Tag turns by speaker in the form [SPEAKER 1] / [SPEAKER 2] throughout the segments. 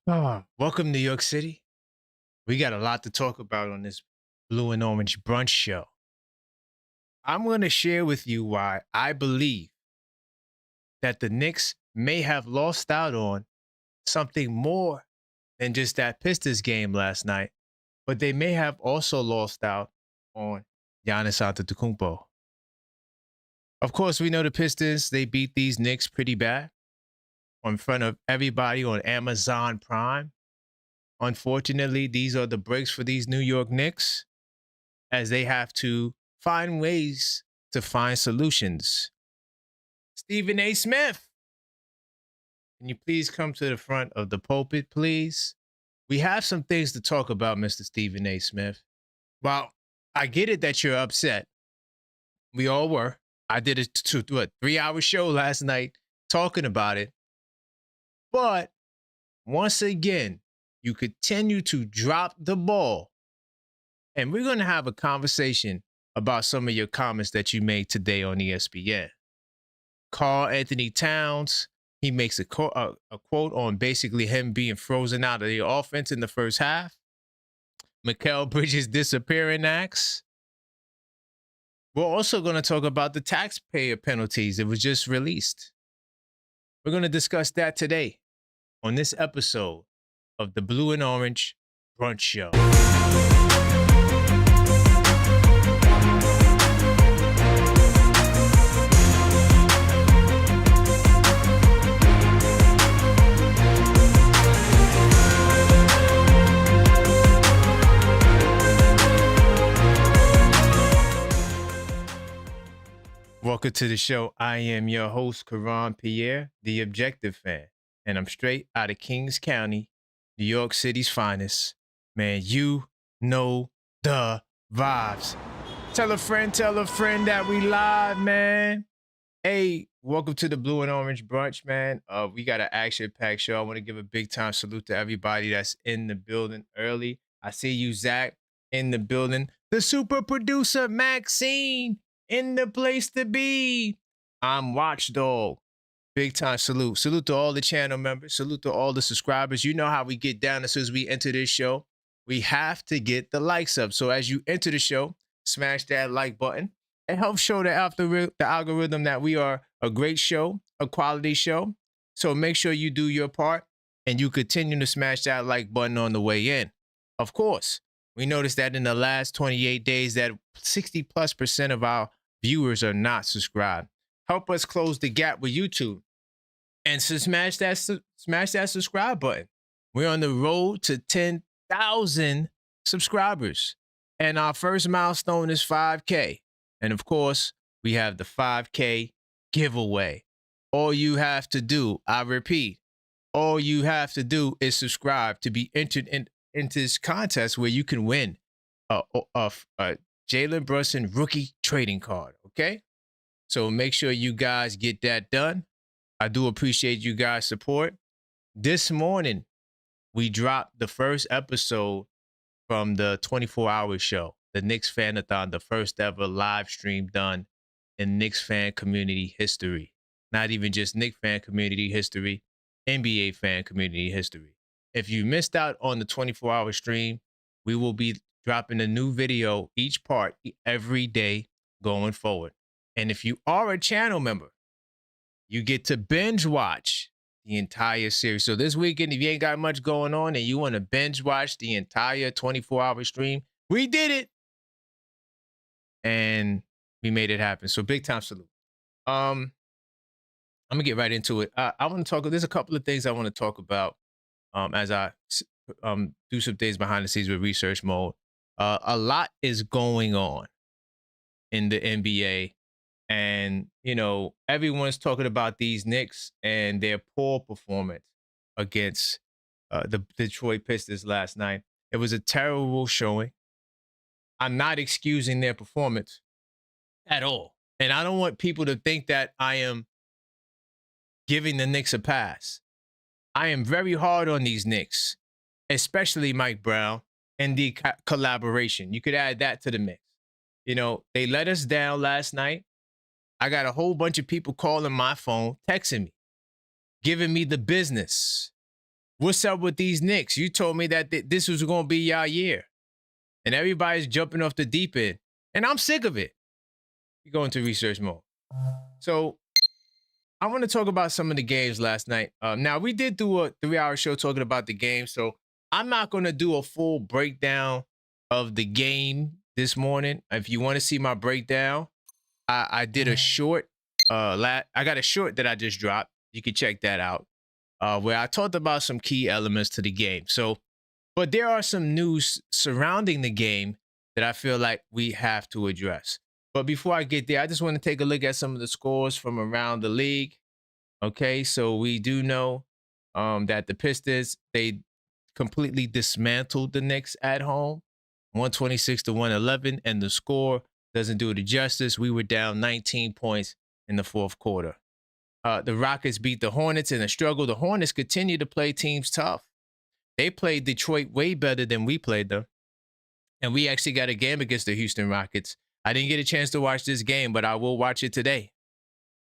[SPEAKER 1] Welcome to New York City. We got a lot to talk about on this blue and orange brunch show. I'm going to share with you why I believe that the Knicks may have lost out on something more than just that Pistons game last night, but they may have also lost out on Giannis Antetokounmpo. Of course, we know the Pistons, they beat these Knicks pretty bad in front of everybody on Amazon Prime. Unfortunately, these are the breaks for these New York Knicks, as they have to find ways to find solutions. Stephen A. Smith, can you please come to the front of the pulpit, please? We have some things to talk about, Mr. Stephen A. Smith. Well, I get it that you're upset. We all were. I did a 3-hour show last night talking about it. But once again, you continue to drop the ball. And we're going to have a conversation about some of your comments that you made today on ESPN. Karl Anthony Towns, he makes a quote on basically him being frozen out of the offense in the first half. Mikal Bridges' disappearing acts. We're also going to talk about the taxpayer penalties that was just released. We're going to discuss that today on this episode of the Blue and Orange Brunch Show. Welcome to the show. I am your host, Karan Pierre, the Objective Fan, and I'm straight out of Kings County, New York City's finest. Man, you know the vibes. Tell a friend that we live, man. Hey, welcome to the Blue and Orange Brunch, man. We got an action-packed show. I want to give a big time salute to everybody that's in the building early. I see you, Zach, in the building. The super producer, Maxine, in the place to be. I'm Watchdog. Big time salute. Salute to all the channel members. Salute to all the subscribers. You know how we get down as soon as we enter this show. We have to get the likes up. So as you enter the show, smash that like button. It helps show the algorithm that we are a great show, a quality show. So make sure you do your part and you continue to smash that like button on the way in. Of course, we noticed that in the last 28 days that 60+% of our viewers are not subscribed. Help us close the gap with YouTube and smash that subscribe button. We're on the road to 10,000 subscribers. And our first milestone is 5K. And of course, we have the 5K giveaway. All you have to do, I repeat, all you have to do is subscribe to be entered into this contest where you can win a Jalen Brunson rookie trading card, okay? So make sure you guys get that done. I do appreciate you guys' support. This morning, we dropped the first episode from the 24-hour show, the Knicks Fanathon, the first ever live stream done in Knicks fan community history. Not even just Knicks fan community history, NBA fan community history. If you missed out on the 24-hour stream, we will be dropping a new video each part every day going forward. And if you are a channel member, you get to binge watch the entire series. So this weekend, if you ain't got much going on and you want to binge watch the entire 24-hour stream, we did it. And we made it happen. So big time salute. I'm going to get right into it. I want to talk, there's a couple of things I want to talk about as I do some things behind the scenes with research mode. A lot is going on in the NBA. And, you know, everyone's talking about these Knicks and their poor performance against the Detroit Pistons last night. It was a terrible showing. I'm not excusing their performance at all. And I don't want people to think that I am giving the Knicks a pass. I am very hard on these Knicks, especially Mike Brown and the collaboration. You could add that to the mix. You know, they let us down last night. I got a whole bunch of people calling my phone, texting me, giving me the business. What's up with these Knicks? You told me that this was going to be your year. And everybody's jumping off the deep end. And I'm sick of it. You go into research mode. So I want to talk about some of the games last night. Now, we did do a 3-hour show talking about the game. So I'm not going to do a full breakdown of the game this morning. If you want to see my breakdown, I did a short. I got a short that I just dropped. You can check that out. Where I talked about some key elements to the game. So, but there are some news surrounding the game that I feel like we have to address. But before I get there, I just want to take a look at some of the scores from around the league. Okay, so we do know that the Pistons, they completely dismantled the Knicks at home, 126-111, and the score doesn't do it justice. We were down 19 points in the fourth quarter. The Rockets beat the Hornets in a struggle. The Hornets continue to play teams tough. They played Detroit way better than we played them. And we actually got a game against the Houston Rockets. I didn't get a chance to watch this game, but I will watch it today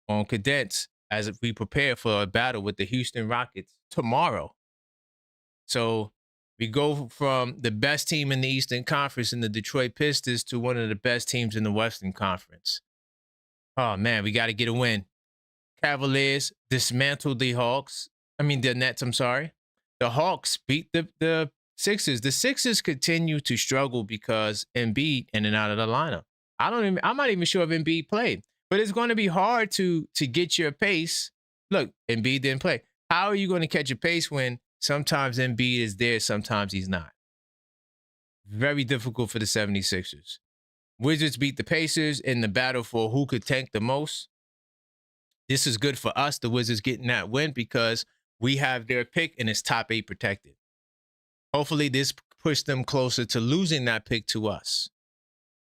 [SPEAKER 1] on Cadence as we prepare for a battle with the Houston Rockets tomorrow. So we go from the best team in the Eastern Conference in the Detroit Pistons to one of the best teams in the Western Conference. Oh, man, we got to get a win. Cavaliers dismantled the Nets, I'm sorry. The Hawks beat the Sixers. The Sixers continue to struggle because Embiid in and out of the lineup. I'm not even sure if Embiid played, but it's going to be hard to get your pace. Look, Embiid didn't play. How are you going to catch a pace when sometimes Embiid is there, sometimes he's not? Very difficult for the 76ers. Wizards beat the Pacers in the battle for who could tank the most. This is good for us, the Wizards getting that win, because we have their pick and it's top 8 protected. Hopefully this pushed them closer to losing that pick to us.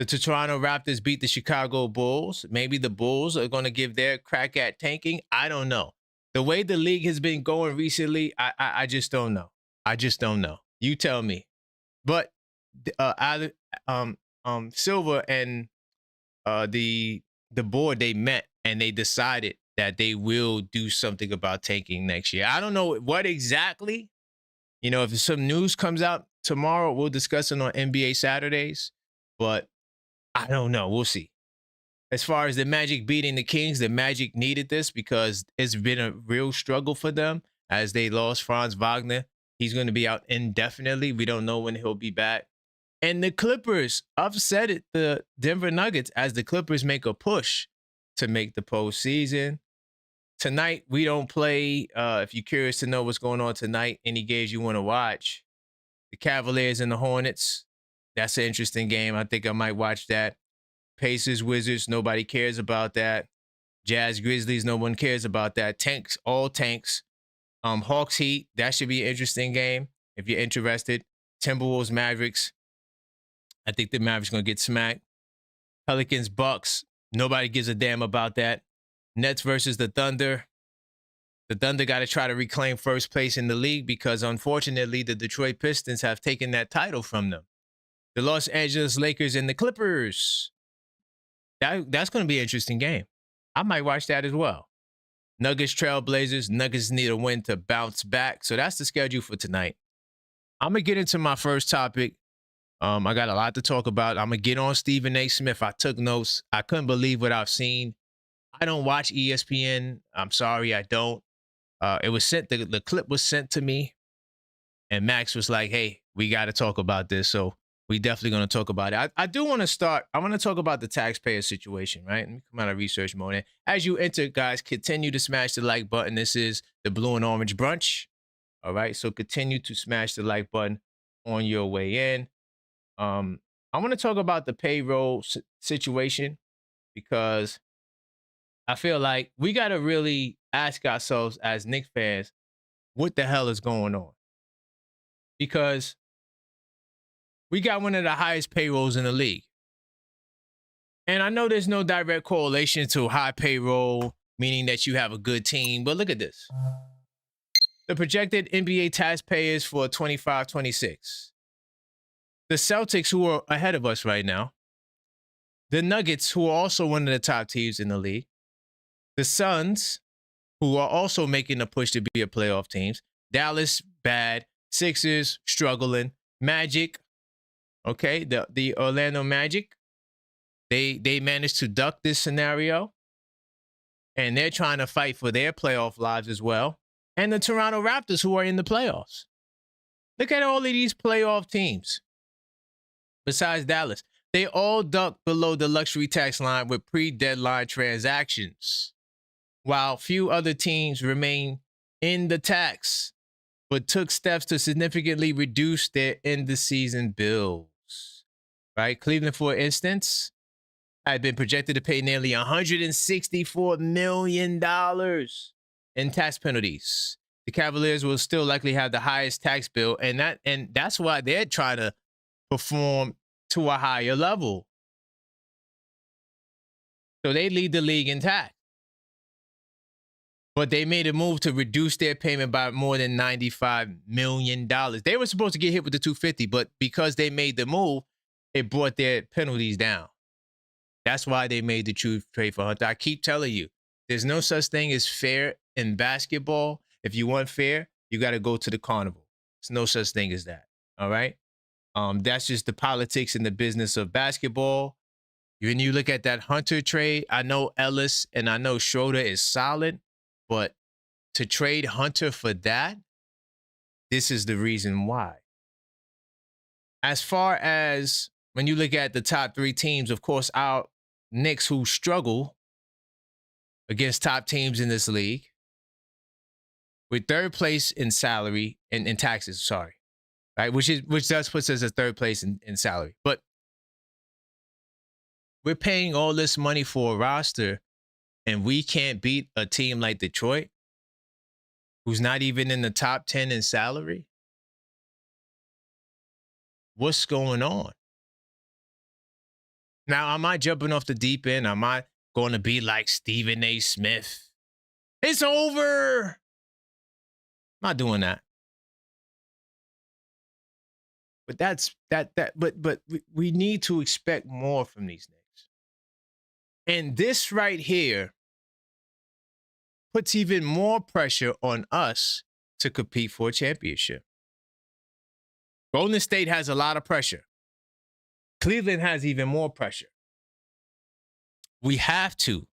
[SPEAKER 1] The Toronto Raptors beat the Chicago Bulls. Maybe the Bulls are going to give their crack at tanking. I don't know. The way the league has been going recently, I just don't know. I just don't know. You tell me. But Silver and the board, they met and they decided that they will do something about tanking next year. I don't know what exactly. You know, if some news comes out tomorrow, we'll discuss it on NBA Saturdays. But I don't know. We'll see. As far as the Magic beating the Kings, the Magic needed this because it's been a real struggle for them as they lost Franz Wagner. He's going to be out indefinitely. We don't know when he'll be back. And the Clippers upset the Denver Nuggets as the Clippers make a push to make the postseason. Tonight, we don't play. If you're curious to know what's going on tonight, any games you want to watch, the Cavaliers and the Hornets. That's an interesting game. I think I might watch that. Pacers, Wizards, nobody cares about that. Jazz, Grizzlies, no one cares about that. Tanks, all tanks. Hawks, Heat, that should be an interesting game if you're interested. Timberwolves, Mavericks. I think the Mavericks going to get smacked. Pelicans, Bucks. Nobody gives a damn about that. Nets versus the Thunder. The Thunder got to try to reclaim first place in the league because, unfortunately, the Detroit Pistons have taken that title from them. The Los Angeles Lakers and the Clippers. That's going to be an interesting game. I might watch that as well. Nuggets, Trailblazers. Nuggets need a win to bounce back. So that's the schedule for tonight. I'm going to get into my first topic. I got a lot to talk about. I'm going to get on Stephen A. Smith. I took notes. I couldn't believe what I've seen. I don't watch ESPN. I'm sorry, I don't. It was sent. The clip was sent to me. And Max was like, hey, we got to talk about this. So we definitely going to talk about it. I do want to start. I want to talk about the taxpayer situation, right? Let me come out of research mode. And as you enter, guys, continue to smash the like button. This is the Blue and Orange Brunch. All right. So continue to smash the like button on your way in. I want to talk about the payroll situation because I feel like we got to really ask ourselves as Knicks fans, what the hell is going on? Because we got one of the highest payrolls in the league. And I know there's no direct correlation to high payroll, meaning that you have a good team. But look at this. The projected NBA taxpayers for 25-26. The Celtics, who are ahead of us right now. The Nuggets, who are also one of the top teams in the league. The Suns, who are also making a push to be a playoff team. Dallas bad. Sixers struggling. Magic, okay, the Orlando Magic, they managed to duck this scenario, and they're trying to fight for their playoff lives as well. And the Toronto Raptors, who are in the playoffs. Look at all of these playoff teams. Besides Dallas, they all ducked below the luxury tax line with pre-deadline transactions, while few other teams remain in the tax, but took steps to significantly reduce their end-of-season bills. Right? Cleveland, for instance, had been projected to pay nearly $164 million in tax penalties. The Cavaliers will still likely have the highest tax bill, and that's why they're trying to perform to a higher level. So they lead the league in tax. But they made a move to reduce their payment by more than $95 million. They were supposed to get hit with the 250, but because they made the move, it brought their penalties down. That's why they made the true trade for Hunter. I keep telling you, there's no such thing as fair in basketball. If you want fair, you got to go to the carnival. There's no such thing as that. All right? That's just the politics and the business of basketball. When you look at that Hunter trade, I know Ellis and I know Schroeder is solid, but to trade Hunter for that, this is the reason why. As far as when you look at the top three teams, of course, our Knicks, who struggle against top teams in this league, with third place in salary and in taxes, sorry, right? Which does put us at third place in salary. But we're paying all this money for a roster, and we can't beat a team like Detroit, who's not even in the top 10 in salary. What's going on? Now, am I jumping off the deep end? Am I going to be like Stephen A. Smith? It's over. I'm not doing that. But but we need to expect more from these Knicks. And this right here puts even more pressure on us to compete for a championship. Golden State has a lot of pressure. Cleveland has even more pressure. We have to,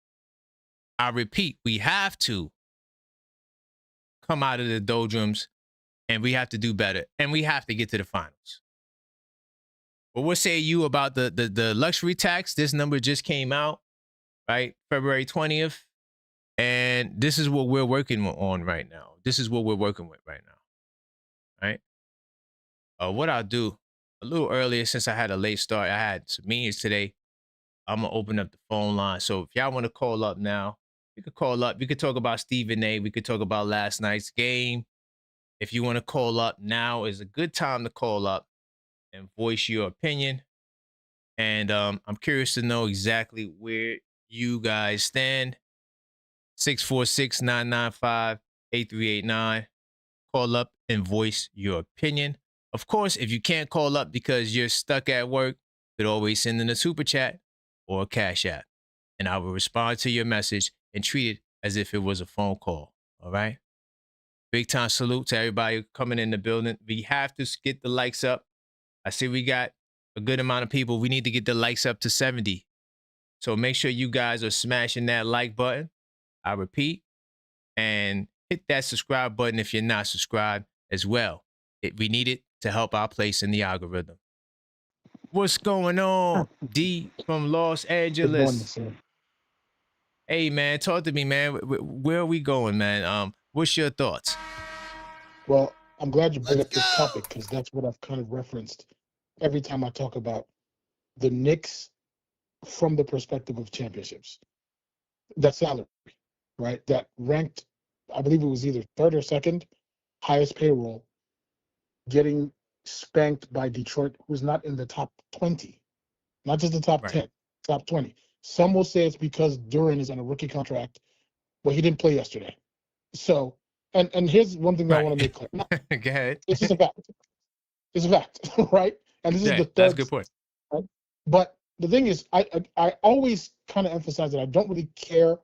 [SPEAKER 1] I repeat, we have to come out of the doldrums, and we have to do better, and we have to get to the finals. But what say you about the luxury tax? This number just came out, right? February 20th. And this is what we're working on right now. This is what we're working with right now, right? What I'll do a little earlier, since I had a late start, I had some meetings today. I'm going to open up the phone line. So if y'all want to call up now, you could call up. We could talk about Stephen A. We could talk about last night's game. If you want to call up, now is a good time to call up and voice your opinion. And I'm curious to know exactly where you guys stand. 646-995-8389. Call up and voice your opinion. Of course, if you can't call up because you're stuck at work, you could always send in a super chat or a cash app, and I will respond to your message and treat it as if it was a phone call. All right? Big time salute to everybody coming in the building. We have to get the likes up. I see we got a good amount of people. We need to get the likes up to 70. So make sure you guys are smashing that like button. I repeat, and hit that subscribe button if you're not subscribed as well. We need it to help our place in the algorithm. What's going on, D from Los Angeles?
[SPEAKER 2] Good morning,
[SPEAKER 1] Hey, man, talk to me, man. Where are we going, man? What's your thoughts?
[SPEAKER 2] Well, I'm glad you brought up this topic, because that's what I've kind of referenced every time I talk about the Knicks from the perspective of championships. That salary, right? That ranked, I believe it was either third or second highest payroll, getting spanked by Detroit, who's not in the top 20, not just the top 10, top 20. Some will say it's because Duran is on a rookie contract. Well, he didn't play yesterday. So, and here's one thing that I want to make clear.
[SPEAKER 1] Go ahead.
[SPEAKER 2] It's just a fact. It's a fact, right? And this is the third.
[SPEAKER 1] That's a good point.
[SPEAKER 2] Right? But the thing is, I always kind of emphasize that I don't really care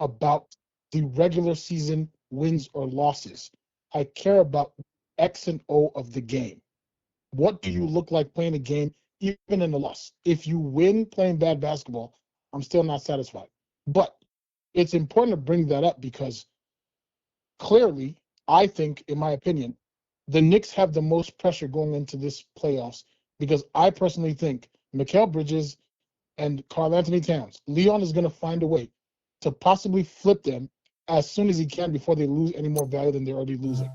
[SPEAKER 2] about the regular season wins or losses. I care about X and O of the game. What do you look like playing a game, even in the loss? If you win playing bad basketball, I'm still not satisfied. But it's important to bring that up because clearly, I think, in my opinion, the Knicks have the most pressure going into this playoffs because I personally think Mikal Bridges and Karl Anthony Towns, Leon is going to find a way to possibly flip them as soon as he can before they lose any more value than they're already losing.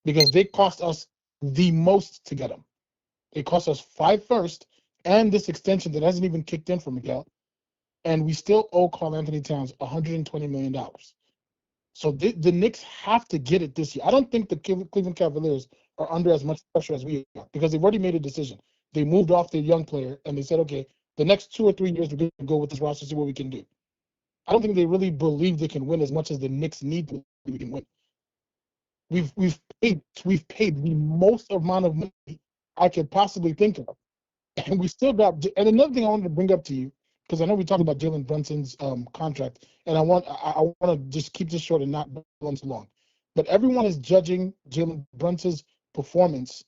[SPEAKER 2] Because they cost us the most to get them. It cost us 5 first and this extension that hasn't even kicked in for Miguel. And we still owe Karl Anthony Towns $120 million. So the Knicks have to get it this year. I don't think the Cleveland Cavaliers are under as much pressure as we are because they've already made a decision. They moved off their young player and they said, okay, the next 2 or 3 years we're going to go with this roster, see what we can do. I don't think they really believe they can win as much as the Knicks need to we can win. We've paid the most amount of money I could possibly think of, and we still got. And another thing I wanted to bring up to you because I know we talked about Jalen Brunson's contract, and I want to just keep this short and not go on too long. But everyone is judging Jalen Brunson's performance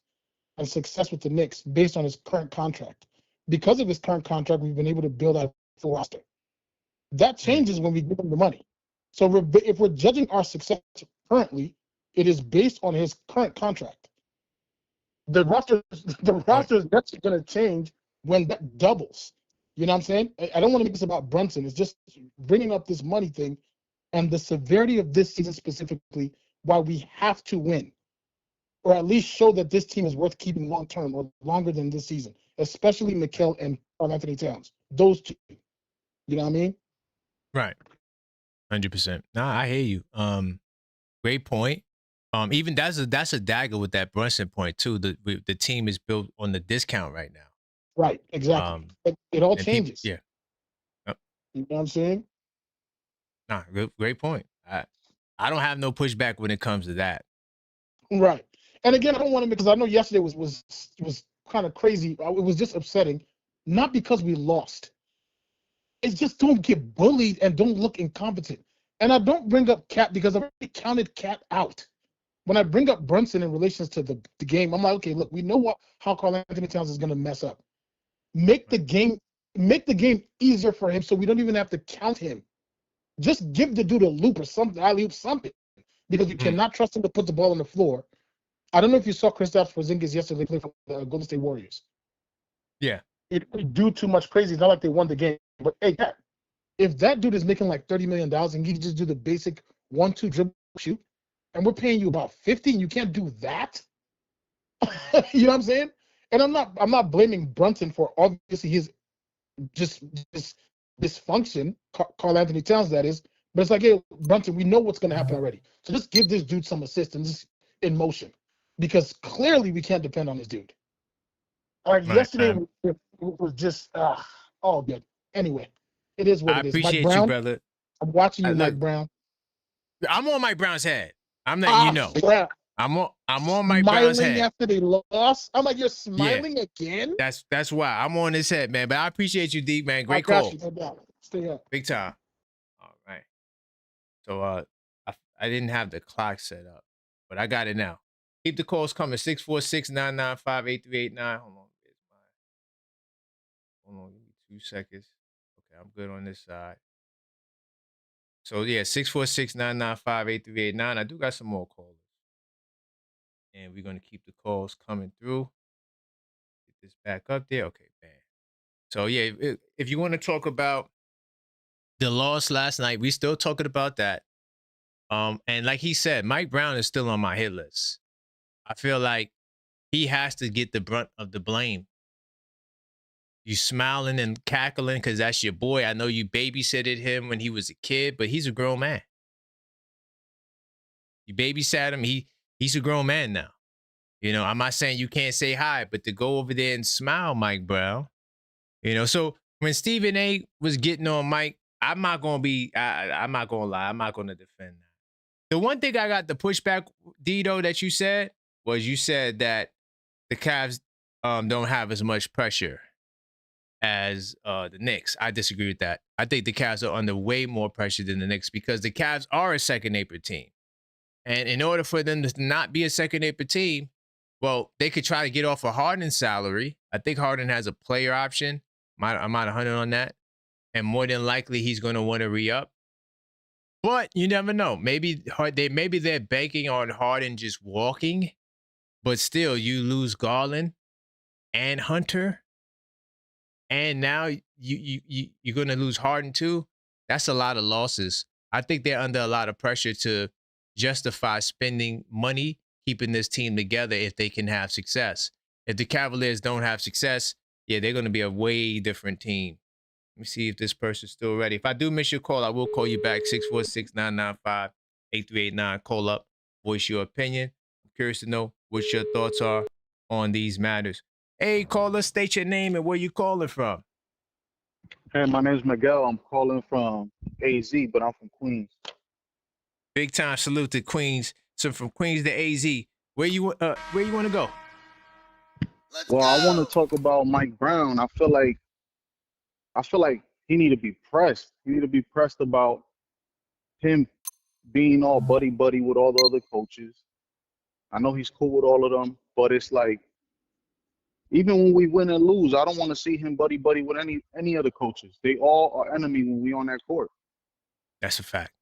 [SPEAKER 2] and success with the Knicks based on his current contract. Because of his current contract, we've been able to build our full roster. That changes when we give him the money. So if we're judging our success currently, it is based on his current contract. The roster is actually going to change when that doubles. You know what I'm saying? I don't want to make this about Brunson. It's just bringing up this money thing and the severity of this season specifically, why we have to win, or at least show that this team is worth keeping long term or longer than this season, especially Mikal and Karl Anthony Towns. Those two. You know what I mean?
[SPEAKER 1] Right. 100%. Nah, I hear you. Great point. Even that's a dagger with that Brunson point too. The team is built on the discount right now.
[SPEAKER 2] Right, exactly. It all changes.
[SPEAKER 1] Yeah. Yep.
[SPEAKER 2] You know what I'm saying?
[SPEAKER 1] Nah, great point. I don't have no pushback when it comes to that.
[SPEAKER 2] Right. And again, I don't want to, because I know yesterday was kind of crazy. It was just upsetting, not because we lost. It's just don't get bullied and don't look incompetent. And I don't bring up Cat because I've already counted Cat out. When I bring up Brunson in relations to the game, I'm like, okay, look, we know how Karl Anthony Towns is going to mess up. Make the game easier for him so we don't even have to count him. Just give the dude a loop or something, alley-oop something, because you cannot trust him to put the ball on the floor. I don't know if you saw Kristaps Porzingis yesterday play for the Golden State Warriors.
[SPEAKER 1] Yeah.
[SPEAKER 2] It do too much crazy. It's not like they won the game. But hey, Cat, if that dude is making like $30 million and he can just do the basic 1-2 dribble shoot, and we're paying you about 50 and you can't do that, you know what I'm saying? And I'm not blaming Brunson for obviously his just dysfunction, Karl Anthony Towns that is, but it's like, hey, Brunson, we know what's going to happen already. So just give this dude some assistance in motion, because clearly we can't depend on this dude. All right, yesterday was just all good. Anyway, it is what it is.
[SPEAKER 1] Appreciate
[SPEAKER 2] Mike Brown,
[SPEAKER 1] you, brother.
[SPEAKER 2] I'm watching you, Mike Brown.
[SPEAKER 1] I'm on Mike Brown's head. I'm letting you know.
[SPEAKER 2] Yeah.
[SPEAKER 1] I'm on Mike Brown's head.
[SPEAKER 2] Smiling after they lost. I'm like, you're smiling again?
[SPEAKER 1] That's why I'm on his head, man. But I appreciate you, D, man. Great
[SPEAKER 2] I got
[SPEAKER 1] call.
[SPEAKER 2] you, no doubt. Stay up.
[SPEAKER 1] Big time. All right. So I didn't have the clock set up, but I got it now. Keep the calls coming. 646-995-8389. Hold on, give me 2 seconds. Okay, I'm good on this side. So yeah, 646-995-8389. I do got some more callers. And we're gonna keep the calls coming through. Get this back up there. Okay, bam. So yeah, if you want to talk about the loss last night, we still talking about that. And like he said, Mike Brown is still on my hit list. I feel like he has to get the brunt of the blame. You smiling and cackling because that's your boy. I know you babysitted him when he was a kid, but he's a grown man. You babysat him. He's a grown man now. You know, I'm not saying you can't say hi, but to go over there and smile, Mike Brown. You know, so when Stephen A was getting on Mike, I'm not gonna lie, I'm not gonna defend that. The one thing I got the pushback, Dito, that you said that the Cavs don't have as much pressure as the Knicks. I disagree with that. I think the Cavs are under way more pressure than the Knicks because the Cavs are a second nature team. And in order for them to not be a second apron team, well, they could try to get off a Harden salary. I think Harden has a player option. I'm at 100 on that. And more than likely, he's going to want to re-up. But you never know. Maybe they're banking on Harden just walking, but still, you lose Garland and Hunter, and now you're going to lose Harden too. That's a lot of losses. I think they're under a lot of pressure to justify spending money keeping this team together if they can have success. If the Cavaliers don't have success, yeah, they're going to be a way different team. Let me see if this person's still ready. If I do miss your call, I will call you back. 646-995-8389. Call up, voice your opinion. I'm curious to know what your thoughts are on these matters. Hey, caller, state your name and where you calling from.
[SPEAKER 3] Hey, my name's Miguel. I'm calling from AZ, but I'm from Queens.
[SPEAKER 1] Big time salute to Queens. So from Queens to AZ, where you want to go?
[SPEAKER 3] Well, I want to talk about Mike Brown. I feel like he need to be pressed. He need to be pressed about him being all buddy with all the other coaches. I know he's cool with all of them, but it's like even when we win and lose, I don't want to see him buddy with any other coaches. They all are enemy when we on that court.
[SPEAKER 1] That's a fact.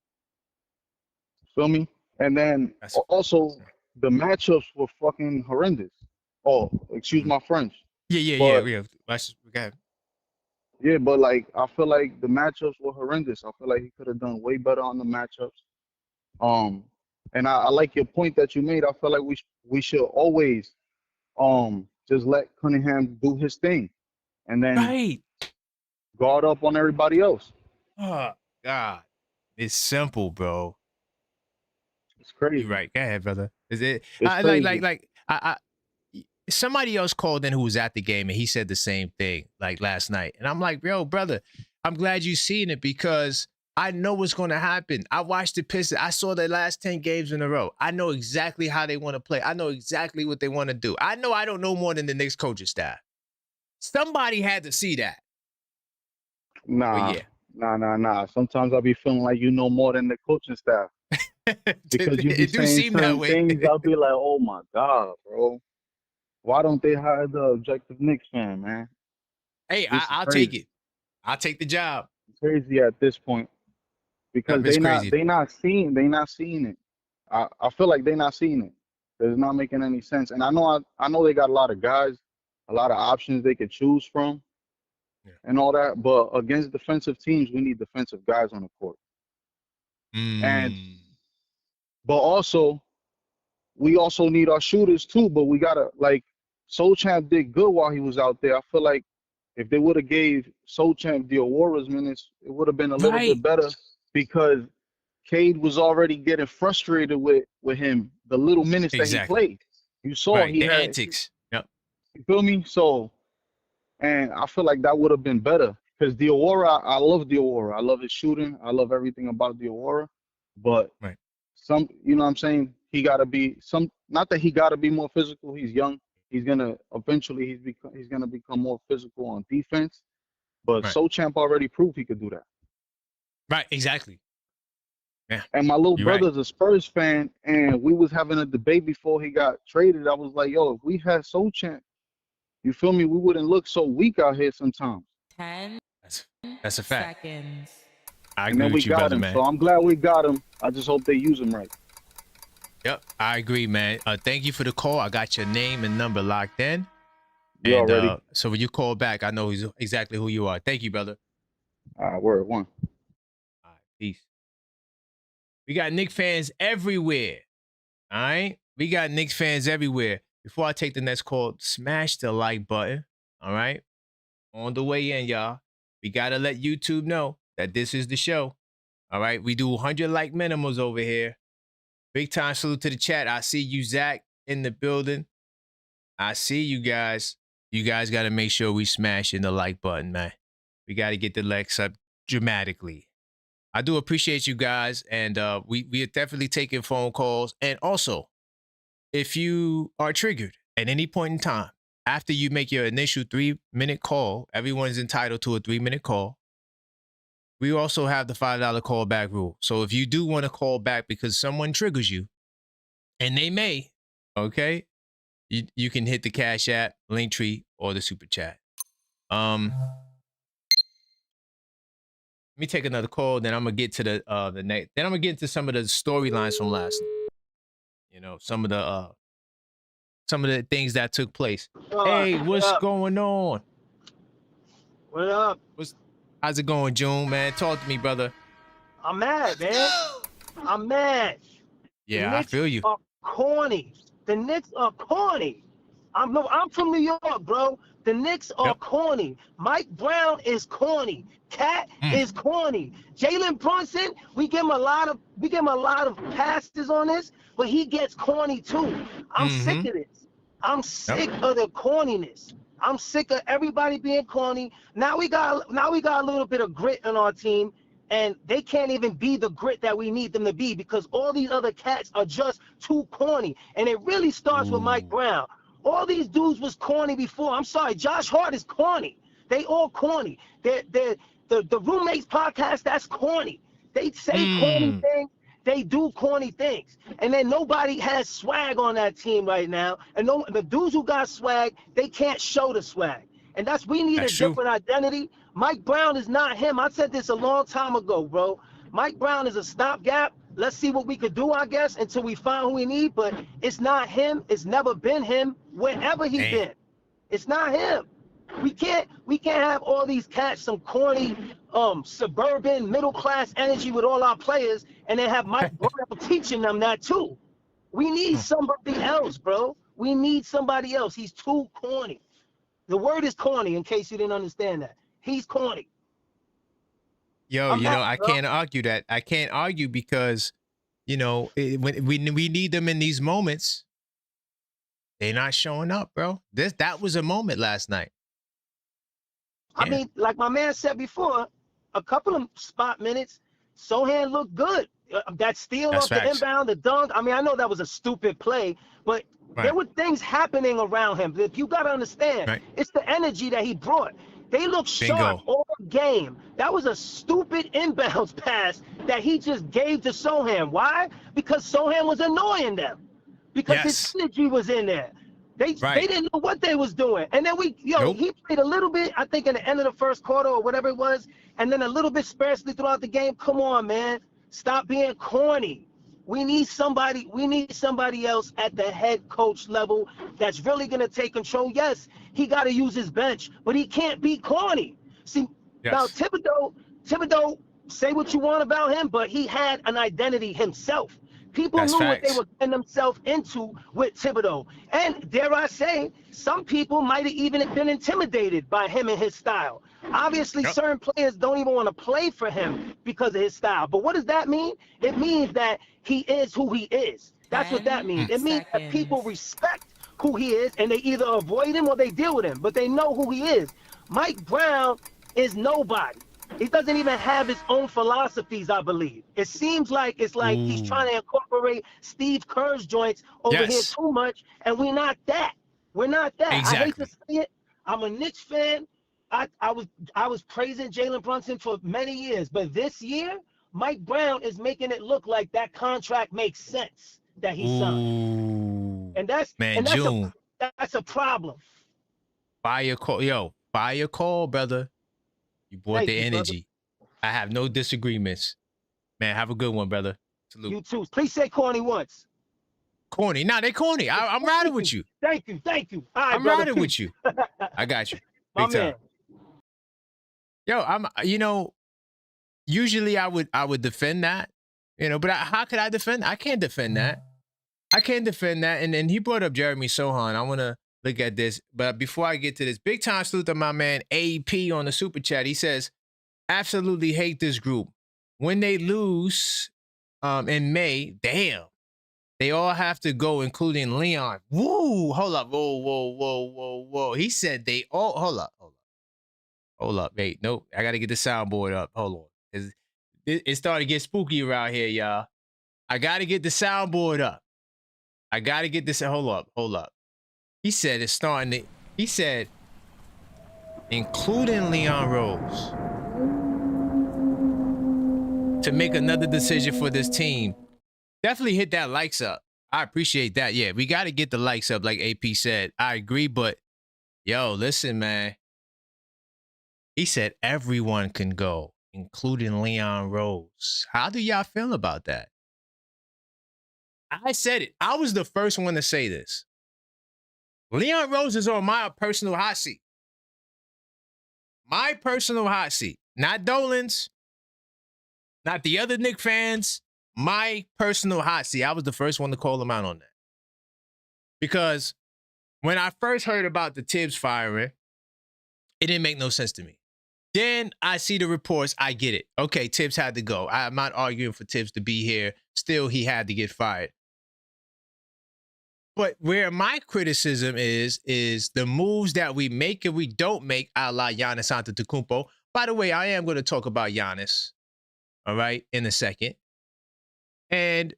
[SPEAKER 3] Feel me? And then also the matchups were fucking horrendous. Oh, excuse my French.
[SPEAKER 1] Yeah.
[SPEAKER 3] Yeah, but like I feel like the matchups were horrendous. I feel like he could have done way better on the matchups. And I like your point that you made. I feel like we should always just let Cunningham do his thing, and then guard up on everybody else.
[SPEAKER 1] Oh God, it's simple, bro.
[SPEAKER 3] It's crazy.
[SPEAKER 1] You're right. Go ahead, brother. Is it?
[SPEAKER 3] I
[SPEAKER 1] somebody else called in who was at the game and he said the same thing like last night, and I'm like, yo, brother, I'm glad you seen it because I know what's going to happen. I watched the Pistons. I saw their last 10 games in a row. I know exactly how they want to play. I know exactly what they want to do. I know I don't know more than the Knicks coaching staff. Somebody had to see that.
[SPEAKER 3] Nah. Sometimes I'll be feeling like you know more than the coaching staff. Because you be saying certain things, I'll be like, oh my God, bro. Why don't they hire the objective Knicks fan, man?
[SPEAKER 1] Hey, I'll take it. I'll take the job.
[SPEAKER 3] It's crazy at this point. Because they not seeing it. I feel like they're not seeing it. It's not making any sense. And I know they got a lot of guys, a lot of options they could choose from, and all that. But against defensive teams, we need defensive guys on the court. But also, we also need our shooters too. But we gotta Solchamp did good while he was out there. I feel like if they would have gave Solchamp the Awards minutes, it would have been a little bit better because Cade was already getting frustrated with him the little minutes that he played. You saw he had
[SPEAKER 1] antics. Yep.
[SPEAKER 3] You feel me? So, and I feel like that would have been better because Diawara, I love Diawara. I love his shooting. I love everything about Diawara. But you know what I'm saying? He got to be not that he got to be more physical. He's young. He's gonna eventually he's gonna become more physical on defense. But Solchamp already proved he could do that.
[SPEAKER 1] Right, exactly. Yeah.
[SPEAKER 3] And my little brother's a Spurs fan, and we was having a debate before he got traded. I was like, yo, if we had Solchamp, you feel me? We wouldn't look so weak out here sometimes.
[SPEAKER 1] 10 That's a fact.
[SPEAKER 4] Seconds.
[SPEAKER 1] I agree with you, brother, man.
[SPEAKER 3] So I'm glad we got him. I just hope they use him right.
[SPEAKER 1] Yep, I agree, man. Thank you for the call. I got your name and number locked in.
[SPEAKER 3] You already.
[SPEAKER 1] So when you call back, I know exactly who you are. Thank you, brother.
[SPEAKER 3] All right, word one.
[SPEAKER 1] All right, peace. We got Knicks fans everywhere. All right? We got Knicks fans everywhere. Before I take the next call, smash the like button. All right? On the way in, y'all. We got to let YouTube know that this is the show. All right? We do 100 like minimums over here. Big time salute to the chat. I see you, Zach, in the building. I see you guys. You guys got to make sure we smash in the like button, man. We got to get the likes up dramatically. I do appreciate you guys, and we are definitely taking phone calls. And also, if you are triggered at any point in time, after you make your initial 3-minute call, everyone's entitled to a 3-minute call. We also have the $5 callback rule. So if you do want to call back because someone triggers you, And they may, okay? You can hit the Cash App, Linktree, or the Super Chat. Let me take another call, then I'm gonna get to the next. Then I'm gonna get into some of the storylines from last night. You know, some of the things that took place. Hey, what's going on?
[SPEAKER 4] What up?
[SPEAKER 1] How's it going, June, man? Talk to me, brother.
[SPEAKER 4] I'm mad, man. I'm mad.
[SPEAKER 1] Yeah, I feel you.
[SPEAKER 4] The Knicks are corny. The Knicks are corny. I'm from New York, bro. The Knicks are corny. Mike Brown is corny. Cat is corny. Jalen Brunson, we give him a lot of passes on this, but he gets corny too. I'm sick of this. I'm sick of the corniness. I'm sick of everybody being corny. Now we got a little bit of grit in our team, and they can't even be the grit that we need them to be because all these other cats are just too corny. And it really starts with Mike Brown. All these dudes was corny before. I'm sorry, Josh Hart is corny. They all corny. The Roommates podcast, that's corny. They say corny things. They do corny things. And then nobody has swag on that team right now. And the dudes who got swag, they can't show the swag. And we need a different identity. Mike Brown is not him. I said this a long time ago, bro. Mike Brown is a stopgap. Let's see what we could do, I guess, until we find who we need. But it's not him. It's never been him. Wherever he's been, it's not him. We can't have all these cats, some corny, suburban, middle class energy with all our players, and then have Mike Brown teaching them that too. We need somebody else, bro. We need somebody else. He's too corny. The word is corny, in case you didn't understand that. He's corny.
[SPEAKER 1] Yo, I can't argue that. I can't argue because, when we need them in these moments, they're not showing up, bro. That was a moment last night.
[SPEAKER 4] I mean, like my man said before, a couple of spot minutes, Sohan looked good. That steal off the inbound, the dunk. I mean, I know that was a stupid play, but there were things happening around him. If you got to understand, it's the energy that he brought. They looked sharp all game. That was a stupid inbounds pass that he just gave to Sohan. Why? Because Sohan was annoying them. Because his energy was in there. They didn't know what they was doing. And then he played a little bit, I think in the end of the first quarter or whatever it was, and then a little bit sparsely throughout the game. Come on, man. Stop being corny. We need somebody else at the head coach level that's really going to take control. Yes, he got to use his bench, but he can't be corny. See, now Thibodeau, say what you want about him, but he had an identity himself. People knew what they were getting themselves into with Thibodeau. And dare I say, some people might have even been intimidated by him and his style. Obviously, certain players don't even want to play for him because of his style. But what does that mean? It means that he is who he is. That's what that means. It means that people respect who he is, and they either avoid him or they deal with him. But they know who he is. Mike Brown is nobody. He doesn't even have his own philosophies, I believe. It seems like he's trying to incorporate Steve Kerr's joints over here too much, and we're not that. We're not that.
[SPEAKER 1] Exactly.
[SPEAKER 4] I hate to say it. I'm a Knicks fan. I was praising Jalen Brunson for many years, but this year, Mike Brown is making it look like that contract makes sense that he signed. And that's a problem.
[SPEAKER 1] Fire call, brother. You brought the energy. Brother. I have no disagreements. Man, have a good one, brother. Salute.
[SPEAKER 4] You too. Please say corny once.
[SPEAKER 1] Corny? Nah, they corny. I'm riding with you.
[SPEAKER 4] Thank you. All right,
[SPEAKER 1] I'm riding with you. I got you. Big time. Yo, usually I would defend that, but how could I defend? I can't defend that. And he brought up Jeremy Sohan. I want to look at this. But before I get to this, big time salute to my man AP on the super chat. He says, absolutely hate this group. When they lose in May, damn, they all have to go, including Leon. Woo, hold up. Whoa. He said they all, hold up. Wait, nope. I got to get the soundboard up. Hold on. It started to get spooky around here, y'all. I got to get the soundboard up. I got to get this. Hold up. He said it's starting to, he said, including Leon Rose, to make another decision for this team. Definitely hit that likes up. I appreciate that. Yeah, we got to get the likes up, like AP said. I agree, but yo, listen, man. He said everyone can go, including Leon Rose. How do y'all feel about that? I said it. I was the first one to say this. Leon Rose is on my personal hot seat. My personal hot seat. Not Dolan's, not the other Knicks fans. My personal hot seat. I was the first one to call him out on that. Because when I first heard about the Tibbs firing, it didn't make no sense to me. Then I see the reports. I get it. Okay, Tibbs had to go. I'm not arguing for Tibbs to be here. Still, he had to get fired. But where my criticism is the moves that we make and we don't make, a la Giannis Antetokounmpo. By the way, I am going to talk about Giannis, all right, in a second. And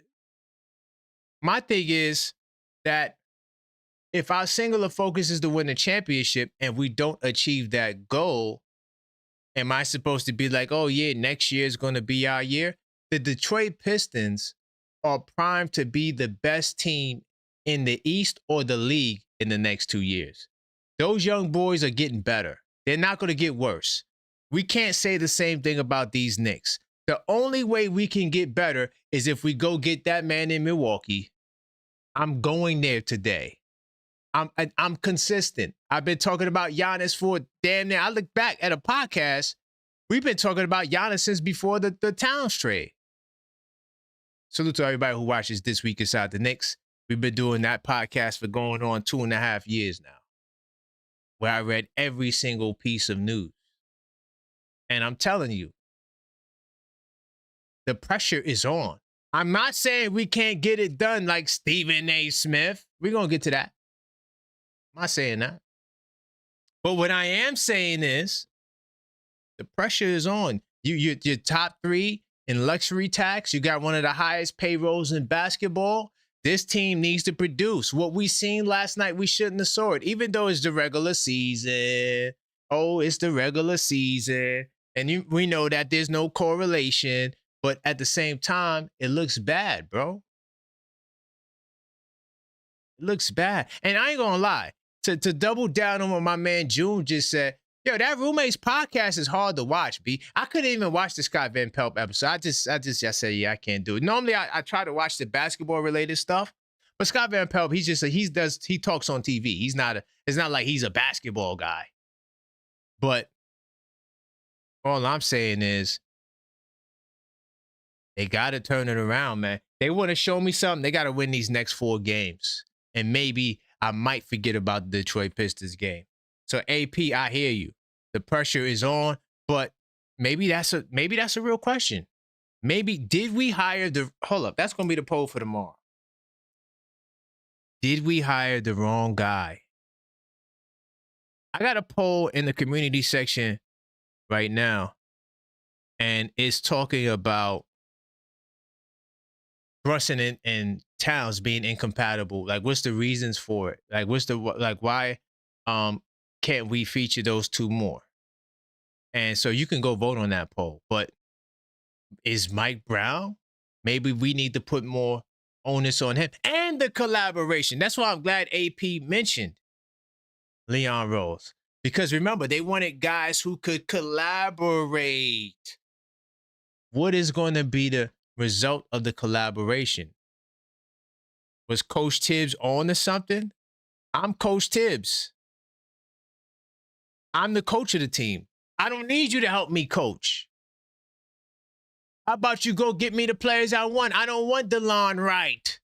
[SPEAKER 1] my thing is that if our singular focus is to win the championship and we don't achieve that goal, am I supposed to be like, oh, yeah, next year is going to be our year? The Detroit Pistons are primed to be the best team in the East or the league in the next 2 years. Those young boys are getting better. They're not going to get worse. We can't say the same thing about these Knicks. The only way we can get better is if we go get that man in Milwaukee. I'm going there today. I'm consistent. I've been talking about Giannis for damn near. I look back at a podcast. We've been talking about Giannis since before the Towns trade. Salute to everybody who watches This Week Inside the Knicks. We've been doing that podcast for going on 2.5 years now, where I read every single piece of news. And I'm telling you, the pressure is on. I'm not saying we can't get it done like Stephen A. Smith. We're going to get to that. I'm not saying that. But what I am saying is the pressure is on. You're top 3 in luxury tax. You got one of the highest payrolls in basketball. This team needs to produce. What we seen last night, we shouldn't have saw it, even though it's the regular season. Oh, it's the regular season. And we know that there's no correlation. But at the same time, it looks bad, bro. It looks bad. And I ain't going to lie. To double down on what my man June just said, yo, that Roommates podcast is hard to watch, B. I couldn't even watch the Scott Van Pelt episode. I said, yeah, I can't do it. Normally, I try to watch the basketball-related stuff. But Scott Van Pelt, he talks on TV. It's not like he's a basketball guy. But all I'm saying is, they got to turn it around, man. They want to show me something. They got to win these next 4 games. And maybe I might forget about the Detroit Pistons game. So AP, I hear you. The pressure is on, but maybe that's a real question. Maybe did we hire hold up, that's going to be the poll for tomorrow. Did we hire the wrong guy? I got a poll in the community section right now, and it's talking about Brunson and Towns being incompatible. Like, what's the reasons for it? Like, why can't we feature those 2 more? And so you can go vote on that poll. But is Mike Brown? Maybe we need to put more onus on him. And the collaboration. That's why I'm glad AP mentioned Leon Rose. Because remember, they wanted guys who could collaborate. What is going to be the result of the collaboration? Was Coach Tibbs on to something? I'm Coach Tibbs. I'm the coach of the team. I don't need you to help me coach. How about you go get me the players I want? I don't want DeLon Wright.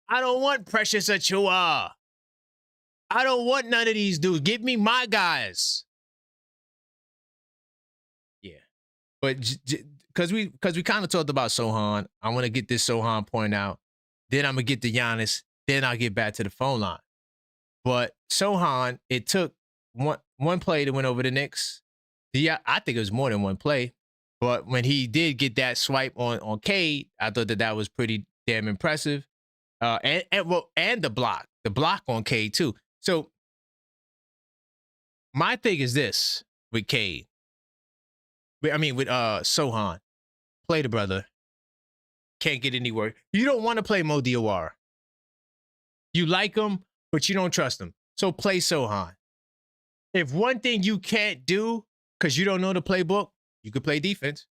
[SPEAKER 1] I don't want Precious Achiuwa. I don't want none of these dudes. Give me my guys. Yeah. But because we kind of talked about Sohan, I want to get this Sohan point out. Then I'm going to get to Giannis. Then I'll get back to the phone line. But Sohan, it took one play to win over the Knicks. Yeah, I think it was more than one play. But when he did get that swipe on Cade, I thought that was pretty damn impressive. And the block on Cade too. So my thing is this with Cade. With Sohan, play the brother. can't get any work. You don't want to play Mo Diawara. You like him, but you don't trust him. So play Sohan. If one thing you can't do because you don't know the playbook, you could play defense.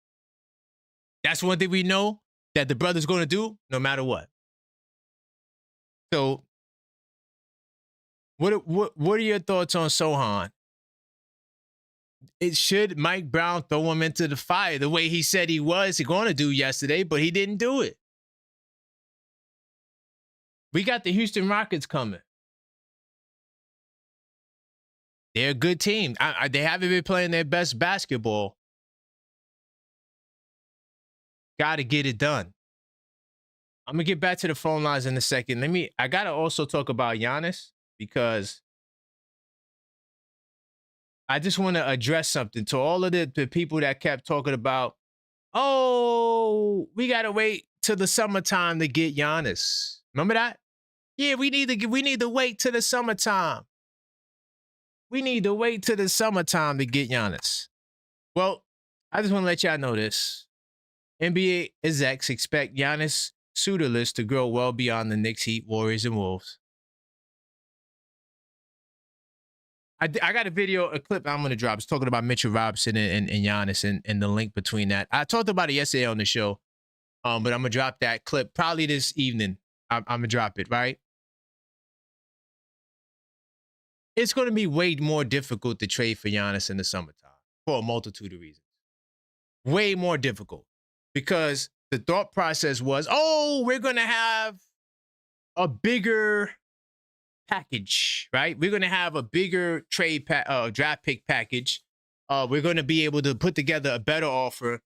[SPEAKER 1] That's one thing we know that the brother's going to do no matter what. So what are your thoughts on Sohan? It should Mike Brown throw him into the fire the way he said he was going to do yesterday, but he didn't do it. We got the Houston Rockets coming. They're a good team. They haven't been playing their best basketball. Got to get it done. I'm going to get back to the phone lines in a second. I got to also talk about Giannis because I just want to address something to all of the people that kept talking about, oh, we got to wait till the summertime to get Giannis. Remember that? Yeah, we need to wait till the summertime. We need to wait till the summertime to get Giannis. Well, I just want to let y'all know this. NBA execs expect Giannis' suitor list to grow well beyond the Knicks, Heat, Warriors, and Wolves. I got a clip I'm going to drop. It's talking about Mitchell Robinson and Giannis and the link between that. I talked about it yesterday on the show, but I'm going to drop that clip probably this evening. I'm going to drop it, right? It's going to be way more difficult to trade for Giannis in the summertime for a multitude of reasons. Way more difficult because the thought process was, oh, we're going to have a bigger package, right? We're going to have a bigger draft pick package. We're going to be able to put together a better offer.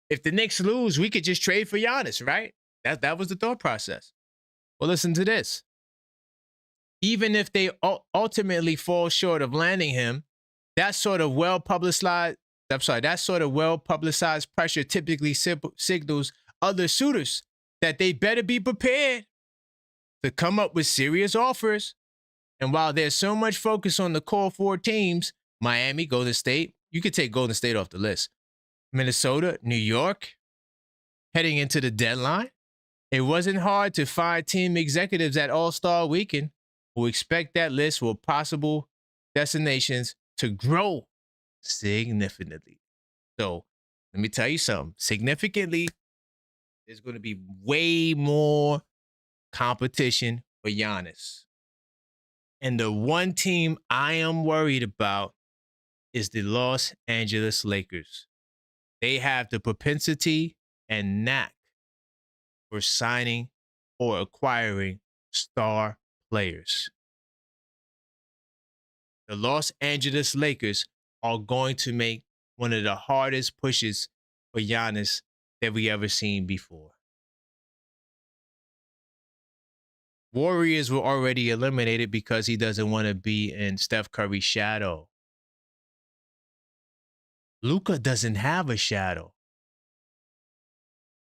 [SPEAKER 1] If the Knicks lose, we could just trade for Giannis, right? That was the thought process. Well, listen to this. Even if they ultimately fall short of landing him, that sort of well-publicized pressure typically signals other suitors that they better be prepared to come up with serious offers. And while there's so much focus on the core four teams, Miami, Golden State, you could take Golden State off the list, Minnesota, New York, heading into the deadline, it wasn't hard to find team executives at All-Star Weekend who expect that list with possible destinations to grow significantly. So let me tell you something. Significantly, there's going to be way more competition for Giannis. And the one team I am worried about is the Los Angeles Lakers. They have the propensity and knack for signing or acquiring star players. The Los Angeles Lakers are going to make one of the hardest pushes for Giannis that we ever seen before. Warriors were already eliminated because he doesn't want to be in Steph Curry's shadow. Luka doesn't have a shadow.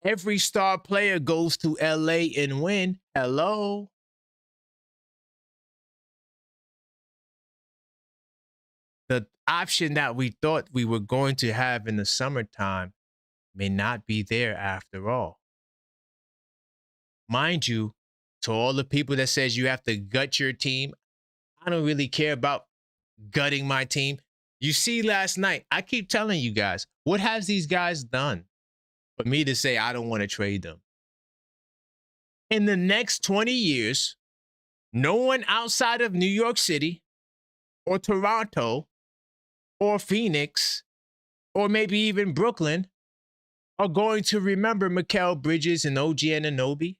[SPEAKER 1] Every star player goes to LA and win. Hello. The option that we thought we were going to have in the summertime may not be there after all. Mind you, to all the people that says you have to gut your team, I don't really care about gutting my team. You see last night, I keep telling you guys, what has these guys done for me to say I don't want to trade them? In the next 20 years, no one outside of New York City or Toronto or Phoenix or maybe even Brooklyn are going to remember Mikal Bridges and OG Anunoby.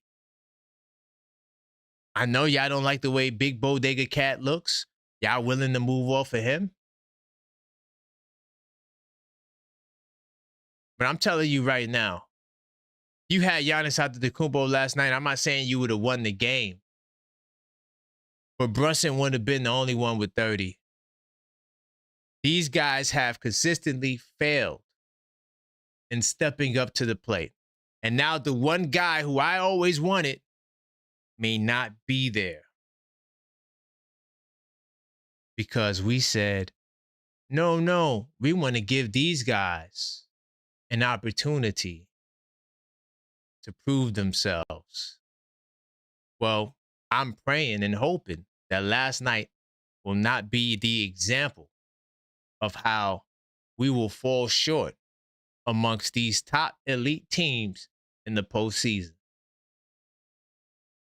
[SPEAKER 1] I know y'all don't like the way Big Bodega Cat looks. Y'all willing to move off of him? But I'm telling you right now, you had Giannis Antetokounmpo last night. I'm not saying you would have won the game, but Brunson would have been the only one with 30. These guys have consistently failed in stepping up to the plate. And now the one guy who I always wanted may not be there. Because we said, no, we want to give these guys an opportunity to prove themselves. Well, I'm praying and hoping that last night will not be the example of how we will fall short amongst these top elite teams in the postseason.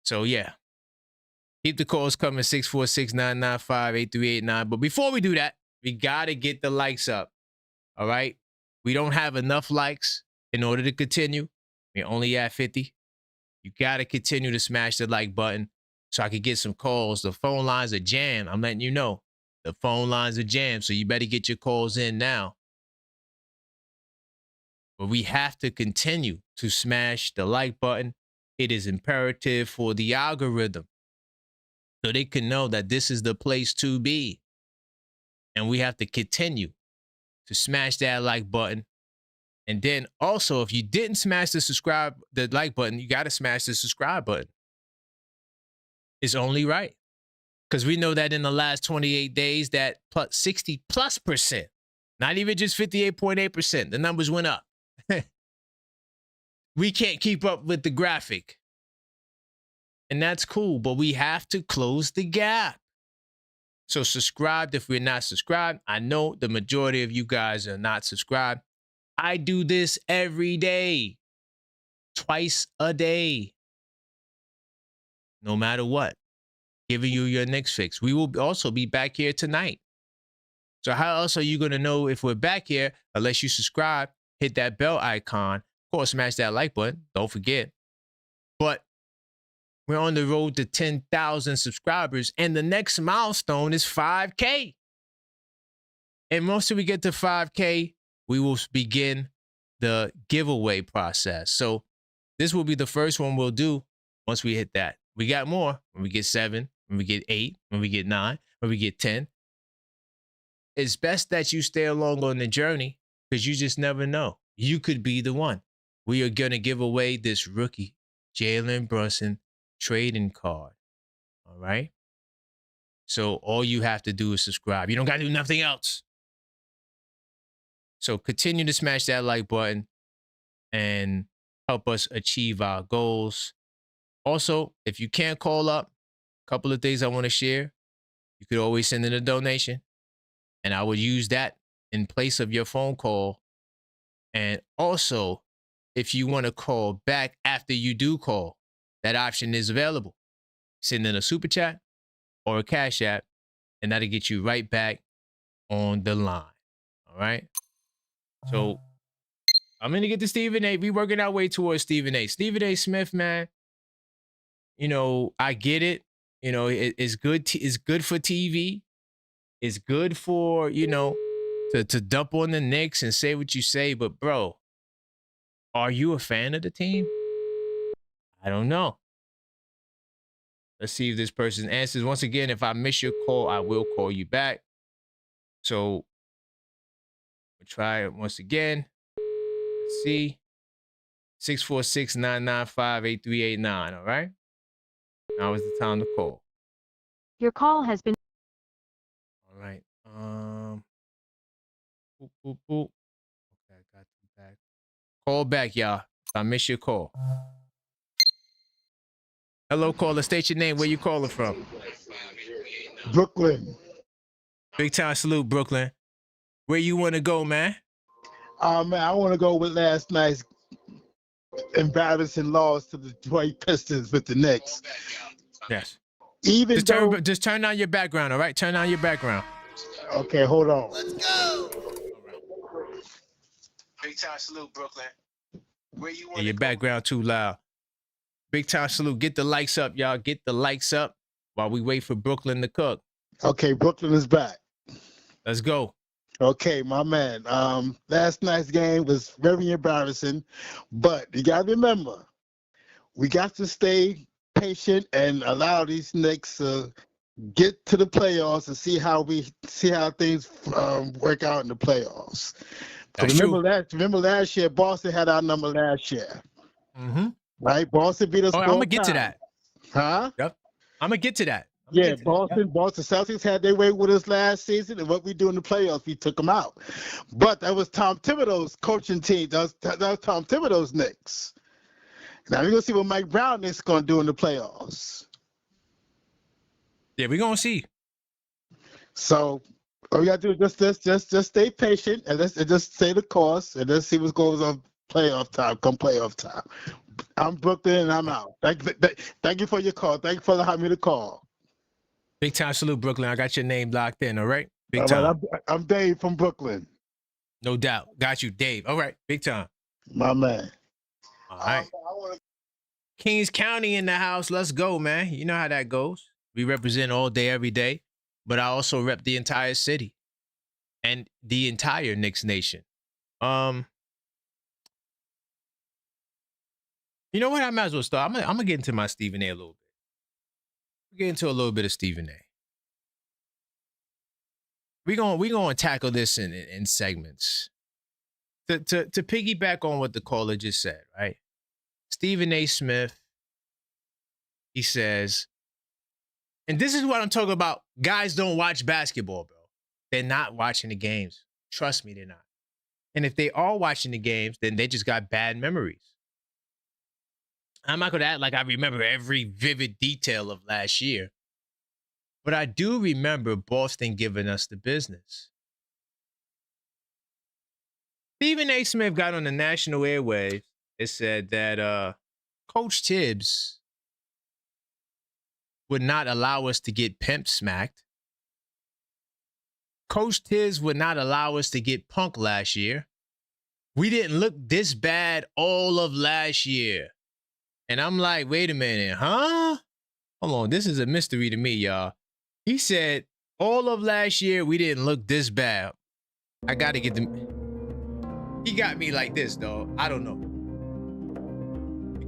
[SPEAKER 1] So, yeah, keep the calls coming, 646-995-8389. But before we do that, we got to get the likes up, all right? We don't have enough likes in order to continue. We're only at 50. You got to continue to smash the like button so I can get some calls. The phone lines are jammed. I'm letting you know. The phone lines are jammed, so you better get your calls in now. But we have to continue to smash the like button. It is imperative for the algorithm so they can know that this is the place to be. And we have to continue to smash that like button. And then also, if you didn't smash the like button, you got to smash the subscribe button. It's only right. Because we know that in the last 28 days, that plus 60+%, not even just 58.8%, the numbers went up. We can't keep up with the graphic. And that's cool, but we have to close the gap. So subscribe if we're not subscribed. I know the majority of you guys are not subscribed. I do this every day, twice a day, no matter what, giving you your Knicks fix. We will also be back here tonight. So how else are you going to know if we're back here unless you subscribe, hit that bell icon, of course, smash that like button, don't forget. But we're on the road to 10,000 subscribers, and the next milestone is 5K. And once we get to 5K, we will begin the giveaway process. So this will be the first one we'll do once we hit that. We got more when we get 7, when we get 8, when we get 9, when we get 10. It's best that you stay along on the journey because you just never know. You could be the one. We are going to give away this rookie, Jalen Brunson, trading card. All right? So all you have to do is subscribe. You don't got to do nothing else. So continue to smash that like button and help us achieve our goals. Also, if you can't call up, a couple of things I want to share. You could always send in a donation, and I would use that in place of your phone call. And also, if you want to call back after you do call, that option is available. Send in a super chat or a Cash App, and that'll get you right back on the line. All right? So I'm going to get to Stephen A. We working our way towards Stephen A. Stephen A. Smith, man, you know, I get it. You know, it's good. It's good for TV. It's good for, you know, to dump on the Knicks and say what you say. But, bro, are you a fan of the team? I don't know. Let's see if this person answers. Once again, if I miss your call, I will call you back. So we'll try it once again. Let's see. 646-995-8389. All right. Now is the time to call.
[SPEAKER 5] Your call has been.
[SPEAKER 1] All right. Boop, boop, boop. Okay, I got you back. Call back, y'all. If I miss your call. Hello, caller. State your name. Where you calling from?
[SPEAKER 2] Brooklyn.
[SPEAKER 1] Big time salute, Brooklyn. Where you want to go, man?
[SPEAKER 2] Man, I want to go with last night's embarrassing loss to the Detroit Pistons with the Knicks.
[SPEAKER 1] Yes.
[SPEAKER 2] Even
[SPEAKER 1] just turn down your background, all right? Turn down your background.
[SPEAKER 2] Okay, hold on.
[SPEAKER 1] Let's go. Big time salute, Brooklyn. Where you want to go? Your background too loud. Big time salute. Get the likes up, y'all. Get the likes up while we wait for Brooklyn to cook.
[SPEAKER 2] Okay, Brooklyn is back.
[SPEAKER 1] Let's go.
[SPEAKER 2] Okay, my man. Last night's game was very embarrassing, but you gotta remember, we got to stay patient and allow these Knicks to get to the playoffs and see how things work out in the playoffs. Remember last year, Boston had our number last year.
[SPEAKER 1] Mm-hmm.
[SPEAKER 2] Right? Boston beat us.
[SPEAKER 1] I'm gonna get to that.
[SPEAKER 2] Huh?
[SPEAKER 1] Yep. I'm gonna get to that.
[SPEAKER 2] Boston Celtics had their way with us last season, and what we do in the playoffs, we took them out. But that was Tom Thibodeau's coaching team. That was Tom Thibodeau's Knicks. Now we're gonna see what Mike Brown is gonna do in the playoffs.
[SPEAKER 1] Yeah, we're gonna see.
[SPEAKER 2] So all we gotta do is just stay patient and let's just stay the course and let's see what goes on playoff time. Come playoff time. I'm Brooklyn and I'm out. Thank you for your call. Thank you for allowing me to call.
[SPEAKER 1] Big time salute, Brooklyn. I got your name locked in. All right, big
[SPEAKER 2] All
[SPEAKER 1] time.
[SPEAKER 2] right, I'm Dave from Brooklyn.
[SPEAKER 1] No doubt. Got you, Dave. All right, big time.
[SPEAKER 2] My man.
[SPEAKER 1] All right. Kings County in the house. Let's go, man. You know how that goes. We represent all day, every day, but I also rep the entire city and the entire Knicks nation. You know what? I might as well start. I'm gonna get into my Stephen A. a little bit. We'll get into a little bit of Stephen A. We gonna tackle this in segments. To piggyback on what the caller just said, right? Stephen A. Smith, he says, and this is what I'm talking about. Guys don't watch basketball, bro. They're not watching the games. Trust me, they're not. And if they are watching the games, then they just got bad memories. I'm not going to act like I remember every vivid detail of last year. But I do remember Boston giving us the business. Stephen A. Smith got on the national airwaves. It said that Coach Tibbs would not allow us to get pimp smacked. Coach Tibbs would not allow us to get punked last year. We didn't look this bad all of last year. And I'm like, wait a minute, huh? Hold on, this is a mystery to me, y'all. He said, all of last year, we didn't look this bad. I got to get them. He got me like this, though. I don't know.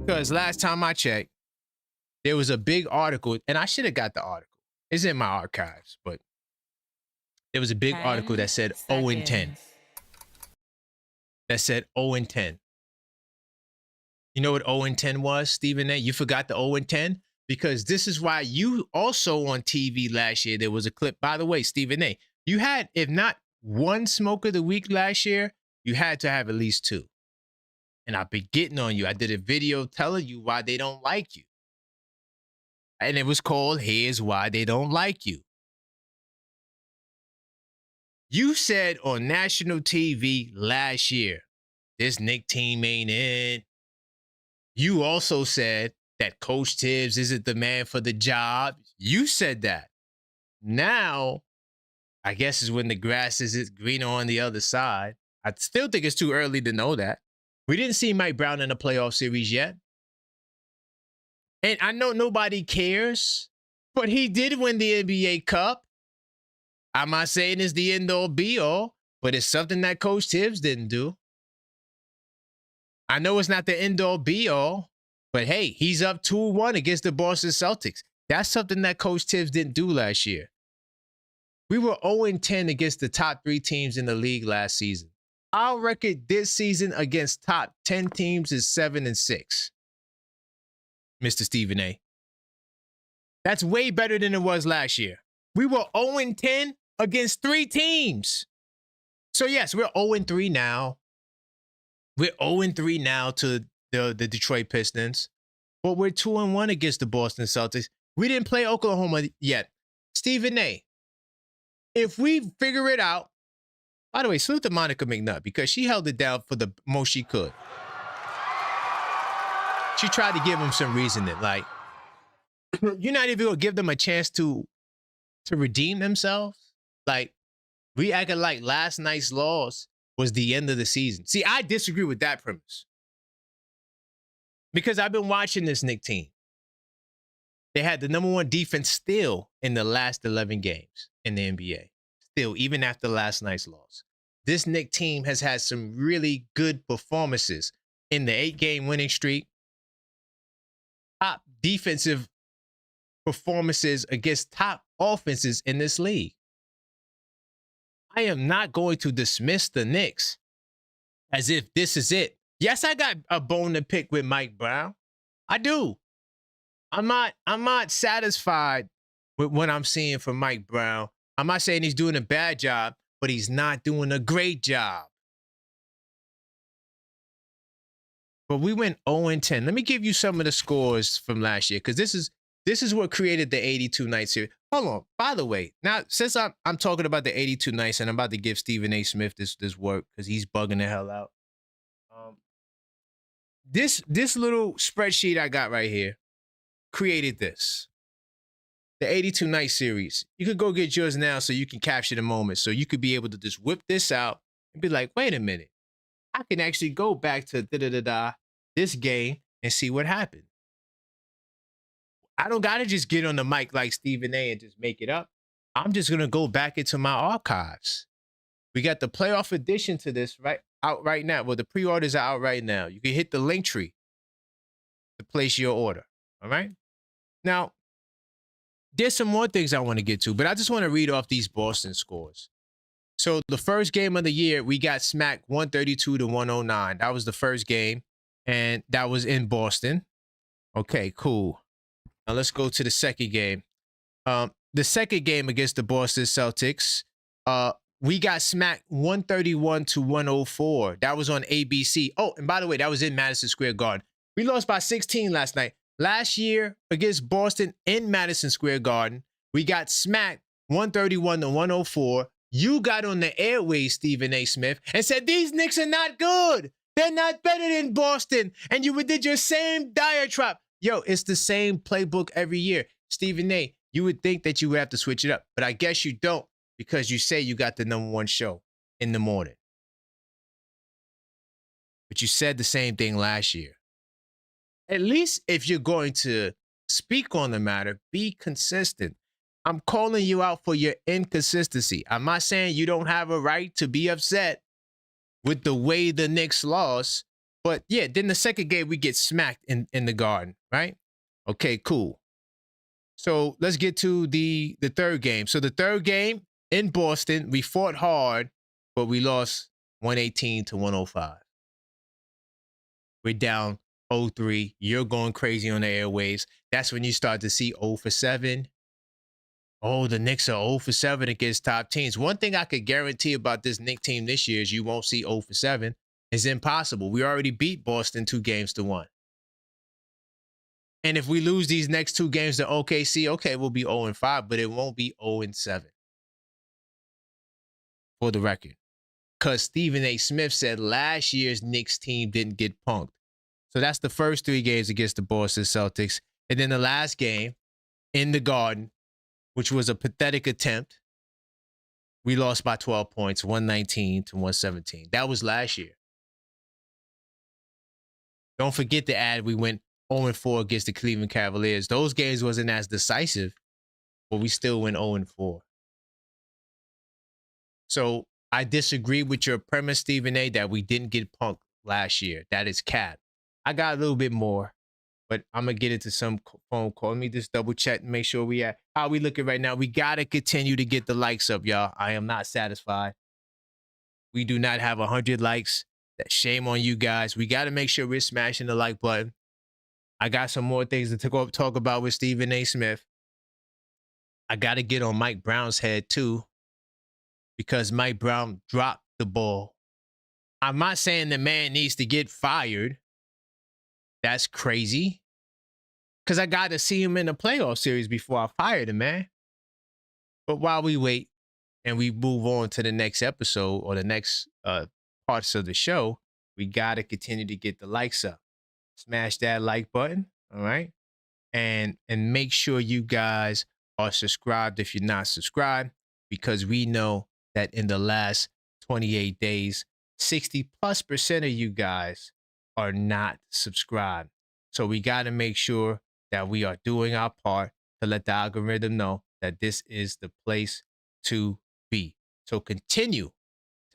[SPEAKER 1] Because last time I checked, there was a big article, and I should have got the article. It's in my archives, but there was a big article that said 0-10. That said 0-10. You know what 0-10 was, Stephen A? You forgot the 0-10? Because this is why you also on TV last year, there was a clip. By the way, Stephen A, you had, if not one smoke of the week last year, you had to have at least two. And I've been getting on you. I did a video telling you why they don't like you. And it was called, Here's Why They Don't Like You. You said on national TV last year, this Knicks team ain't in. You also said that Coach Tibbs isn't the man for the job. You said that. Now, I guess is when the grass is greener on the other side. I still think it's too early to know that. We didn't see Mike Brown in a playoff series yet. And I know nobody cares, but he did win the NBA Cup. I'm not saying it's the end-all be-all, but it's something that Coach Tibbs didn't do. I know it's not the end-all be-all, but hey, he's up 2-1 against the Boston Celtics. That's something that Coach Tibbs didn't do last year. We were 0-10 against the top 3 teams in the league last season. Our record this season against top 10 teams is 7-6. Mr. Stephen A. That's way better than it was last year. We were 0-10 against 3 teams. So yes, we're 0-3 now. We're 0-3 now to the Detroit Pistons. But we're 2-1 against the Boston Celtics. We didn't play Oklahoma yet. Stephen A. If we figure it out, by the way, salute to Monica McNutt because she held it down for the most she could. She tried to give him some reasoning. Like, you're not even going to give them a chance to redeem themselves? Like, we acted like last night's loss was the end of the season. See, I disagree with that premise. Because I've been watching this Knicks team. They had the #1 defense still in the last 11 games in the NBA. Still, even after last night's loss. This Knicks team has had some really good performances in the 8-game winning streak. Top defensive performances against top offenses in this league. I am not going to dismiss the Knicks as if this is it. Yes, I got a bone to pick with Mike Brown. I do. I'm not satisfied with what I'm seeing from Mike Brown. I'm not saying he's doing a bad job, but he's not doing a great job. but we went 0-10. Let me give you some of the scores from last year, because this is what created the 82 night series. Hold on. By the way, now since I'm talking about the 82 nights, and I'm about to give Stephen A. Smith this work because he's bugging the hell out. This little spreadsheet I got right here created this. The 82 night series. You could go get yours now so you can capture the moment. So you could be able to just whip this out and be like, wait a minute. I can actually go back to this game and see what happened. I don't got to just get on the mic like Stephen A. and just make it up. I'm just going to go back into my archives. We got the playoff edition to this out right now. Well, the pre-orders are out right now. You can hit the link tree to place your order. All right. Now, there's some more things I want to get to, but I just want to read off these Boston scores. So the first game of the year, we got smacked 132-109. That was the first game, and that was in Boston. Okay, cool. Now let's go to the second game. The second game against the Boston Celtics, we got smacked 131-104. That was on ABC. Oh, and by the way, that was in Madison Square Garden. We lost by 16 last night. Last year against Boston in Madison Square Garden, we got smacked 131-104. You got on the airways, Stephen A. Smith, and said, these Knicks are not good. They're not better than Boston. And you did your same diatribe. Yo, it's the same playbook every year. Stephen A., you would think that you would have to switch it up, but I guess you don't, because you say you got the #1 show in the morning. But you said the same thing last year. At least if you're going to speak on the matter, be consistent. I'm calling you out for your inconsistency. I'm not saying you don't have a right to be upset with the way the Knicks lost, but yeah, then the second game we get smacked in the Garden, right? Okay, cool. So let's get to the third game. So the third game in Boston, we fought hard, but we lost 118-105. We're down 0-3. You're going crazy on the airwaves. That's when you start to see 0 for 7. Oh, the Knicks are 0 for 7 against top teams. One thing I could guarantee about this Knicks team this year is you won't see 0 for 7. It's impossible. We already beat Boston 2-1. And if we lose these next 2 games to OKC, okay, we'll be 0-5, but it won't be 0-7. For the record. Because Stephen A. Smith said last year's Knicks team didn't get punked. So that's the first 3 games against the Boston Celtics. And then the last game in the Garden, which was a pathetic attempt, we lost by 12 points, 119-117. That was last year. Don't forget to add we went 0-4 against the Cleveland Cavaliers. Those games wasn't as decisive, but we still went 0-4. So I disagree with your premise, Stephen A., that we didn't get punked last year. That is cap. I got a little bit more, but I'm going to get into some phone call. Let me just double check and make sure we at how we looking right now. We got to continue to get the likes up, y'all. I am not satisfied. We do not have 100 likes. Shame on you guys. We got to make sure we're smashing the like button. I got some more things to talk about with Stephen A. Smith. I got to get on Mike Brown's head too, because Mike Brown dropped the ball. I'm not saying the man needs to get fired. That's crazy. Because I got to see him in the playoff series before I fired him, man. But while we wait and we move on to the next episode or the next parts of the show, we got to continue to get the likes up. Smash that like button, all right? And make sure you guys are subscribed if you're not subscribed, because we know that in the last 28 days, 60+% of you guys are not subscribed. So we got to make sure that we are doing our part to let the algorithm know that this is the place to be. So continue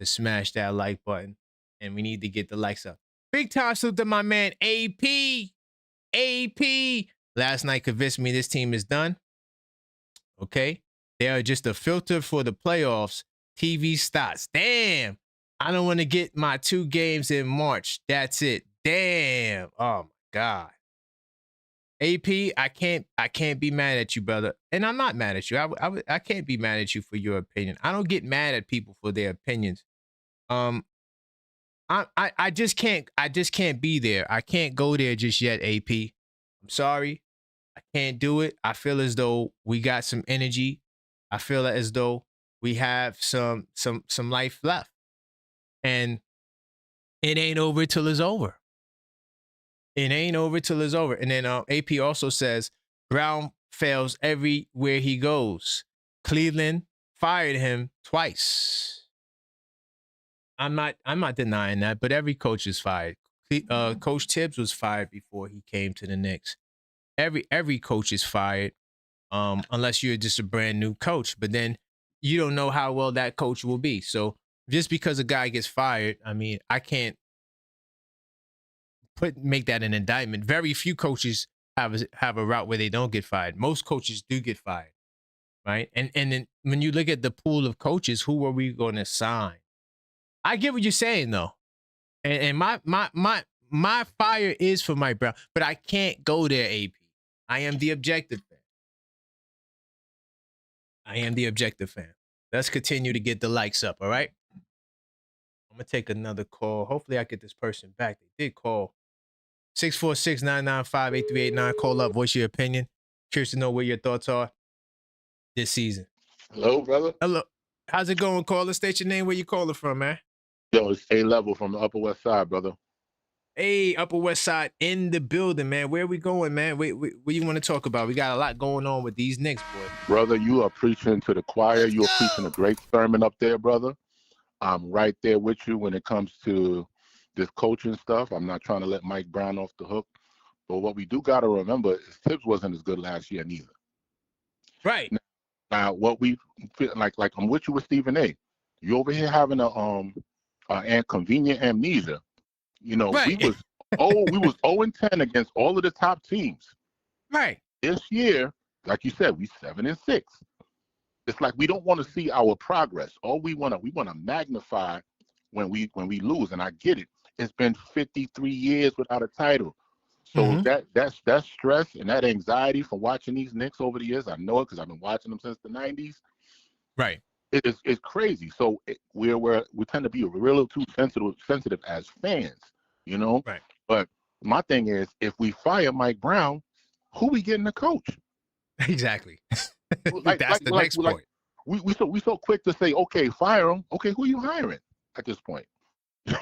[SPEAKER 1] to smash that like button, and we need to get the likes up. Big time salute to my man AP. AP last night convinced me this team is done. Okay, they are just a filter for the playoffs. TV stats. Damn, I don't want to get my 2 games in March. That's it. Damn. Oh my God. AP, I can't be mad at you, brother. And I'm not mad at you. I can't be mad at you for your opinion. I don't get mad at people for their opinions. I'm I just can't be there. I can't go there just yet, AP. I'm sorry. I can't do it. I feel as though we got some energy. I feel as though we have some life left. And it ain't over till it's over. It ain't over till it's over. And then AP also says Brown fails everywhere he goes. Cleveland fired him twice. I'm not denying that, but every coach is fired. Coach Tibbs was fired before he came to the Knicks. Every coach is fired, unless you're just a brand new coach. But then you don't know how well that coach will be. So just because a guy gets fired, I mean, I can't make that an indictment. Very few coaches have a route where they don't get fired. Most coaches do get fired, right? And then when you look at the pool of coaches, who are we going to sign? I get what you're saying though, and my fire is for Mike Brown, but I can't go there, AP. I am the objective fan. I am the objective fan. Let's continue to get the likes up, all right? I'm gonna take another call. Hopefully I get this person back. They did call. 646-995-8389. Call up, voice your opinion. Curious to know what your thoughts are this season.
[SPEAKER 6] Hello, brother.
[SPEAKER 1] Hello. How's it going, caller? State your name, where you calling from, man.
[SPEAKER 6] Yo, it's A-Level from the Upper West Side, brother.
[SPEAKER 1] Hey, Upper West Side in the building, man. Where are we going, man? What you want to talk about? We got a lot going on with these Knicks, boy.
[SPEAKER 6] Brother, you are preaching to the choir. You are preaching a great sermon up there, brother. I'm right there with you when it comes to this coaching stuff. I'm not trying to let Mike Brown off the hook. But what we do got to remember is Tibbs wasn't as good last year neither.
[SPEAKER 1] Right.
[SPEAKER 6] Now, what we feel like I'm with you with Stephen A. You over here having a convenient amnesia. You know,
[SPEAKER 1] right.
[SPEAKER 6] we was 0-10 against all of the top teams.
[SPEAKER 1] Right.
[SPEAKER 6] This year, like you said, we 7-6. It's like we don't want to see our progress. All we want to magnify when we lose, and I get it. It's been 53 years without a title. So that stress and that anxiety from watching these Knicks over the years, I know it because I've been watching them since the 90s.
[SPEAKER 1] Right.
[SPEAKER 6] It's crazy. So we tend to be a little too sensitive as fans, you know.
[SPEAKER 1] Right.
[SPEAKER 6] But my thing is, if we fire Mike Brown, who we getting to coach?
[SPEAKER 1] Exactly. That's the next point.
[SPEAKER 6] We so quick to say, okay, fire him. Okay, who are you hiring at this point?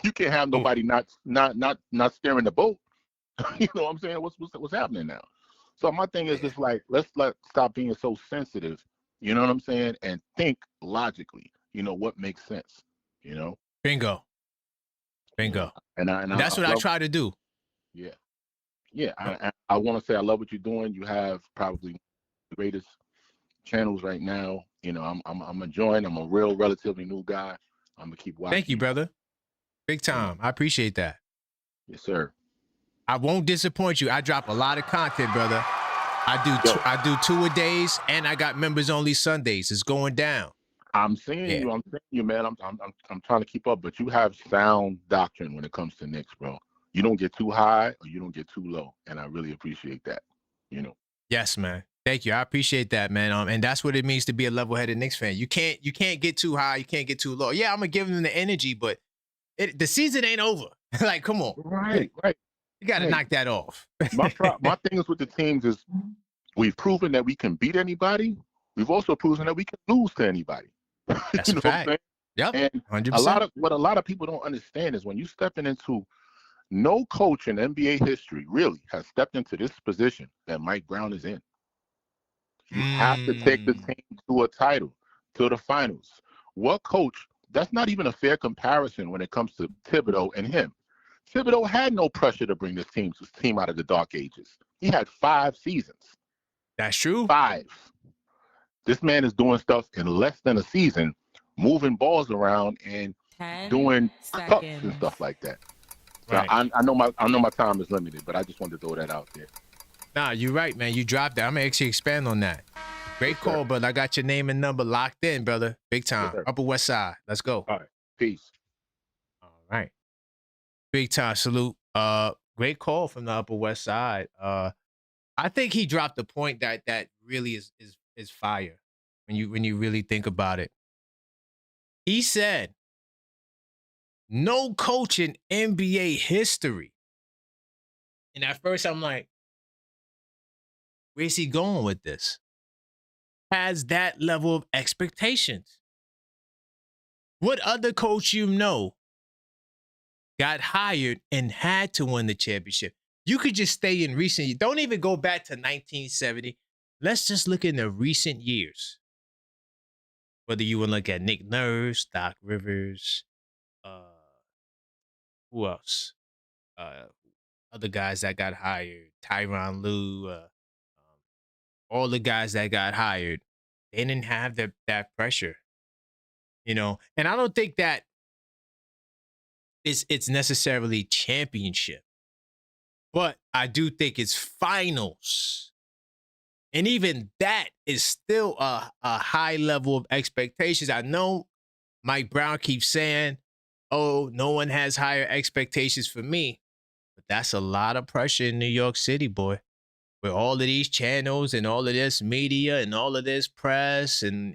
[SPEAKER 6] You can't have nobody not steering the boat. You know what I'm saying? What's happening now? So my thing is just like, let's stop being so sensitive. You know what I'm saying? And think logically. You know what makes sense. You know.
[SPEAKER 1] Bingo. And that's what I try to do.
[SPEAKER 6] Yeah. I want to say I love what you're doing. You have probably the greatest channels right now. You know, I'm enjoying. I'm a relatively new guy. I'm gonna keep watching.
[SPEAKER 1] Thank you, brother. Big time. I appreciate that.
[SPEAKER 6] Yes, sir.
[SPEAKER 1] I won't disappoint you. I drop a lot of content, brother. I do 2 a days, and I got members only Sundays. It's going down.
[SPEAKER 6] I'm seeing you, man. I'm trying to keep up, but you have sound doctrine when it comes to Knicks, bro. You don't get too high or you don't get too low, and I really appreciate that. You know.
[SPEAKER 1] Yes, man. Thank you. I appreciate that, man. And that's what it means to be a level-headed Knicks fan. You can't get too high. You can't get too low. Yeah, I'm gonna give them the energy, but the season ain't over. Like, come on.
[SPEAKER 6] Right.
[SPEAKER 1] You got to knock that off.
[SPEAKER 6] My thing is with the teams is we've proven that we can beat anybody. We've also proven that we can lose to anybody.
[SPEAKER 1] That's a fact. Yep.
[SPEAKER 6] And
[SPEAKER 1] 100%.
[SPEAKER 6] What a lot of people don't understand is when you stepping into no coach in NBA history really has stepped into this position that Mike Brown is in. You have to take the team to a title, to the finals. What coach? That's not even a fair comparison when it comes to Thibodeau and him. Thibodeau had no pressure to bring this team out of the dark ages. He had 5 seasons.
[SPEAKER 1] That's true.
[SPEAKER 6] 5. This man is doing stuff in less than a season, moving balls around and doing cups and stuff like that. So
[SPEAKER 1] right.
[SPEAKER 6] I know my time is limited, but I just wanted to throw that out there.
[SPEAKER 1] Nah, you're right, man. You dropped that. I'm gonna actually expand on that. Great call, brother. I got your name and number locked in, brother. Big time.
[SPEAKER 6] Yes,
[SPEAKER 1] Upper West Side. Let's go.
[SPEAKER 6] All right. Peace.
[SPEAKER 1] All right. Big time salute. Great call from the Upper West Side. I think he dropped the point that really is fire when you really think about it. He said No coach in NBA history. And at first I'm like, where's he going with this? Has that level of expectations. What other coach you know got hired and had to win the championship? You could just stay in recent years. Don't even go back to 1970. Let's just look in the recent years. Whether you want to look at Nick Nurse, Doc Rivers, who else? Other guys that got hired, Tyronn Lue, all the guys that got hired, they didn't have that pressure, you know. And I don't think that it's necessarily championship, but I do think it's finals. And even that is still a high level of expectations. I know Mike Brown keeps saying, oh, no one has higher expectations for me. But that's a lot of pressure in New York City, boy. With all of these channels and all of this media and all of this press and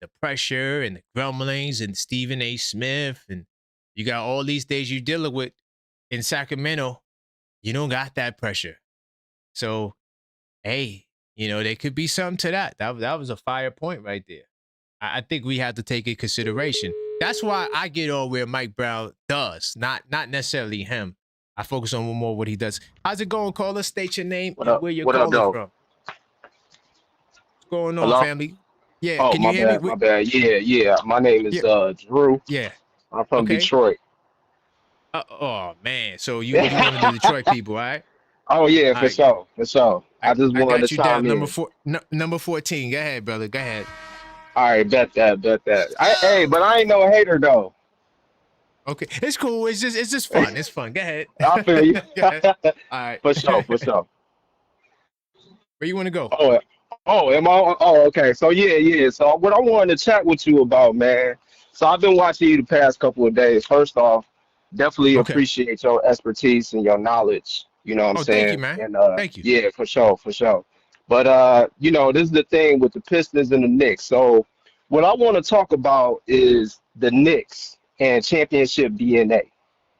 [SPEAKER 1] the pressure and the grumblings and Stephen A. Smith, and you got all these things you're dealing with in Sacramento, you don't got that pressure. So, hey, you know, there could be something to that. That was a fire point right there. I think we have to take in consideration. That's why I get on where Mike Brown does, not necessarily him. I focus on more what he does. How's it going, caller? State your name and where you're calling from. What's going on, family? Yeah,
[SPEAKER 7] oh,
[SPEAKER 1] can you hear me?
[SPEAKER 7] My bad. Yeah. My name is Drew.
[SPEAKER 1] Yeah.
[SPEAKER 7] I'm from Detroit.
[SPEAKER 1] Oh, man. So you one of the Detroit people, all right?
[SPEAKER 7] Oh, yeah, for sure. I just wanted to chime in.
[SPEAKER 1] Number 14. Go ahead, brother. Go ahead.
[SPEAKER 7] All right, bet that. Hey, but I ain't no hater, though.
[SPEAKER 1] Okay, it's cool. It's just fun. It's fun. Go ahead.
[SPEAKER 7] I feel you.
[SPEAKER 1] All right.
[SPEAKER 7] For sure.
[SPEAKER 1] Where you want to go?
[SPEAKER 7] Am I? Oh, okay. So yeah. So what I wanted to chat with you about, man. So I've been watching you the past couple of days. First off, definitely appreciate your expertise and your knowledge. You know what I'm saying?
[SPEAKER 1] Thank you, man.
[SPEAKER 7] And
[SPEAKER 1] thank you.
[SPEAKER 7] Yeah, for sure. But you know, this is the thing with the Pistons and the Knicks. So what I want to talk about is the Knicks and championship DNA.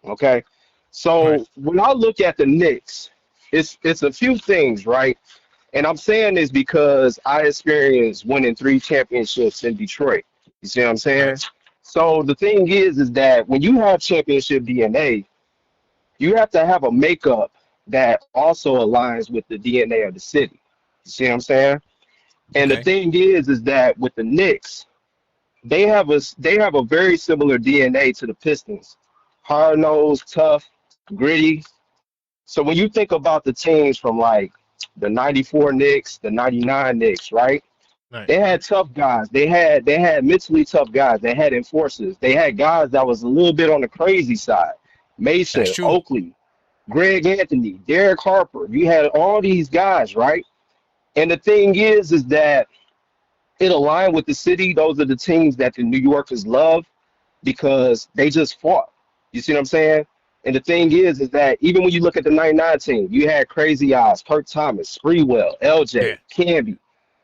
[SPEAKER 7] Okay. So when I look at the Knicks, it's a few things, right? And I'm saying this because I experienced winning 3 championships in Detroit. You see what I'm saying? Right. So the thing is that when you have championship DNA, you have to have a makeup that also aligns with the DNA of the city. You see what I'm saying? And the thing is that with the Knicks, they have a very similar DNA to the Pistons. Hard-nosed, tough, gritty. So when you think about the teams from like the 94 Knicks, the 99 Knicks, right? They had tough guys. They had mentally tough guys. They had enforcers. They had guys that was a little bit on the crazy side. Mason, Oakley, Greg Anthony, Derek Harper. You had all these guys, right? And the thing is that it aligned with the city. Those are the teams that the New Yorkers love because they just fought. You see what I'm saying? And the thing is that even when you look at the 99 team, you had Crazy Eyes, Kirk Thomas, Sprewell, LJ, Camby.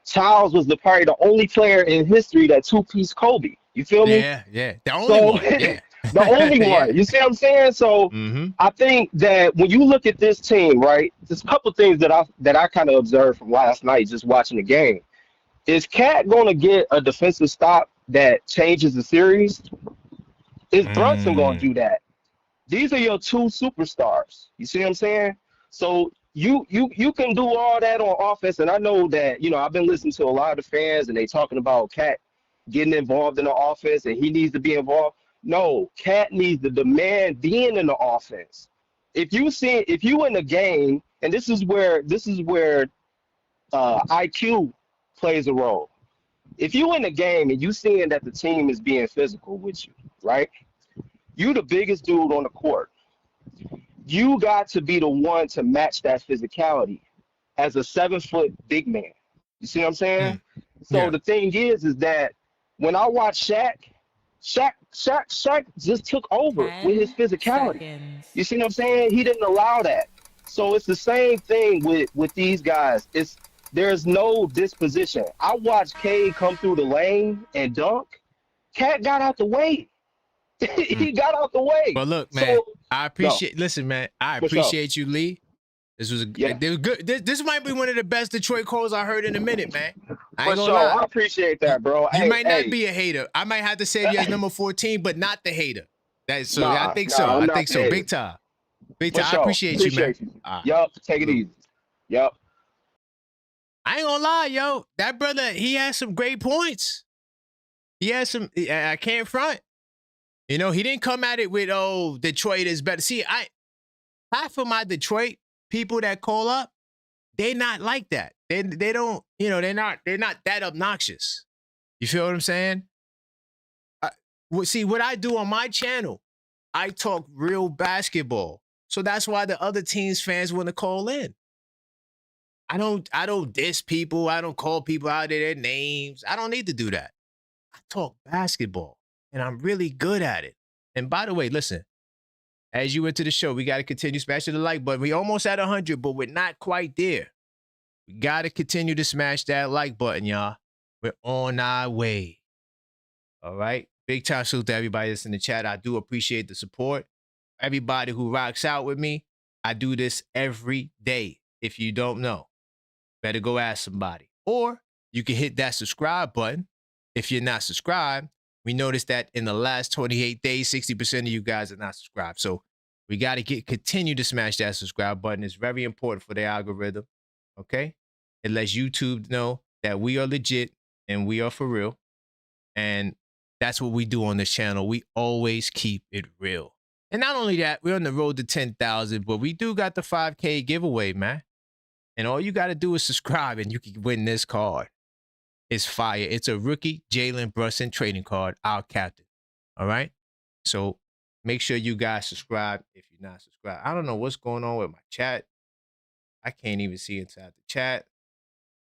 [SPEAKER 7] Charles was probably the only player in history that two-piece Kobe. You feel me?
[SPEAKER 1] Yeah. The only one. Yeah.
[SPEAKER 7] The only one. You see what I'm saying? So I think that when you look at this team, right, there's a couple things that I kind of observed from last night just watching the game. Is Cat going to get a defensive stop that changes the series? Is Brunson going to do that? These are your 2 superstars. You see what I'm saying? So you can do all that on offense, and I know that, you know, I've been listening to a lot of the fans, and they talking about Cat getting involved in the offense, and he needs to be involved. No, Cat needs to demand being in the offense. If you in the game, and this is where IQ plays a role. If you in the game and you seeing that the team is being physical with you, right? You the biggest dude on the court. You got to be the one to match that physicality as a 7-foot big man. You see what I'm saying? So the thing is that when I watch Shaq just took over with his physicality. You see what I'm saying? He didn't allow that. So it's the same thing with these guys. There's no disposition. I watched Cade come through the lane and dunk. Cat got out the way. He got out the way.
[SPEAKER 1] But look, man,
[SPEAKER 7] So,
[SPEAKER 1] I appreciate. Listen, man, I
[SPEAKER 7] For sure.
[SPEAKER 1] appreciate you, Lee. This was
[SPEAKER 7] Yeah.
[SPEAKER 1] they were good. This might be one of the best Detroit calls I heard in a minute, man. I
[SPEAKER 7] For
[SPEAKER 1] ain't gonna
[SPEAKER 7] sure.
[SPEAKER 1] lie.
[SPEAKER 7] I appreciate that, bro.
[SPEAKER 1] You
[SPEAKER 7] Hey,
[SPEAKER 1] might not
[SPEAKER 7] hey.
[SPEAKER 1] be a hater. I might have to save you as number 14, but not the hater. That's so.
[SPEAKER 7] Nah,
[SPEAKER 1] I think
[SPEAKER 7] nah,
[SPEAKER 1] so.
[SPEAKER 7] I'm
[SPEAKER 1] I
[SPEAKER 7] not
[SPEAKER 1] think
[SPEAKER 7] the
[SPEAKER 1] so.
[SPEAKER 7] hater.
[SPEAKER 1] Big time. Big
[SPEAKER 7] For
[SPEAKER 1] time.
[SPEAKER 7] sure.
[SPEAKER 1] I appreciate you, man.
[SPEAKER 7] Yup. Take it easy. Yup.
[SPEAKER 1] I ain't gonna lie, yo. That brother, he has some great points. He has some. I can't front. You know, he didn't come at it with, "Oh, Detroit is better." See, half of my Detroit people that call up, they not like that. They don't. You know, they're not that obnoxious. You feel what I'm saying? See, what I do on my channel, I talk real basketball. So that's why the other teams' fans want to call in. I don't diss people. I don't call people out of their names. I don't need to do that. I talk basketball, and I'm really good at it. And by the way, listen, as you went to the show, we got to continue smashing the like button. We almost at 100, but we're not quite there. We got to continue to smash that like button, y'all. We're on our way. All right? Big time salute to everybody that's in the chat. I do appreciate the support. Everybody who rocks out with me, I do this every day. If you don't know, better go ask somebody. Or you can hit that subscribe button. If you're not subscribed, we noticed that in the last 28 days, 60% of you guys are not subscribed. So we got to continue to smash that subscribe button. It's very important for the algorithm, okay? It lets YouTube know that we are legit and we are for real. And that's what we do on this channel. We always keep it real. And not only that, we're on the road to 10,000, but we do got the 5K giveaway, man. And all you got to do is subscribe and you can win this card. It's fire. It's a rookie Jalen Brunson trading card, our captain. All right? So make sure you guys subscribe if you're not subscribed. I don't know what's going on with my chat. I can't even see inside the chat.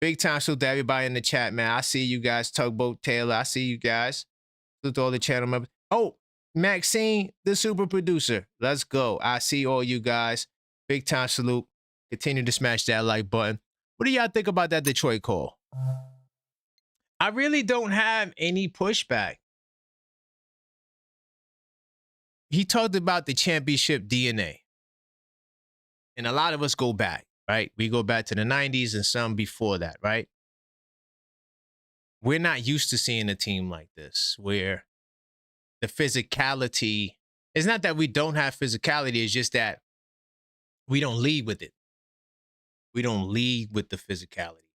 [SPEAKER 1] Big time salute to everybody in the chat, man. I see you guys. Tugboat Taylor, I see you guys. Salute to all the channel members. Oh, Maxine, the super producer. Let's go. I see all you guys. Big time salute. Continue to smash that like button. What do y'all think about that Detroit call? I really don't have any pushback. He talked about the championship DNA. And a lot of us go back, right? We go back to the 90s and some before that, right? We're not used to seeing a team like this where the physicality, it's not that we don't have physicality, it's just that we don't lead with it. We don't lead with the physicality.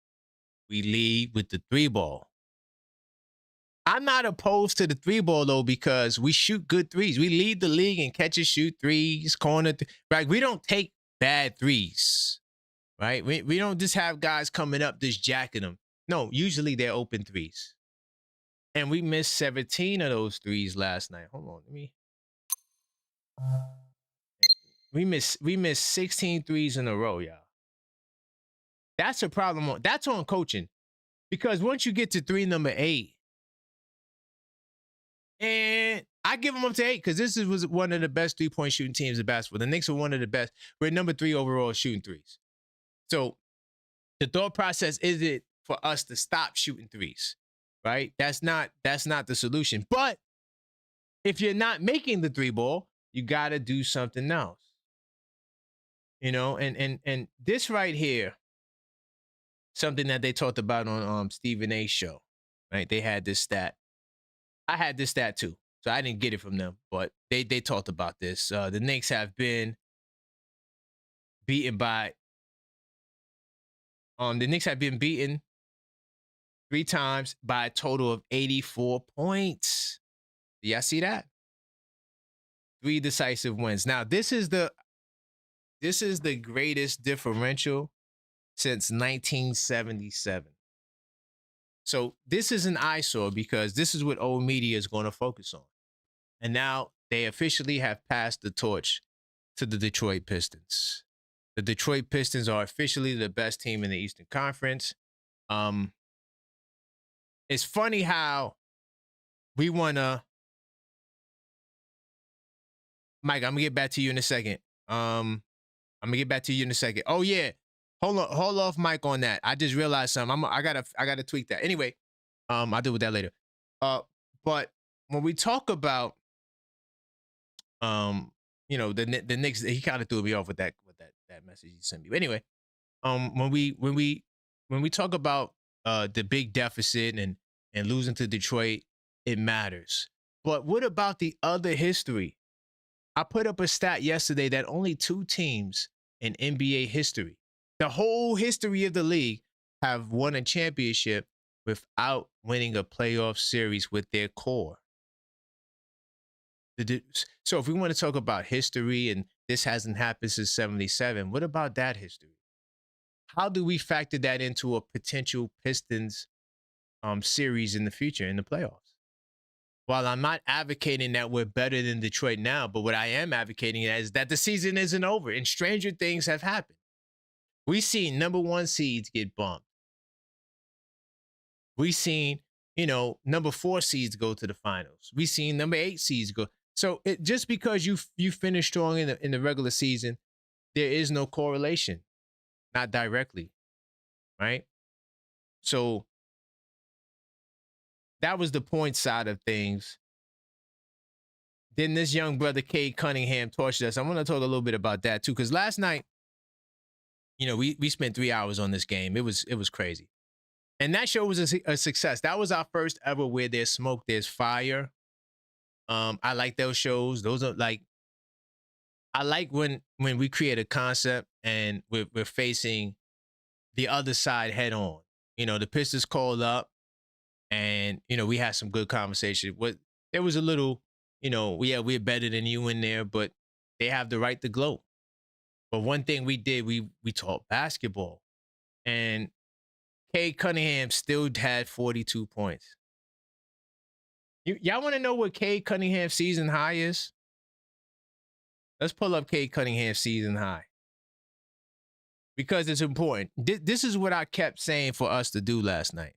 [SPEAKER 1] We lead with the three ball. I'm not opposed to the three ball, though, because we shoot good threes. We lead the league in catch and shoot threes, corner, right? We don't take bad threes, right? We don't just have guys coming up just jacking them. No, usually they're open threes. And we missed 17 of those threes last night. Hold on, we missed 16 threes in a row, y'all. That's a problem. That's on coaching. Because once you get to three number 8, and I give them up to 8 because this was one of the best three-point shooting teams in basketball. The Knicks are one of the best. We're number 3 overall shooting threes. So the thought process is it for us to stop shooting threes, right? That's not the solution. But if you're not making the three ball, you got to do something else. You know, and this right here, something that they talked about on Stephen A's show, right? They had this stat. I had this stat too, so I didn't get it from them, but they talked about this. The Knicks have been beaten by the Knicks have been beaten 3 times by a total of 84 points. Do y'all see that? 3 decisive wins. Now, this is the greatest differential since 1977. So this is an eyesore because this is what old media is going to focus on. And now they officially have passed the torch to the Detroit Pistons. The Detroit Pistons are officially the best team in the Eastern Conference. It's funny how we want to... Mike, I'm going to get back to you in a second. Oh, yeah. Hold off, Mike, on that. I just realized something. I gotta tweak that. Anyway, I'll deal with that later. But when we talk about You know, the Knicks, he kind of threw me off with that message he sent me. But anyway, when we talk about the big deficit and losing to Detroit, it matters. But what about the other history? I put up a stat yesterday that only 2 teams in NBA history, the whole history of the league, have won a championship without winning a playoff series with their core. So if we want to talk about history and this hasn't happened since 77, what about that history? How do we factor that into a potential Pistons series in the future in the playoffs? While I'm not advocating that we're better than Detroit now, but what I am advocating is that the season isn't over and stranger things have happened. We've seen number 1 seeds get bumped. We've seen, you know, number 4 seeds go to the finals. We've seen number 8 seeds go. So just because you finish strong in the regular season, there is no correlation, not directly, right? So that was the point side of things. Then this young brother, Cade Cunningham, tortured us. I want to talk a little bit about that too, because last night, you know, we spent 3 hours on this game. It was crazy. And that show was a success. That was our first ever where there's smoke, there's fire. I like those shows. Those are like, I like when we create a concept and we're facing the other side head on. You know, the Pistons called up and, you know, we had some good conversation. There was a little, you know, we're better than you in there, but they have the right to gloat. But one thing we did, we taught basketball. And Cade Cunningham still had 42 points. Y'all want to know what Cade Cunningham's season high is? Let's pull up Cade Cunningham's season high. Because it's important. This is what I kept saying for us to do last night.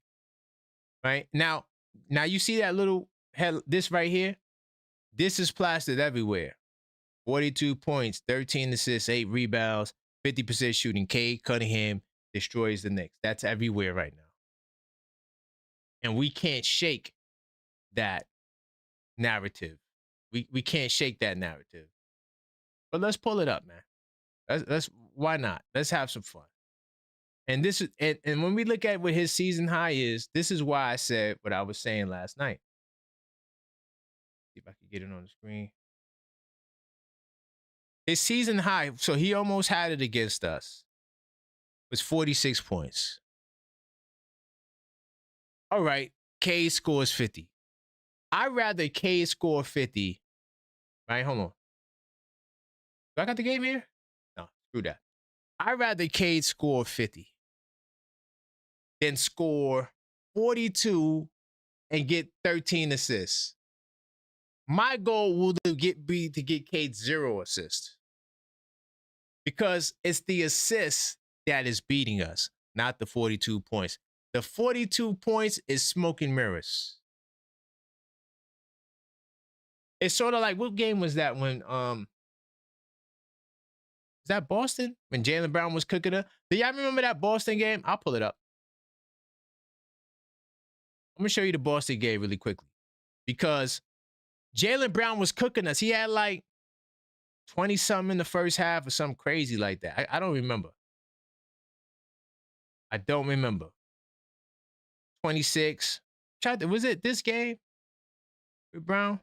[SPEAKER 1] Right? Now you see that little head, this right here? This is plastered everywhere. 42 points, 13 assists, 8 rebounds, 50% shooting. Cade Cunningham destroys the Knicks. That's everywhere right now. And we can't shake that narrative. We can't shake that narrative. But let's pull it up, man. Let's why not? Let's have some fun. And this is and when we look at what his season high is, this is why I said what I was saying last night. See if I can get it on the screen. His season high, so he almost had it against us, was 46 points. All right, Cade scores 50. I'd rather Cade score 50. Right, hold on. Do I got the game here? No, screw that. I'd rather Cade score 50 than score 42 and get 13 assists. My goal will be to get Cade 0 assists. Because it's the assists that is beating us, not the 42 points. The 42 points is smoke and mirrors. It's sort of like, what game was that when, is that Boston? When Jalen Brown was cooking up? Do y'all remember that Boston game? I'll pull it up. I'm going to show you the Boston game really quickly. Because Jalen Brown was cooking us. He had like 20-something in the first half or something crazy like that. I don't remember. I don't remember. 26. Was it this game with Brown?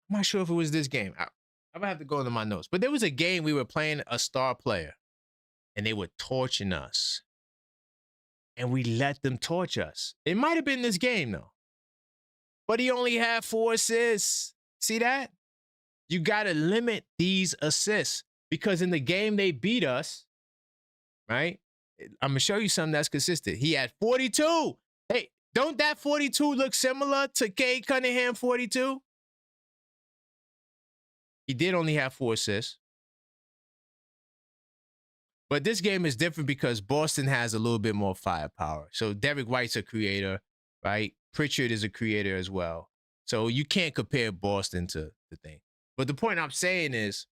[SPEAKER 1] I'm not sure if it was this game. I'm going to have to go into my notes. But there was a game we were playing a star player, and they were torching us. And we let them torch us. It might have been this game, though. But he only had 4 assists. See that? You got to limit these assists. Because in the game they beat us, right? I'm going to show you something that's consistent. He had 42. Hey, don't that 42 look similar to Cade Cunningham 42? He did only have 4 assists. But this game is different because Boston has a little bit more firepower. So Derek White's a creator, right? Pritchard is a creator as well. So you can't compare Boston to the thing. But the point I'm saying is,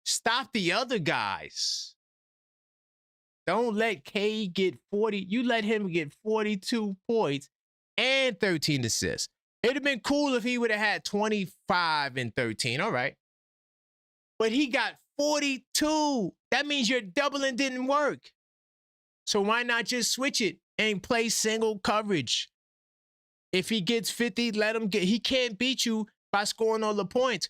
[SPEAKER 1] stop the other guys. Don't let Cade get 40. You let him get 42 points and 13 assists. It'd have been cool if he would have had 25 and 13. All right. But he got 42. That means your doubling didn't work. So why not just switch it and play single coverage? If he gets 50, let him get. He can't beat you by scoring all the points.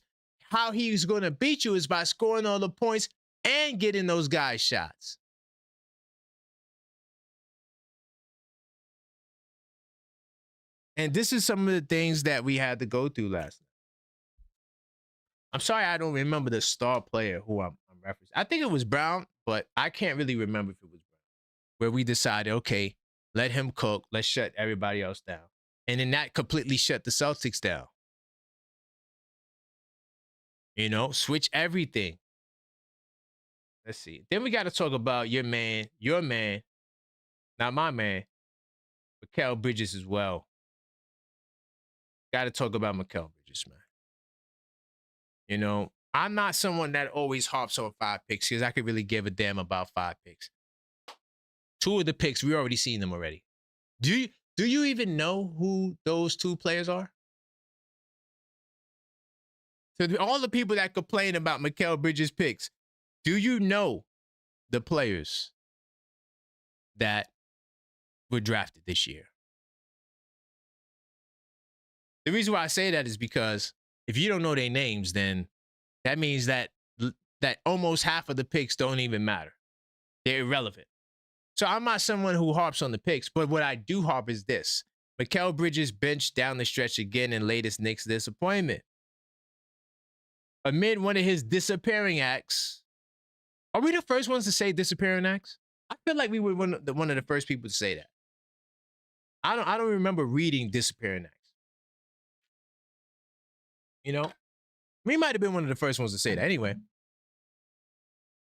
[SPEAKER 1] How he's going to beat you is by scoring all the points and getting those guys shots. And this is some of the things that we had to go through last night. I'm sorry I don't remember the star player who I'm referencing. I think it was Brown, but I can't really remember if it was Brown. Where we decided, okay, let him cook. Let's shut everybody else down. And then that completely shut the Celtics down. You know, switch everything. Let's see. Then we got to talk about your man, not my man, Mikal Bridges as well. Got to talk about Mikal Bridges, man. You know, I'm not someone that always harps on 5 picks because I could really give a damn about 5 picks. 2 of the picks, we already seen them already. Do you even know who those 2 players are? So all the people that complain about Mikal Bridges picks, do you know the players that were drafted this year? The reason why I say that is because if you don't know their names, then that means that almost half of the picks don't even matter. They're irrelevant. So I'm not someone who harps on the picks, but what I do harp is this. Mikal Bridges benched down the stretch again in latest Knicks disappointment. Amid one of his disappearing acts. Are we the first ones to say disappearing acts? I feel like we were one of the first people to say that. I don't remember reading disappearing acts. You know? We might have been one of the first ones to say that. Anyway,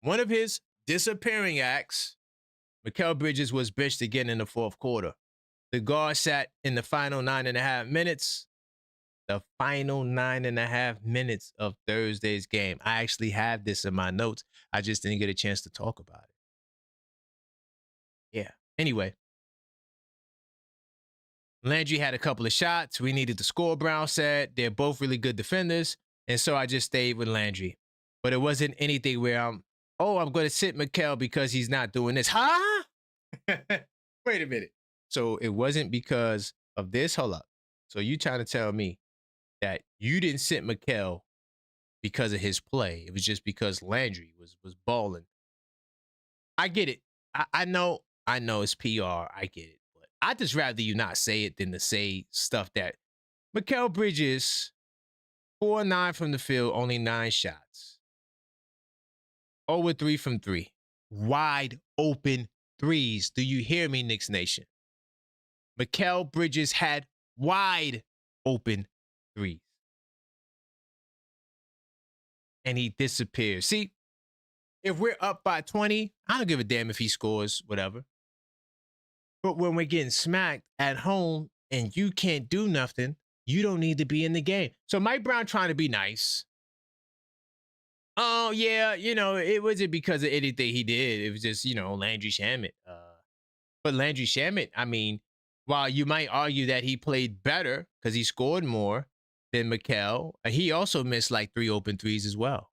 [SPEAKER 1] one of his disappearing acts, Mikal Bridges was benched again in the 4th quarter. The guard sat in the final 9.5 minutes. The final 9.5 minutes of Thursday's game. I actually have this in my notes. I just didn't get a chance to talk about it. Yeah. Anyway. Landry had a couple of shots. We needed to score, Brown said. They're both really good defenders. And so I just stayed with Landry. But it wasn't anything where I'm going to sit Mikal because he's not doing this. Huh? Wait a minute. So it wasn't because of this? Hold up. So you trying to tell me that you didn't sit Mikal because of his play. It was just because Landry was balling. I get it. I know it's PR. I get it. But I'd just rather you not say it than to say stuff that Mikal Bridges, 4-9 from the field, only 9 shots. 0-3 from 3. Wide open threes. Do you hear me, Knicks Nation? Mikal Bridges had wide open threes. And he disappears. See, if we're up by 20, I don't give a damn if he scores, whatever. But when we're getting smacked at home and you can't do nothing, you don't need to be in the game. So Mike Brown trying to be nice. Oh, yeah, it wasn't because of anything he did. It was just, Landry Shamet. But Landry Shamet, I mean, while you might argue that he played better because he scored more than Mikal, he also missed like 3 open threes as well.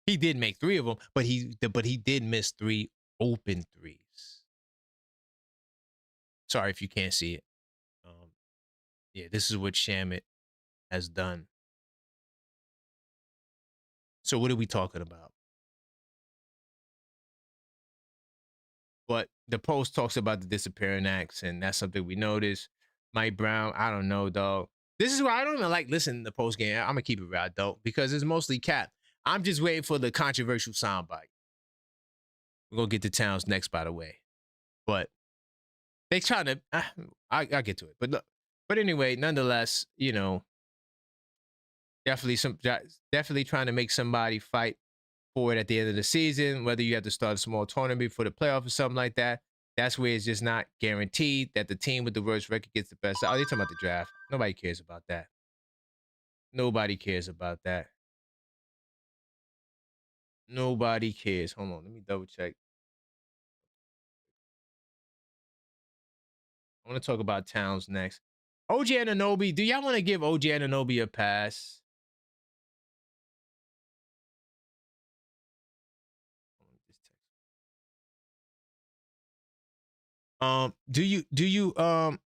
[SPEAKER 1] He did make 3 of them, but he did miss 3 open threes. Sorry if you can't see it. Yeah, this is what Shamet has done. So what are we talking about? But the post talks about the disappearing acts, and that's something we noticed. Mike Brown, I don't know, dog. This is why I don't even like listening to the post game. I'm gonna keep it real, I don't, because it's mostly cap. I'm just waiting for the controversial soundbite. We're gonna get to Towns next, by the way. But they trying to. I'll get to it. But anyway, nonetheless, definitely trying to make somebody fight for it at the end of the season. Whether you have to start a small tournament for the playoff or something like that, that's where it's just not guaranteed that the team with the worst record gets the best. Oh, they're talking about the draft. Nobody cares about that. Nobody cares about that. Nobody cares. Hold on, let me double check. I want to talk about Towns next. OG Anunoby, do y'all want to give OG Anunoby a pass? Do you want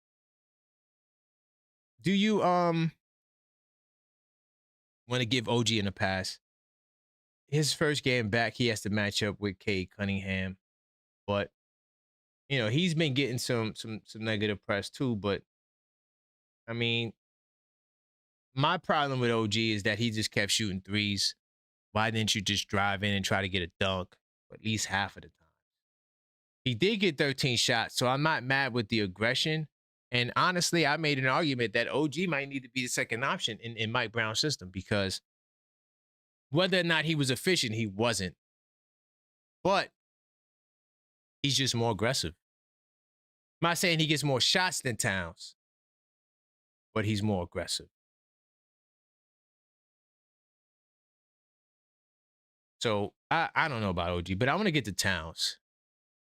[SPEAKER 1] to give OG a pass? His first game back, he has to match up with Cade Cunningham, but you know, he's been getting some negative press too, but I mean, my problem with OG is that he just kept shooting threes. Why didn't you just drive in and try to get a dunk at least half of the time? He did get 13 shots, so I'm not mad with the aggression. And honestly, I made an argument that OG might need to be the second option in Mike Brown's system, because whether or not he was efficient, he wasn't. But he's just more aggressive. I'm not saying he gets more shots than Towns, but he's more aggressive. So I don't know about OG, but I want to get to Towns.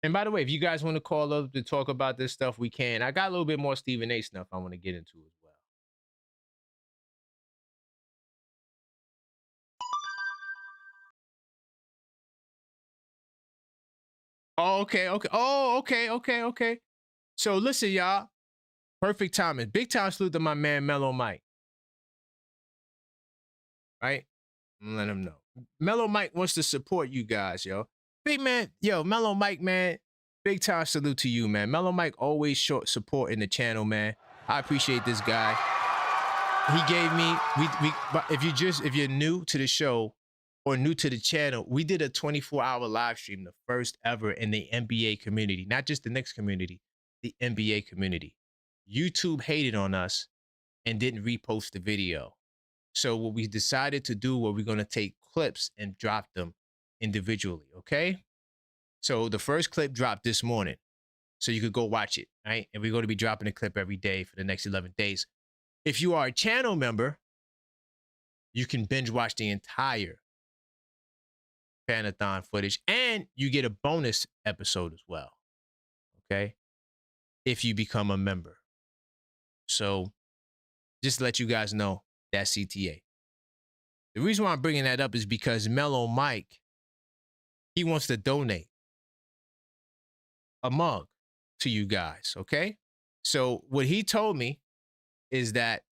[SPEAKER 1] And by the way, if you guys want to call up to talk about this stuff, we can. I got a little bit more Stephen A stuff I want to get into as well. Oh, okay. Oh, okay. So listen, y'all. Perfect timing. Big time salute to my man, Mellow Mike. Right? I'm letting him know. Mellow Mike wants to support you guys, yo. Big man, yo, Mellow Mike, man. Big time salute to you, man. Mellow Mike always short support in the channel, man. I appreciate this guy. He gave me, if you're new to the show or new to the channel, we did a 24-hour live stream, the first ever in the NBA community, not just the Knicks community, the NBA community. YouTube hated on us and didn't repost the video. So what we decided to do, we're going to take clips and drop them individually, okay? So the first clip dropped this morning, so you could go watch it, right? And we're going to be dropping a clip every day for the next 11 days. If you are a channel member, you can binge watch the entire Fanathon footage, and you get a bonus episode as well, okay? If you become a member. So just to let you guys know, that's CTA. The reason why I'm bringing that up is because Mellow Mike, he wants to donate a mug to you guys, okay? So what he told me is that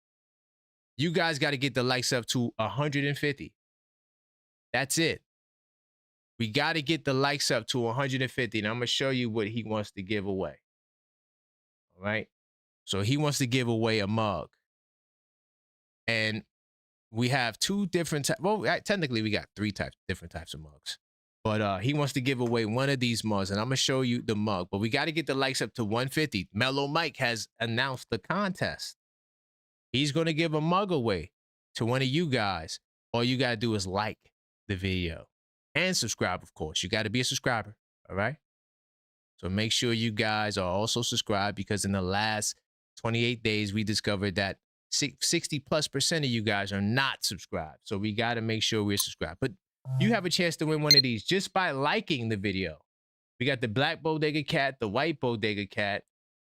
[SPEAKER 1] you guys got to get the likes up to 150. That's it. We got to get the likes up to 150, and I'm going to show you what he wants to give away. All right? So he wants to give away a mug. And we have two different types. Well, technically, we got three different types of mugs. But he wants to give away one of these mugs, and I'm going to show you the mug. But we got to get the likes up to 150. Mellow Mike has announced the contest. He's going to give a mug away to one of you guys. All you got to do is like the video and subscribe, of course. You got to be a subscriber, all right? So make sure you guys are also subscribed, because in the last 28 days, we discovered that 60+% of you guys are not subscribed. So we got to make sure we're subscribed. But you have a chance to win one of these just by liking the video. We got the black Bodega Cat, the white Bodega Cat,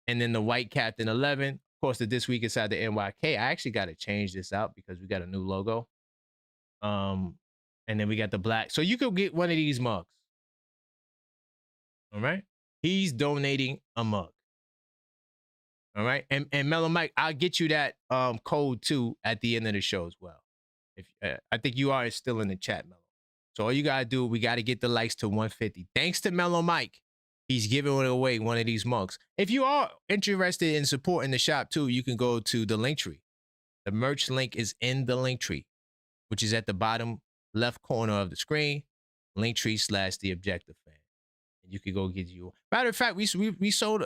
[SPEAKER 1] and then the white Captain 11. Of course, the This Week Inside the NYK. I actually got to change this out because we got a new logo. And then we got the black. So you could get one of these mugs. All right? He's donating a mug. All right? And Mellow Mike, I'll get you that code too at the end of the show as well. If I think you are still in the chat, Mellow. So all you got to do, we got to get the likes to 150. Thanks to Mellow Mike, he's giving away one of these mugs. If you are interested in supporting the shop too, you can go to the link tree. The merch link is in the link tree, which is at the bottom left corner of the screen, linktree/TheObjectiveFan. And you can go get you. Matter of fact, we sold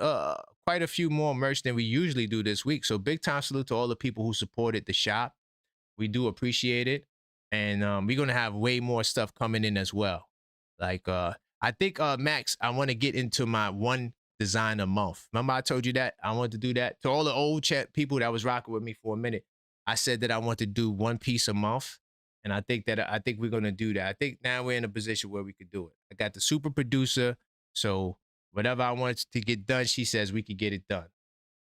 [SPEAKER 1] quite a few more merch than we usually do this week. So big time salute to all the people who supported the shop. We do appreciate it. And we're going to have way more stuff coming in as well. Like, I think, Max, I want to get into my one design a month. Remember I told you that? I wanted to do that. To all the old chat people that was rocking with me for a minute, I said that I want to do one piece a month. And I think we're going to do that. I think now we're in a position where we could do it. I got the super producer. So whatever I want to get done, she says we could get it done.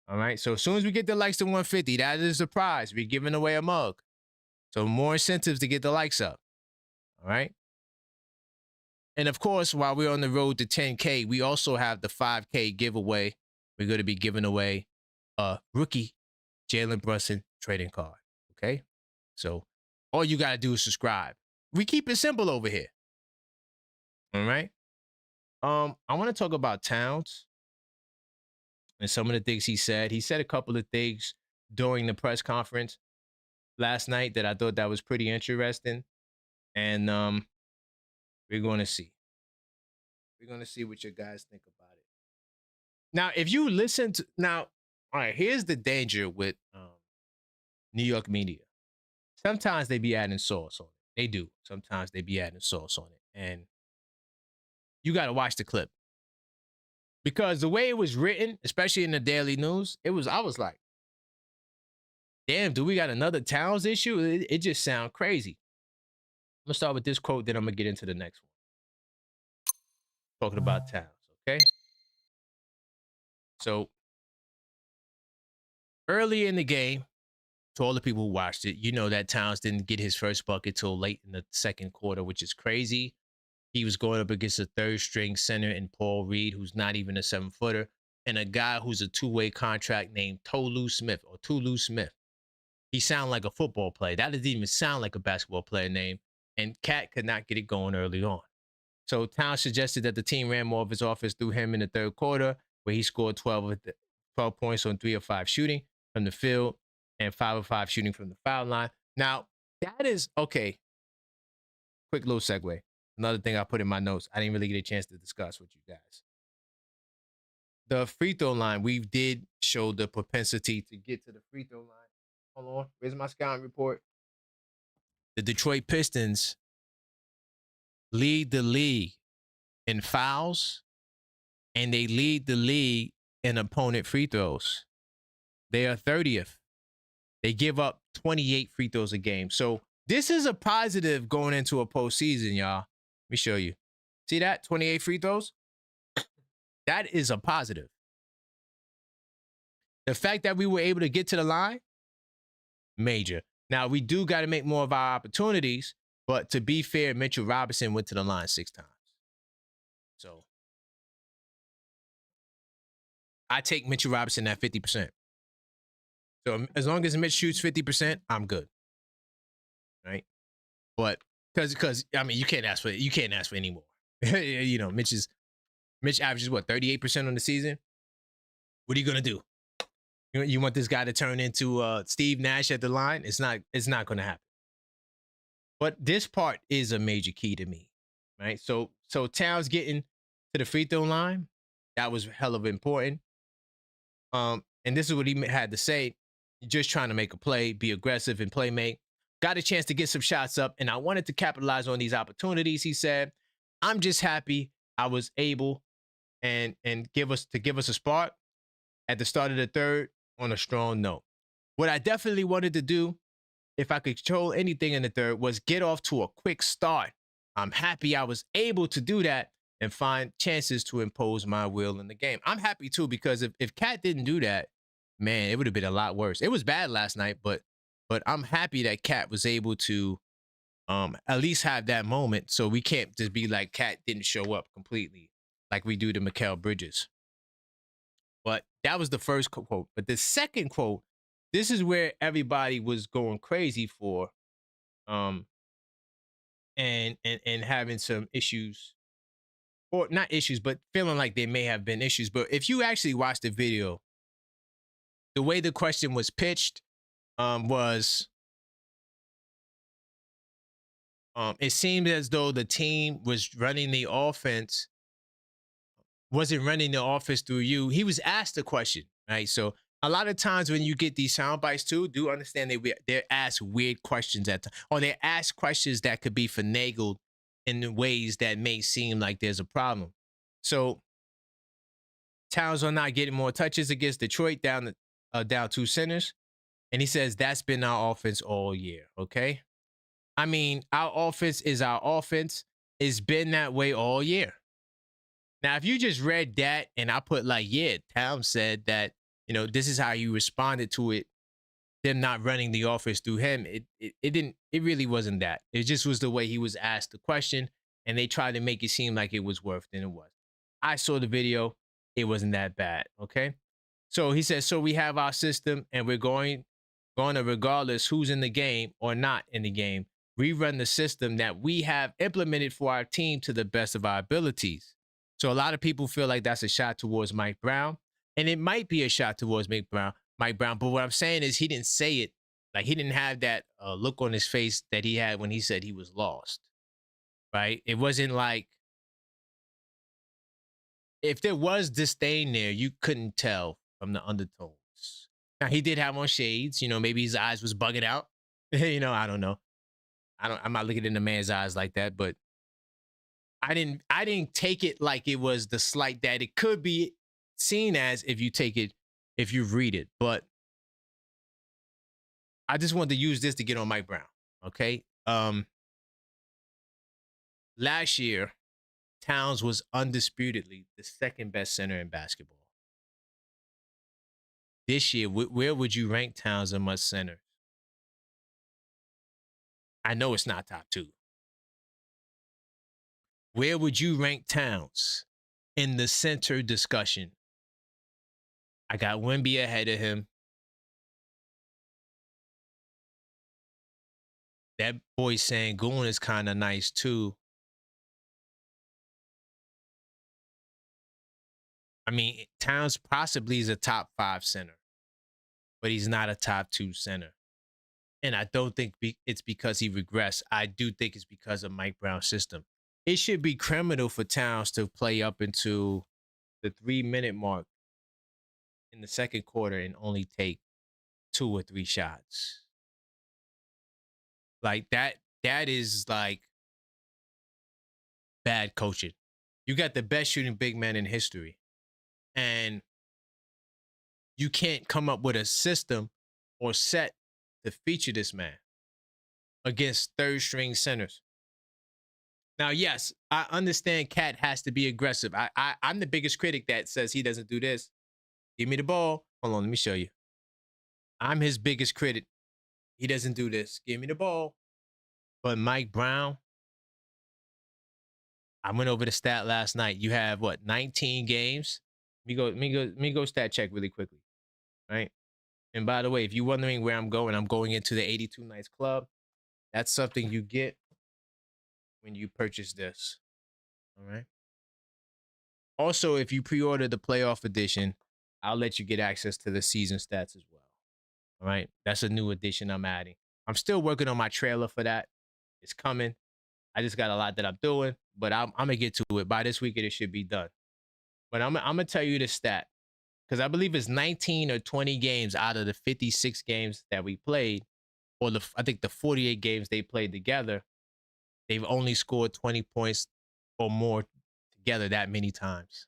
[SPEAKER 1] All right. So as soon as we get the likes to 150, that is a prize. We're giving away a mug. So more incentives to get the likes up. All right. And of course, while we're on the road to 10K, we also have the 5K giveaway. We're going to be giving away a rookie Jalen Brunson trading card. Okay. So all you got to do is subscribe. We keep it simple over here. All right. I want to talk about Towns and some of the things he said. He said a couple of things during the press conference last night that I thought that was pretty interesting. And we're going to see. We're going to see what you guys think about it. Now, if you listen to all right, here's the danger with New York media. Sometimes they be adding sauce on it. They do. Sometimes they be adding sauce on it. And you got to watch the clip. Because the way it was written, especially in the Daily News, I was like, damn, do we got another Towns issue? It just sounds crazy. I'm going to start with this quote, then I'm going to get into the next one. Talking about Towns, okay? So, early in the game, to all the people who watched it, you know that Towns didn't get his first bucket till late in the second quarter, which is crazy. He was going up against a third-string center in Paul Reed, who's not even a 7-footer, and a guy who's a two-way contract named Tolu Smith. He sounded like a football player. That doesn't even sound like a basketball player name, and Cat could not get it going early on. So Towns suggested that the team ran more of his offense through him in the third quarter, where he scored 12 points on 3 of 5 shooting from the field and 5 of 5 shooting from the foul line. Now, that is, okay, quick little segue. Another thing I put in my notes, I didn't really get a chance to discuss with you guys. The free throw line, we did show the propensity to get to the free throw line. Hold on, where's my scouting report? The Detroit Pistons lead the league in fouls, and they lead the league in opponent free throws. They are 30th. They give up 28 free throws a game. So this is a positive going into a postseason, y'all. Let me show you. See that? 28 free throws? That is a positive. The fact that we were able to get to the line, major. Now, we do got to make more of our opportunities, but to be fair, Mitchell Robinson went to the line 6 times. So I take Mitchell Robinson at 50%. So as long as Mitch shoots 50%, I'm good. Right? But because I mean, you can't ask for any more. You know, Mitch averages what, 38% on the season? What are you gonna do? You want this guy to turn into Steve Nash at the line? It's not gonna happen. But this part is a major key to me, right? So Towns getting to the free throw line, that was hell of important. And this is what he had to say. Just trying to make a play, be aggressive and play make. Got a chance to get some shots up, and I wanted to capitalize on these opportunities. He said, I'm just happy I was able and give us a spark at the start of the third on a strong note. What I definitely wanted to do, if I could control anything in the third, was get off to a quick start. I'm happy I was able to do that and find chances to impose my will in the game. I'm happy too, because if Cat didn't do that, man, it would have been a lot worse. It was bad last night, but I'm happy that Cat was able to at least have that moment, so we can't just be like Cat didn't show up completely like we do to Mikal Bridges. But that was the first quote. But the second quote, this is where everybody was going crazy for, and having some issues, or not issues, but feeling like there may have been issues. But if you actually watch the video, the way the question was pitched was, it seemed as though the team was running the offense, wasn't running the offense through you. He was asked a question, right? So a lot of times when you get these sound bites too, do understand they're asked weird questions or they're asked questions that could be finagled in ways that may seem like there's a problem. So Towns are not getting more touches against Detroit down 2 centers. And he says that's been our offense all year, okay? I mean, our offense is our offense. It's been that way all year. Now, if you just read that and I put like, yeah, Towns said that this is how you responded to it. Them not running the offense through him. It really wasn't that. It just was the way he was asked the question, and they tried to make it seem like it was worse than it was. I saw the video. It wasn't that bad. Okay. So he says, so we have our system and we're going to, regardless who's in the game or not in the game, rerun the system that we have implemented for our team to the best of our abilities. So a lot of people feel like that's a shot towards Mike Brown, and it might be a shot towards Mike Brown. But what I'm saying is he didn't say it. Like, he didn't have that look on his face that he had when he said he was lost, right? It wasn't like, if there was disdain there, you couldn't tell from the undertones. Now, he did have on shades, maybe his eyes was bugging out. I don't know. I'm not looking in the man's eyes like that, but I didn't take it like it was the slight that it could be seen as if you read it. But I just wanted to use this to get on Mike Brown. Okay. Last year, Towns was undisputedly the second best center in basketball. This year, where would you rank Towns among centers? I know it's not top 2. Where would you rank Towns in the center discussion? I got Wemby ahead of him. That boy Sengun is kind of nice too. I mean, Towns possibly is a top 5 center, but he's not a top 2 center. And I don't think it's because he regressed. I do think it's because of Mike Brown's system. It should be criminal for Towns to play up into the 3-minute mark in the second quarter and only take 2 or 3 shots. Like that is like bad coaching. You got the best shooting big man in history, and you can't come up with a system or set to feature this man against third-string centers. Now, yes, I understand Cat has to be aggressive. I'm the biggest critic that says he doesn't do this. Give me the ball. Hold on, let me show you. I'm his biggest critic. He doesn't do this. Give me the ball. But Mike Brown, I went over the stat last night. You have what, 19 games? Let me go stat check really quickly. Right? And by the way, if you're wondering where I'm going into the 82 Nights Club. That's something you get when you purchase this. All right. Also, if you pre-order the playoff edition, I'll let you get access to the season stats as well. All right. That's a new edition I'm adding. I'm still working on my trailer for that. It's coming. I just got a lot that I'm doing, but I'm going to get to it. By this weekend, it should be done. But I'm going to tell you the stat, because I believe it's 19 or 20 games out of the 56 games that we played, or I think the 48 games they played together, they've only scored 20 points or more together that many times.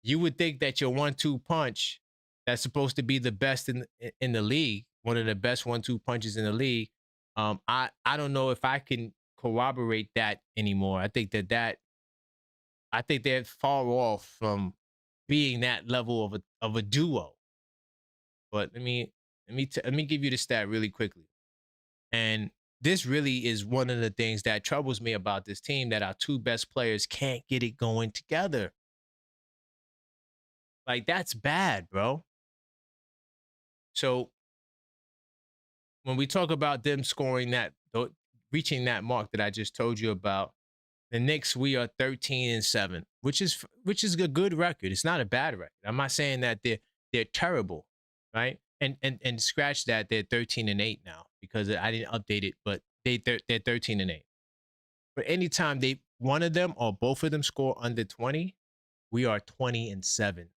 [SPEAKER 1] You would think that your 1-2 punch, that's supposed to be the best in the league, one of the best 1-2 punches in the league. I don't know if I can corroborate that anymore. I think they're far off from being that level of a duo. But let me give you the stat really quickly. And this really is one of the things that troubles me about this team, that our 2 best players can't get it going together. Like, that's bad, bro. So when we talk about them scoring reaching that mark that I just told you about, the Knicks, we are 13-7, which is a good record. It's not a bad record. I'm not saying that they're terrible, right? And scratch that, they're 13-8 now, because I didn't update it, but they're 13-8. But anytime one of them or both of them score under 20, we are 20-7.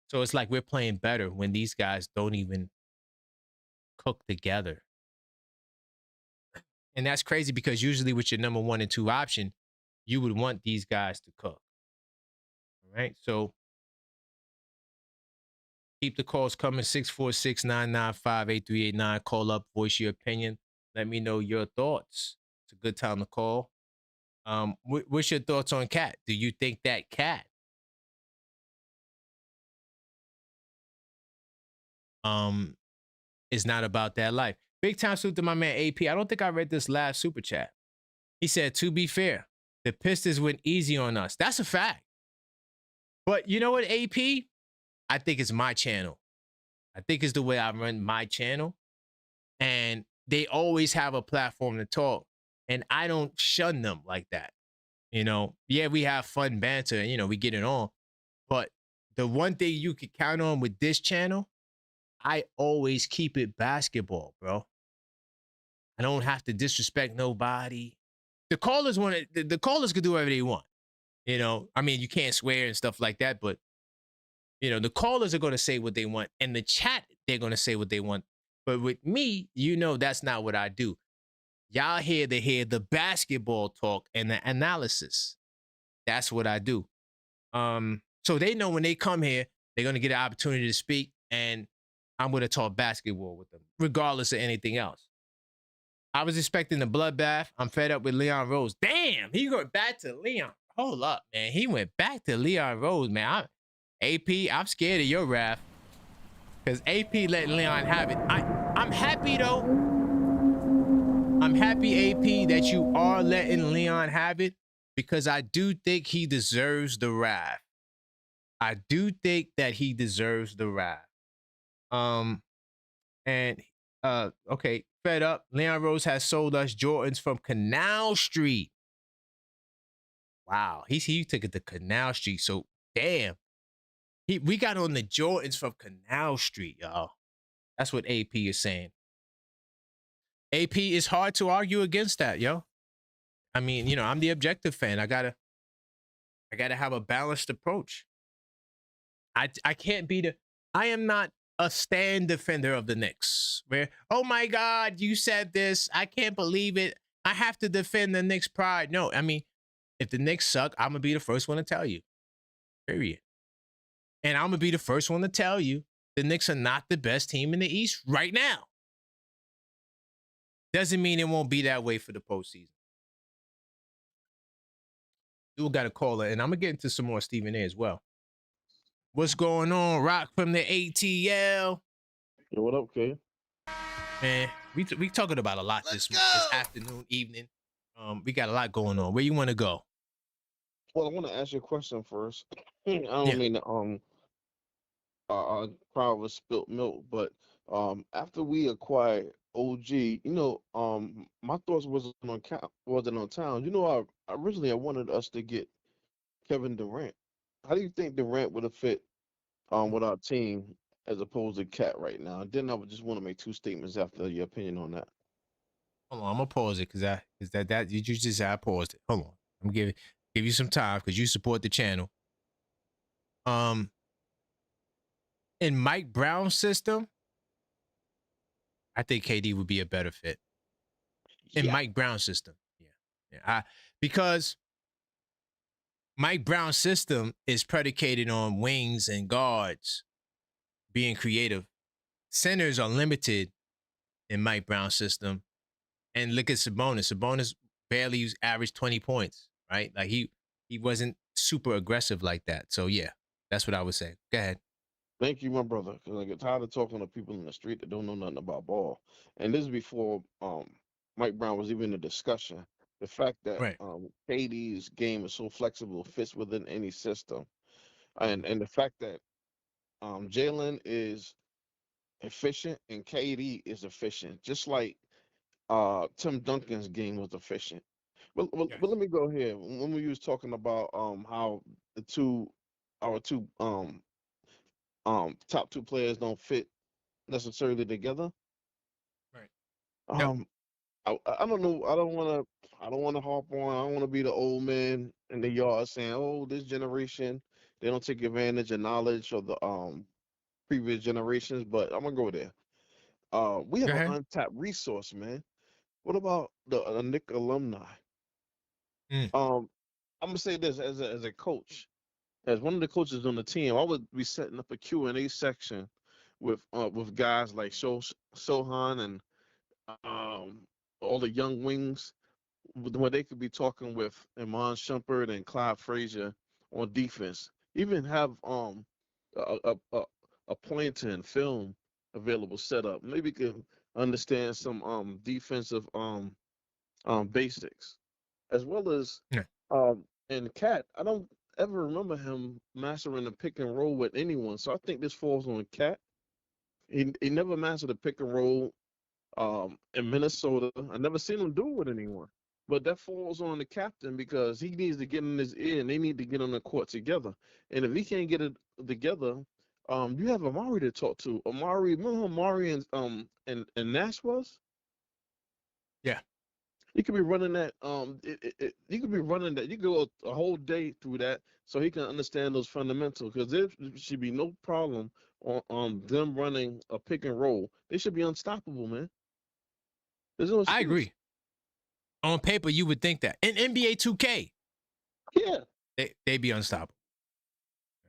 [SPEAKER 1] So it's like we're playing better when these guys don't even cook together. And that's crazy, because usually with your number 1 and 2 option, you would want these guys to cook. All right. So keep the calls coming. 646-995-8389. Call up, voice your opinion. Let me know your thoughts. It's a good time to call. What's your thoughts on Cat? Do you think that Cat It's not about that life. Big time salute to my man AP. I don't think I read this last super chat. He said, to be fair, the Pistons went easy on us. That's a fact. But you know what, AP? I think it's my channel. I think it's the way I run my channel. And they always have a platform to talk. And I don't shun them like that. You know, yeah, we have fun banter and, you know, we get it on. But the one thing you could count on with this channel, I always keep it basketball, bro. I don't have to disrespect nobody. The callers want to, the callers can do whatever they want. You know, I mean, you can't swear and stuff like that, but you know, the callers are going to say what they want, and the chat, they're going to say what they want. But with me, you know, that's not what I do. Y'all here to hear the basketball talk and the analysis. That's what I do. So they know when they come here, they're going to get an opportunity to speak, and I'm going to talk basketball with them, regardless of anything else. I was expecting the bloodbath. I'm fed up with Leon Rose. Damn, he went back to Leon. Hold up, man. He went back to Leon Rose, man. AP, I'm scared of your wrath. Because AP letting Leon have it. I'm happy, though. I'm happy, AP, that you are letting Leon have it. Because I do think he deserves the wrath. I do think that he deserves the wrath. Okay, fed up. Leon Rose has sold us Jordans from Canal Street. Wow, he took it to Canal Street. So damn, we got on the Jordans from Canal Street, y'all. That's what AP is saying. AP, is hard to argue against that, yo. I mean, you know, I'm the objective fan. I gotta have a balanced approach. I can't be I am not a stand defender of the Knicks. Where, oh my God, you said this. I can't believe it. I have to defend the Knicks' pride. No, I mean, if the Knicks suck, I'm gonna be the first one to tell you. Period. And I'm gonna be the first one to tell you the Knicks are not the best team in the East right now. Doesn't mean it won't be that way for the postseason. You got a caller, and I'm gonna get into some more Stephen A as well. What's going on, Rock from the ATL?
[SPEAKER 8] Yo, what up, Kay?
[SPEAKER 1] Man, we talking about a lot this afternoon, evening. We got a lot going on. Where you want to go?
[SPEAKER 8] Well, I want to ask you a question first. I don't mean to cry over spilt milk, but after we acquired OG, you know, my thoughts wasn't on town. You know, originally I wanted us to get Kevin Durant. How do you think Durant would have fit with our team as opposed to Cat right now? And then I would just want to make two statements after your opinion on that.
[SPEAKER 1] Hold on, I'm gonna pause it because you just said I paused it. Hold on, I'm gonna give you some time because you support the channel. In Mike Brown's system, I think KD would be a better fit. In Mike Brown's system, yeah. Because Mike Brown's system is predicated on wings and guards being creative. Centers are limited in Mike Brown's system. And look at Sabonis. Sabonis barely averaged 20 points, right? Like he wasn't super aggressive like that. So yeah, that's what I would say. Go ahead.
[SPEAKER 8] Thank you, my brother. Because I get tired of talking to people in the street that don't know nothing about ball. And this is before Mike Brown was even a discussion. The fact that KD's game is so flexible, fits within any system, and the fact that Jalen is efficient and KD is efficient, just like Tim Duncan's game was efficient. But let me go here. When we was talking about how our two top two players don't fit necessarily together.
[SPEAKER 1] Right.
[SPEAKER 8] I don't know. I don't want to harp on. I don't want to be the old man in the yard saying, "Oh, this generation they don't take advantage of knowledge of the previous generations." But I'm gonna go there. We have an untapped resource, man. What about the Knicks alumni? I'm gonna say this as a coach, as one of the coaches on the team. I would be setting up a Q&A section with guys like Sohan and all the young wings, where they could be talking with Iman Shumpert and Clyde Frazier on defense. Even have a pointer and film available setup. Maybe could understand some defensive basics, as well as
[SPEAKER 1] Yeah.
[SPEAKER 8] and Cat. I don't ever remember him mastering the pick and roll with anyone. So I think this falls on Cat. He never mastered the pick and roll in Minnesota. I never seen him do it with anyone. But that falls on the captain because he needs to get in his ear and they need to get on the court together. And if he can't get it together, you have Amari to talk to. Amari, remember who Amari and Nash was?
[SPEAKER 1] Yeah.
[SPEAKER 8] He could be running that. He could be running that. You go a whole day through that, so he can understand those fundamentals. Because there should be no problem on them running a pick and roll. They should be unstoppable, man. There's no excuse.
[SPEAKER 1] I agree. On paper, you would think that. In NBA 2K,
[SPEAKER 8] Yeah,
[SPEAKER 1] they be unstoppable.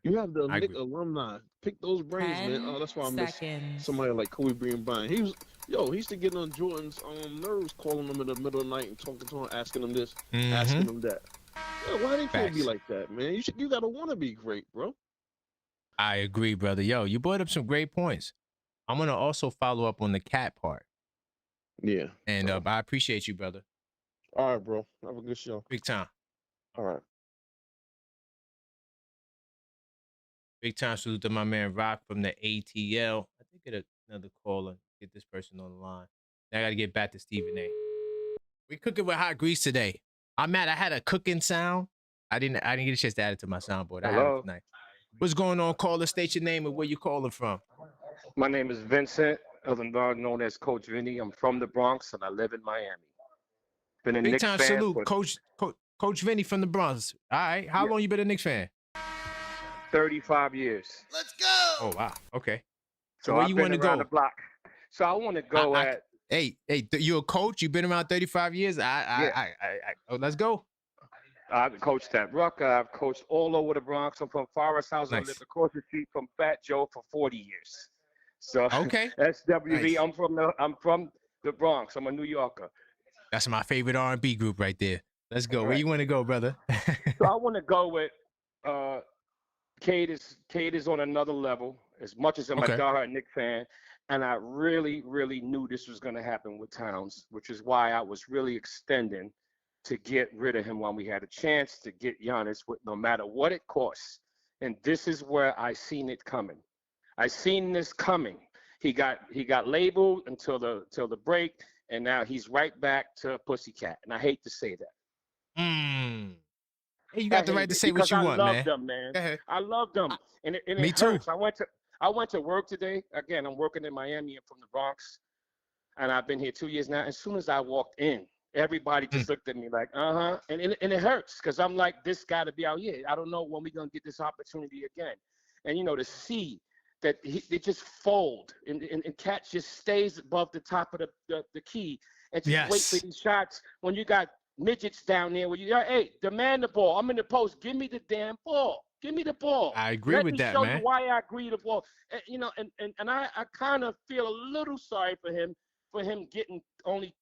[SPEAKER 8] you have the
[SPEAKER 1] I
[SPEAKER 8] Knicks
[SPEAKER 1] agree.
[SPEAKER 8] alumni. Pick those brains, man. Oh, that's why I miss somebody like Kobe Bryant. He used to get on Jordan's nerves, calling him in the middle of the night and talking to him, asking him this, asking him that. Yeah, why they can't be like that, man? You gotta want to be great, bro.
[SPEAKER 1] I agree, brother. Yo, you brought up some great points. I'm gonna also follow up on the Cat part.
[SPEAKER 8] Yeah.
[SPEAKER 1] And I appreciate you, brother.
[SPEAKER 8] All right, bro. Have a good show.
[SPEAKER 1] Big time.
[SPEAKER 8] All right.
[SPEAKER 1] Big time salute to my man Rock from the ATL. I think get another caller. Get this person on the line. Then I got to get back to Stephen A. We cooking with hot grease today. I'm mad. I had a cooking sound. I didn't get a chance to add it to my soundboard. I had it tonight. What's going on, caller? State your name and where you calling from.
[SPEAKER 9] My name is Vincent, otherwise known as Coach Vinny. I'm from the Bronx and I live in Miami. Been a
[SPEAKER 1] Big
[SPEAKER 9] Knicks
[SPEAKER 1] time
[SPEAKER 9] fan
[SPEAKER 1] salute,
[SPEAKER 9] for
[SPEAKER 1] Coach Vinny from the Bronx. All right. How long you been a Knicks fan?
[SPEAKER 9] 35 years.
[SPEAKER 10] Let's go.
[SPEAKER 1] Oh wow. Okay.
[SPEAKER 9] So
[SPEAKER 1] where
[SPEAKER 9] I've
[SPEAKER 1] you
[SPEAKER 9] been
[SPEAKER 1] want to
[SPEAKER 9] around
[SPEAKER 1] go?
[SPEAKER 9] the block. So I want to go at.
[SPEAKER 1] Hey, you a coach? You've been around 35 years. Let's go.
[SPEAKER 9] I've coached at Rucker. I've coached all over the Bronx. I'm from Forest House. I
[SPEAKER 1] Nice.
[SPEAKER 9] lived across the street from Fat Joe for 40 years. So
[SPEAKER 1] Okay.
[SPEAKER 9] SWV.
[SPEAKER 1] Nice.
[SPEAKER 9] I'm from the Bronx. I'm a New Yorker.
[SPEAKER 1] That's my favorite R&B group right there. Let's go. Where you want to go, brother?
[SPEAKER 9] So I want to go with Cade is on another level. As much as I'm a diehard Knicks fan, and I really, really knew this was going to happen with Towns, which is why I was really extending to get rid of him when we had a chance to get Giannis, with no matter what it costs. And this is where I seen it coming. I seen this coming. He got labeled until the break, and now he's right back to Pussycat. And I hate to say that.
[SPEAKER 1] Hey, you got the right to say what you want, man.
[SPEAKER 9] I loved them, man. I loved them, and it
[SPEAKER 1] Me
[SPEAKER 9] hurts.
[SPEAKER 1] too.
[SPEAKER 9] I went to work today. Again, I'm working in Miami. I'm from the Bronx, and I've been here 2 years now. As soon as I walked in, everybody just looked at me like, and it hurts because I'm like, this got to be out here. I don't know when we're gonna get this opportunity again. And to see that they just fold and Cat just stays above the top of the key and just wait for these shots when you got midgets down there where hey, demand the ball. I'm in the post. Give me the damn ball. Give me the ball.
[SPEAKER 1] I agree with that,
[SPEAKER 9] man. Let me
[SPEAKER 1] man.
[SPEAKER 9] show you why I agree the ball. And I kind of feel a little sorry for him getting only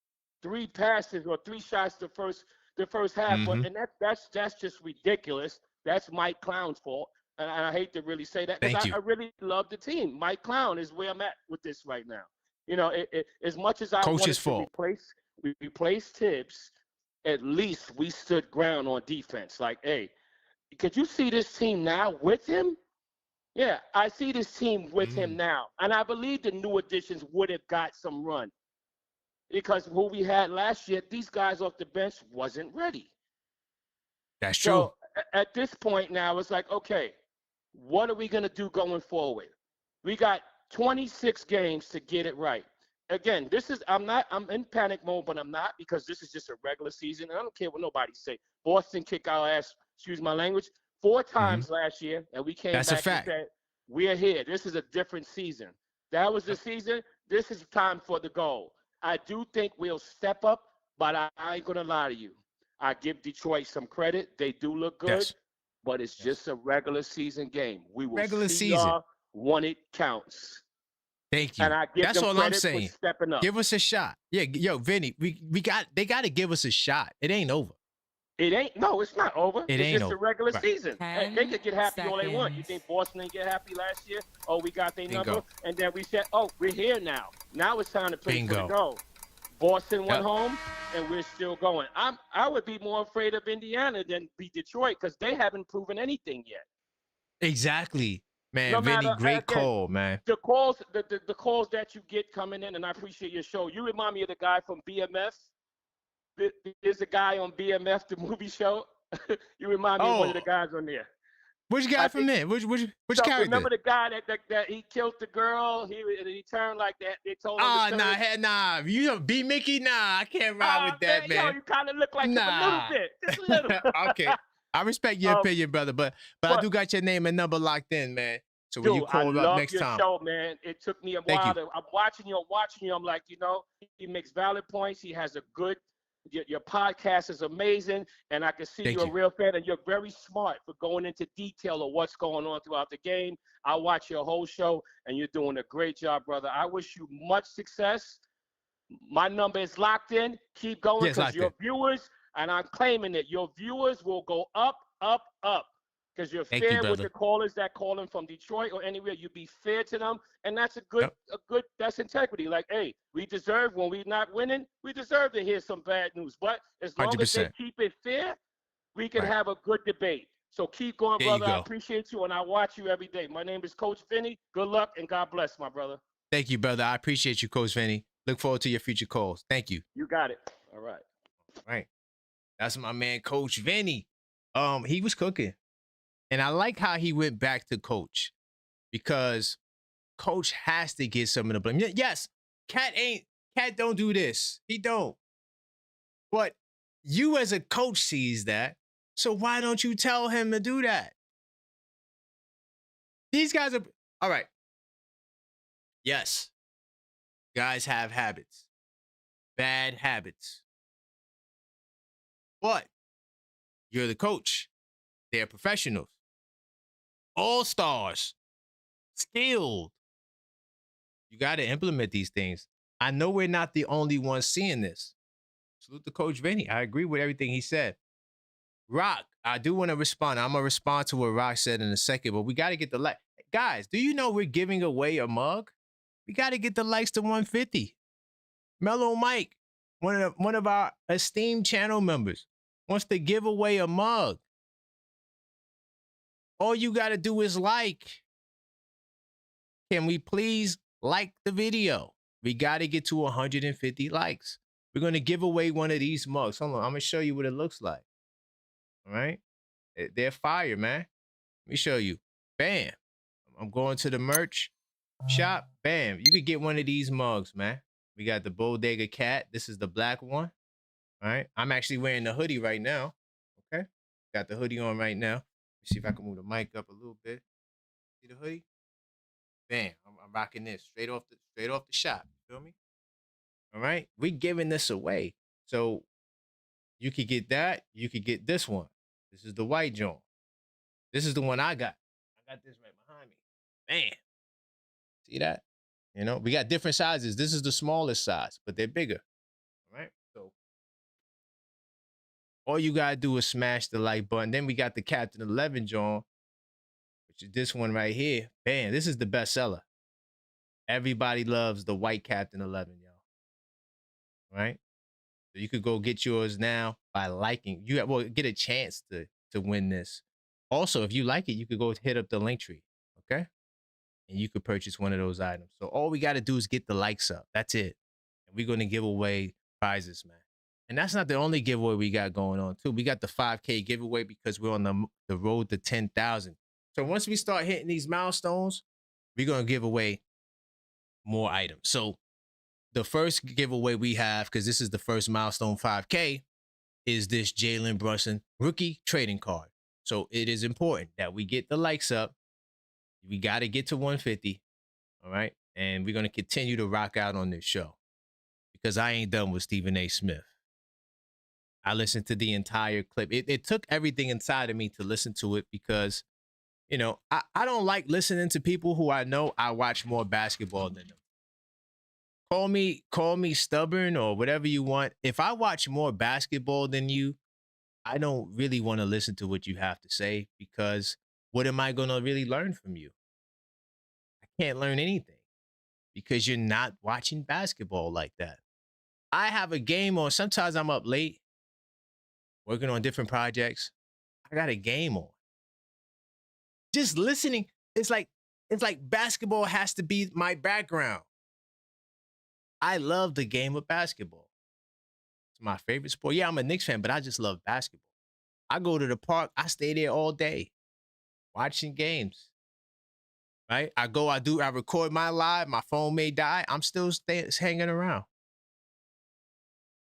[SPEAKER 9] 3 passes or 3 shots the first half. But that's just ridiculous. That's Mike Clown's fault. And I hate to really say that because I really love the team. Mike Clown is where I'm at with this right now. As much as I wanted to replace Tibbs, at least we stood ground on defense. Like, hey, could you see this team now with him? Yeah, I see this team with him now. And I believe the new additions would have got some run. Because who we had last year, these guys off the bench wasn't ready.
[SPEAKER 1] That's true.
[SPEAKER 9] So at this point now, it's like, okay, what are we going to do going forward? We got 26 games to get it right. Again, I'm in panic mode, but I'm not because this is just a regular season. And I don't care what nobody say. Boston kicked our ass, excuse my language, 4 times last year, and we came back and said, we're here. This is a different season. That was the season. This is time for the goal. I do think we'll step up, but I ain't going to lie to you. I give Detroit some credit. They do look good, but it's just a regular season game. We will see y'all when it counts.
[SPEAKER 1] Thank you.
[SPEAKER 9] And I give
[SPEAKER 1] That's
[SPEAKER 9] them
[SPEAKER 1] all I'm
[SPEAKER 9] credit
[SPEAKER 1] saying.
[SPEAKER 9] for stepping up.
[SPEAKER 1] Give us a shot. Yeah, yo, Vinny, they got to give us a shot. It ain't over.
[SPEAKER 9] It ain't. No, it's not over. It's
[SPEAKER 1] ain't
[SPEAKER 9] just the
[SPEAKER 1] over.
[SPEAKER 9] regular
[SPEAKER 1] Right.
[SPEAKER 9] season. And they could get happy all they want. You think Boston didn't get happy last year? Oh, we got their number.
[SPEAKER 1] Bingo.
[SPEAKER 9] And then we said, oh, we're here now. Now it's time to play for the
[SPEAKER 1] Bingo.
[SPEAKER 9] goal. Boston went
[SPEAKER 1] Yep.
[SPEAKER 9] home, and we're still going. I would be more afraid of Indiana than be Detroit because they haven't proven anything yet.
[SPEAKER 1] Exactly. Man,
[SPEAKER 9] No
[SPEAKER 1] Vinny,
[SPEAKER 9] matter,
[SPEAKER 1] great
[SPEAKER 9] again,
[SPEAKER 1] call, man.
[SPEAKER 9] The calls that you get coming in, and I appreciate your show. You remind me of the guy from BMF. There's a guy on BMF, the movie show. You remind me of one of the guys on there.
[SPEAKER 1] Which guy from there? Which character?
[SPEAKER 9] Remember the guy that he killed the girl? He turned like that. They told him.
[SPEAKER 1] Nah. You know, B Mickey? Nah, I can't ride with that, man.
[SPEAKER 9] Yo, you kind of look like him a little bit, just a little.
[SPEAKER 1] Okay, I respect your opinion, brother, but I do got your name and number locked in, man. So when you call up next time,
[SPEAKER 9] I love your show, man. It took me a while. I'm watching you. I'm like, he makes valid points. He has a good. Your podcast is amazing, and I can see you're a real fan, and you're very smart for going into detail of what's going on throughout the game. I watch your whole show, and you're doing a great job, brother. I wish you much success. My number is locked in. Keep going because your viewers, and I'm claiming it, your viewers will go up, up, up. Because you're fair with the callers that call in from Detroit or anywhere. You be fair to them, and that's that's integrity. Like, hey, we deserve when we're not winning, we deserve to hear some bad news. But as long 100%. As they keep it fair, we can have a good debate. So keep going, brother. I appreciate you, and I watch you every day. My name is Coach Vinny. Good luck, and God bless, my brother.
[SPEAKER 1] Thank you, brother. I appreciate you, Coach Vinny. Look forward to your future calls. Thank you.
[SPEAKER 9] You got it. All right.
[SPEAKER 1] All right. That's my man, Coach Vinny. He was cooking. And I like how he went back to Coach because Coach has to get some of the blame. Yes, Cat don't do this. He don't. But you as a coach sees that. So why don't you tell him to do that? These guys are, all right. Yes, guys have habits, bad habits. But you're the coach. They're professionals. All-stars, skilled. You got to implement these things. I know we're not the only ones seeing this. Salute to Coach Vinny. I agree with everything he said. Rock, I do want to respond. I'm going to respond to what Rock said in a second, but we got to get the like. Guys, do you know we're giving away a mug? We got to get the likes to 150. Mellow Mike, one of our esteemed channel members, wants to give away a mug. All you got to do is like. Can we please like the video? We got to get to 150 likes. We're going to give away one of these mugs. Hold on. I'm going to show you what it looks like. All right. They're fire, man. Let me show you. Bam. I'm going to the merch shop. Bam. You could get one of these mugs, man. We got the Bodega Cat. This is the black one. All right. I'm actually wearing the hoodie right now. Okay. Got the hoodie on right now. See if I can move the mic up a little bit. See the hoodie? Bam! I'm rocking this straight off the shop. You feel me? All right, we giving this away, so you could get that. You could get this one. This is the white joint. This is the one I got. I got this right behind me. Bam! See that? You know, we got different sizes. This is the smallest size, but they're bigger. All right, so all you gotta do is smash the like button. Then we got the Captain 11 joint, which is this one right here. Bam, this is the best seller. Everybody loves the white Captain 11, y'all. Right? So you could go get yours now by liking. You get a chance to win this. Also, if you like it, you could go hit up the link tree. Okay? And you could purchase one of those items. So all we got to do is get the likes up. That's it. And we're going to give away prizes, man. And that's not the only giveaway we got going on, too. We got the 5K giveaway because we're on the road to 10,000. So once we start hitting these milestones, we're going to give away more items. So the first giveaway we have, because this is the first milestone 5K, is this Jalen Brunson rookie trading card. So it is important that we get the likes up. We got to get to 150. All right. And we're going to continue to rock out on this show because I ain't done with Stephen A. Smith. I listened to the entire clip. It took everything inside of me to listen to it because, you know, I don't like listening to people who I know I watch more basketball than them. Call me stubborn or whatever you want. If I watch more basketball than you, I don't really want to listen to what you have to say because what am I going to really learn from you? I can't learn anything because you're not watching basketball like that. I have a game on. Sometimes I'm up late working on different projects. I got a game on. Just listening, it's like basketball has to be my background. I love the game of basketball. It's my favorite sport. Yeah, I'm a Knicks fan, but I just love basketball. I go to the park, I stay there all day watching games. Right? I record my live, my phone may die. I'm still hanging around.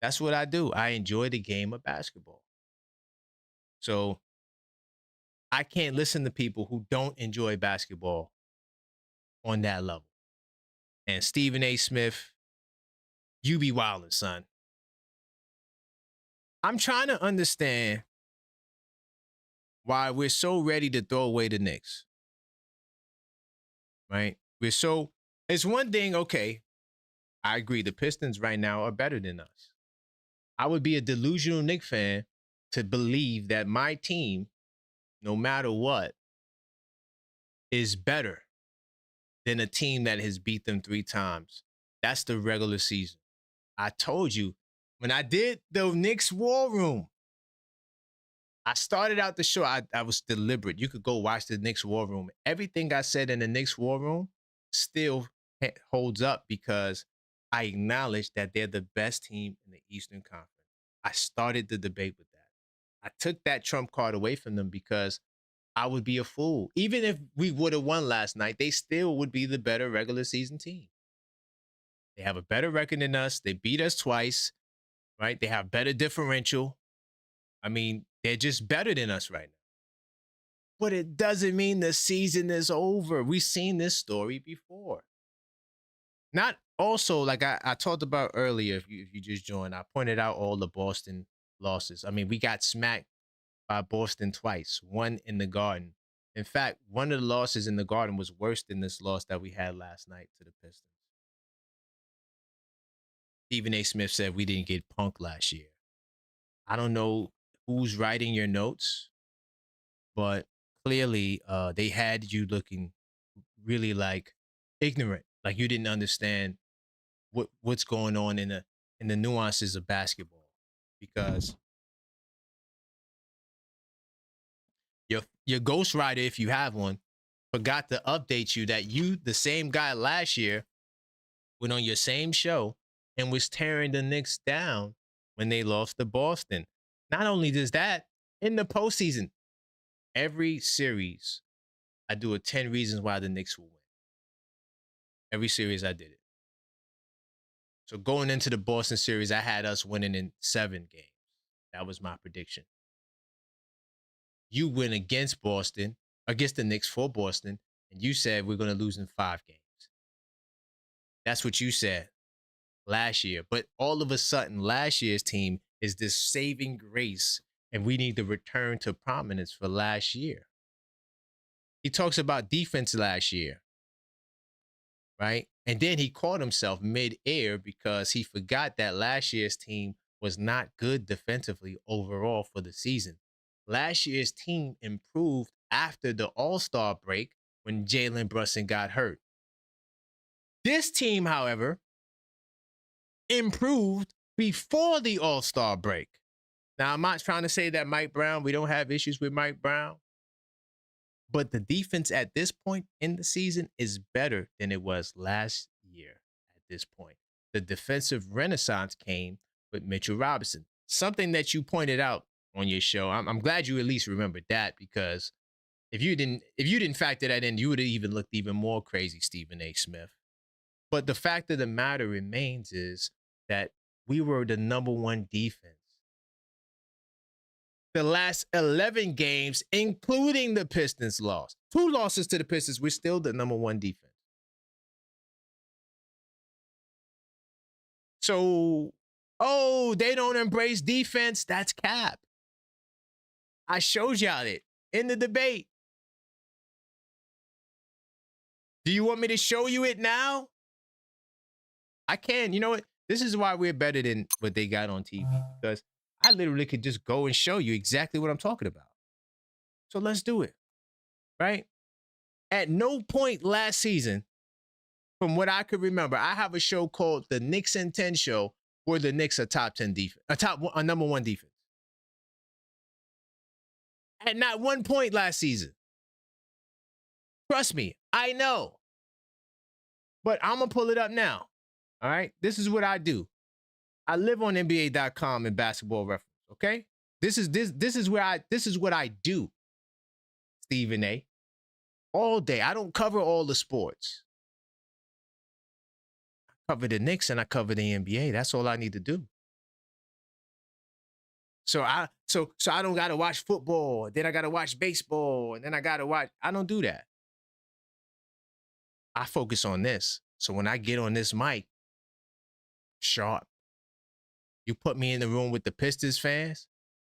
[SPEAKER 1] That's what I do. I enjoy the game of basketball. So I can't listen to people who don't enjoy basketball on that level. And Stephen A. Smith, you be wildin', son. I'm trying to understand why we're so ready to throw away the Knicks. Right? It's one thing, okay, I agree. The Pistons right now are better than us. I would be a delusional Knicks fan to believe that my team, no matter what, is better than a team that has beat them 3 times. That's the regular season. I told you, when I did the Knicks War Room, I started out the show, I was deliberate. You could go watch the Knicks War Room. Everything I said in the Knicks War Room still holds up because I acknowledge that they're the best team in the Eastern Conference. I started the debate with that. I took that trump card away from them because I would be a fool. Even if we would have won last night, they still would be the better regular season team. They have a better record than us. They beat us twice, right? They have better differential. I mean, they're just better than us right now. But it doesn't mean the season is over. We've seen this story before. Not also, like I talked about earlier, if you just joined, I pointed out all the Boston losses. I mean, we got smacked by Boston twice, one in the Garden. In fact, one of the losses in the Garden was worse than this loss that we had last night to the Pistons. Stephen A. Smith said we didn't get punked last year. I don't know who's writing your notes, but clearly they had you looking really like ignorant, like you didn't understand what's going on in the nuances of basketball, because your ghostwriter, if you have one, forgot to update you that you, the same guy last year, went on your same show and was tearing the Knicks down when they lost to Boston. Not only does that, in the postseason, every series, I do a 10 reasons why the Knicks will win. Every series I did it. So going into the Boston series, I had us winning in 7 games. That was my prediction. You win against Boston, against the Knicks for Boston, and you said we're going to lose in 5 games. That's what you said last year. But all of a sudden, last year's team is this saving grace, and we need to return to prominence for last year. He talks about defense last year, right? And then he caught himself mid-air because he forgot that last year's team was not good defensively overall for the season. Last year's team improved after the All-Star break when Jalen Brunson got hurt. This team, however, improved before the All-Star break. Now, I'm not trying to say that Mike Brown, we don't have issues with Mike Brown, but the defense at this point in the season is better than it was last year at this point. The defensive renaissance came with Mitchell Robinson, something that you pointed out on your show. I'm glad you at least remembered that, because if you didn't factor that in, you would have even looked even more crazy, Stephen A. Smith. But the fact of the matter remains is that we were the number 1 defense. The last 11 games, including the Pistons loss. 2 losses to the Pistons, we're still the number 1 defense. So, they don't embrace defense. That's cap. I showed y'all it in the debate. Do you want me to show you it now? I can. You know what? This is why we're better than what they got on TV. Because I literally could just go and show you exactly what I'm talking about. So let's do it, right? At no point last season, from what I could remember, I have a show called the Knicks in 10 Show, where the Knicks are top 10 defense, a number one defense. At not one point last season. Trust me, I know. But I'm gonna pull it up now. All right, this is what I do. I live on NBA.com and Basketball Reference. Okay, this is what I do. Stephen A. All day. I don't cover all the sports. I cover the Knicks and I cover the NBA. That's all I need to do. So I don't gotta watch football. Then I gotta watch baseball, and then I gotta watch. I don't do that. I focus on this. So when I get on this mic, sharp. You put me in the room with the Pistons fans,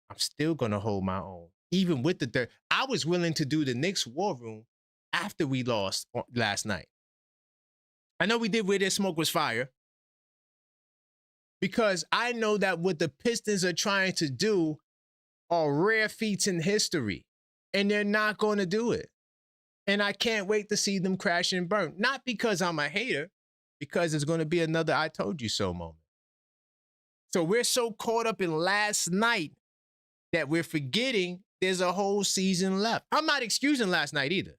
[SPEAKER 1] I'm still gonna hold my own. Even with the third, I was willing to do the Knicks war room after we lost last night. I know we did Where There's Smoke Was Fire, because I know that what the Pistons are trying to do are rare feats in history, and they're not going to do it. And I can't wait to see them crash and burn. Not because I'm a hater, because it's going to be another I told you so moment. So we're so caught up in last night that we're forgetting there's a whole season left. I'm not excusing last night either.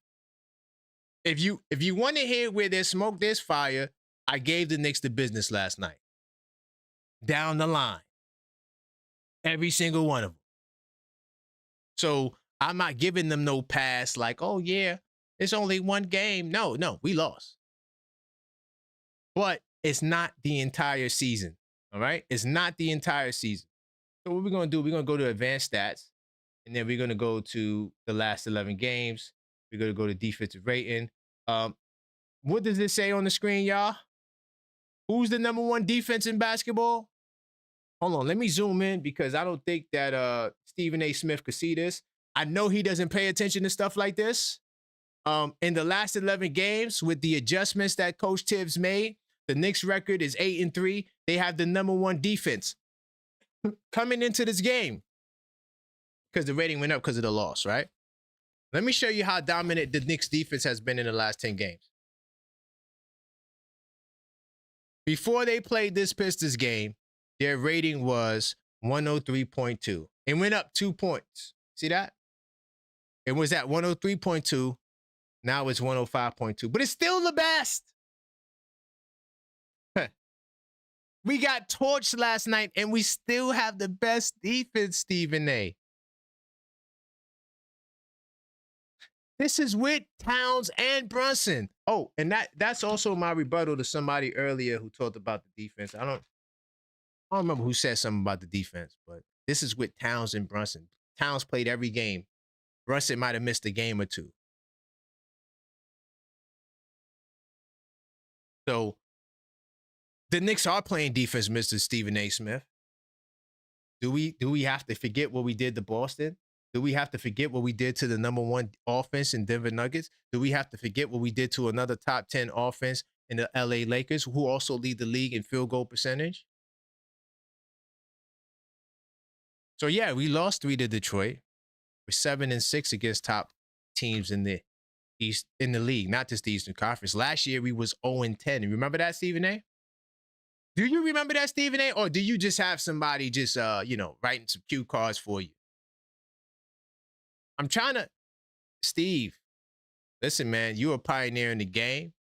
[SPEAKER 1] If you want to hear Where There's Smoke, There's Fire, I gave the Knicks the business last night. Down the line. Every single one of them. So I'm not giving them no pass like, oh yeah, it's only one game. No, we lost. But it's not the entire season, all right? It's not the entire season. So what we're going to do, we're going to go to advanced stats, and then we're going to go to the last 11 games. We're going to go to defensive rating. What does this say on the screen, y'all? Who's the number one defense in basketball? Hold on, let me zoom in because I don't think that Stephen A. Smith could see this. I know he doesn't pay attention to stuff like this. In the last 11 games, with the adjustments that Coach Tibbs made, the Knicks record is 8-3. They have the number one defense coming into this game because the rating went up because of the loss, right? Let me show you how dominant the Knicks defense has been in the last 10 games. Before they played this Pistons game, their rating was 103.2. It went up 2 points. See that? It was at 103.2. Now it's 105.2. But it's still the best. We got torched last night, and we still have the best defense, Stephen A. This is with Towns and Brunson. Oh, and that's also my rebuttal to somebody earlier who talked about the defense. I don't remember who said something about the defense, but this is with Towns and Brunson. Towns played every game. Brunson might have missed a game or two. So the Knicks are playing defense, Mr. Stephen A. Smith. Do we have to forget what we did to Boston? Do we have to forget what we did to the number one offense in Denver Nuggets? Do we have to forget what we did to another top 10 offense in the LA Lakers, who also lead the league in field goal percentage? So yeah, we lost 3 to Detroit. We're 7-6 against top teams in the East, in the league, not just the Eastern Conference. Last year we was 0-10. You remember that, Stephen A? Do you remember that, Stephen A? Or do you just have somebody just writing some cue cards for you? I'm trying to, Steve, listen, man, you're a pioneer in the game.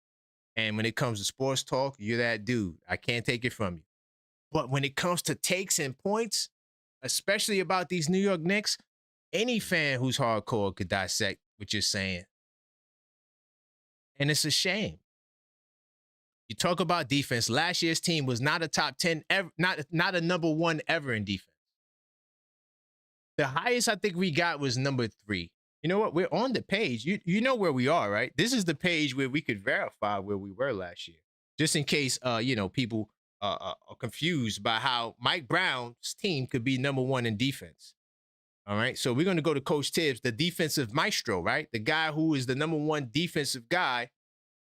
[SPEAKER 1] And when it comes to sports talk, you're that dude. I can't take it from you. But when it comes to takes and points, especially about these New York Knicks, any fan who's hardcore could dissect what you're saying. And it's a shame. You talk about defense. Last year's team was not a top 10, ever, not a number one ever in defense. The highest I think we got was number 3. You know what? We're on the page. You know where we are, right? This is the page where we could verify where we were last year. Just in case, people are confused by how Mike Brown's team could be number 1 in defense. All right. So we're going to go to Coach Tibbs, the defensive maestro, right? The guy who is the number 1 defensive guy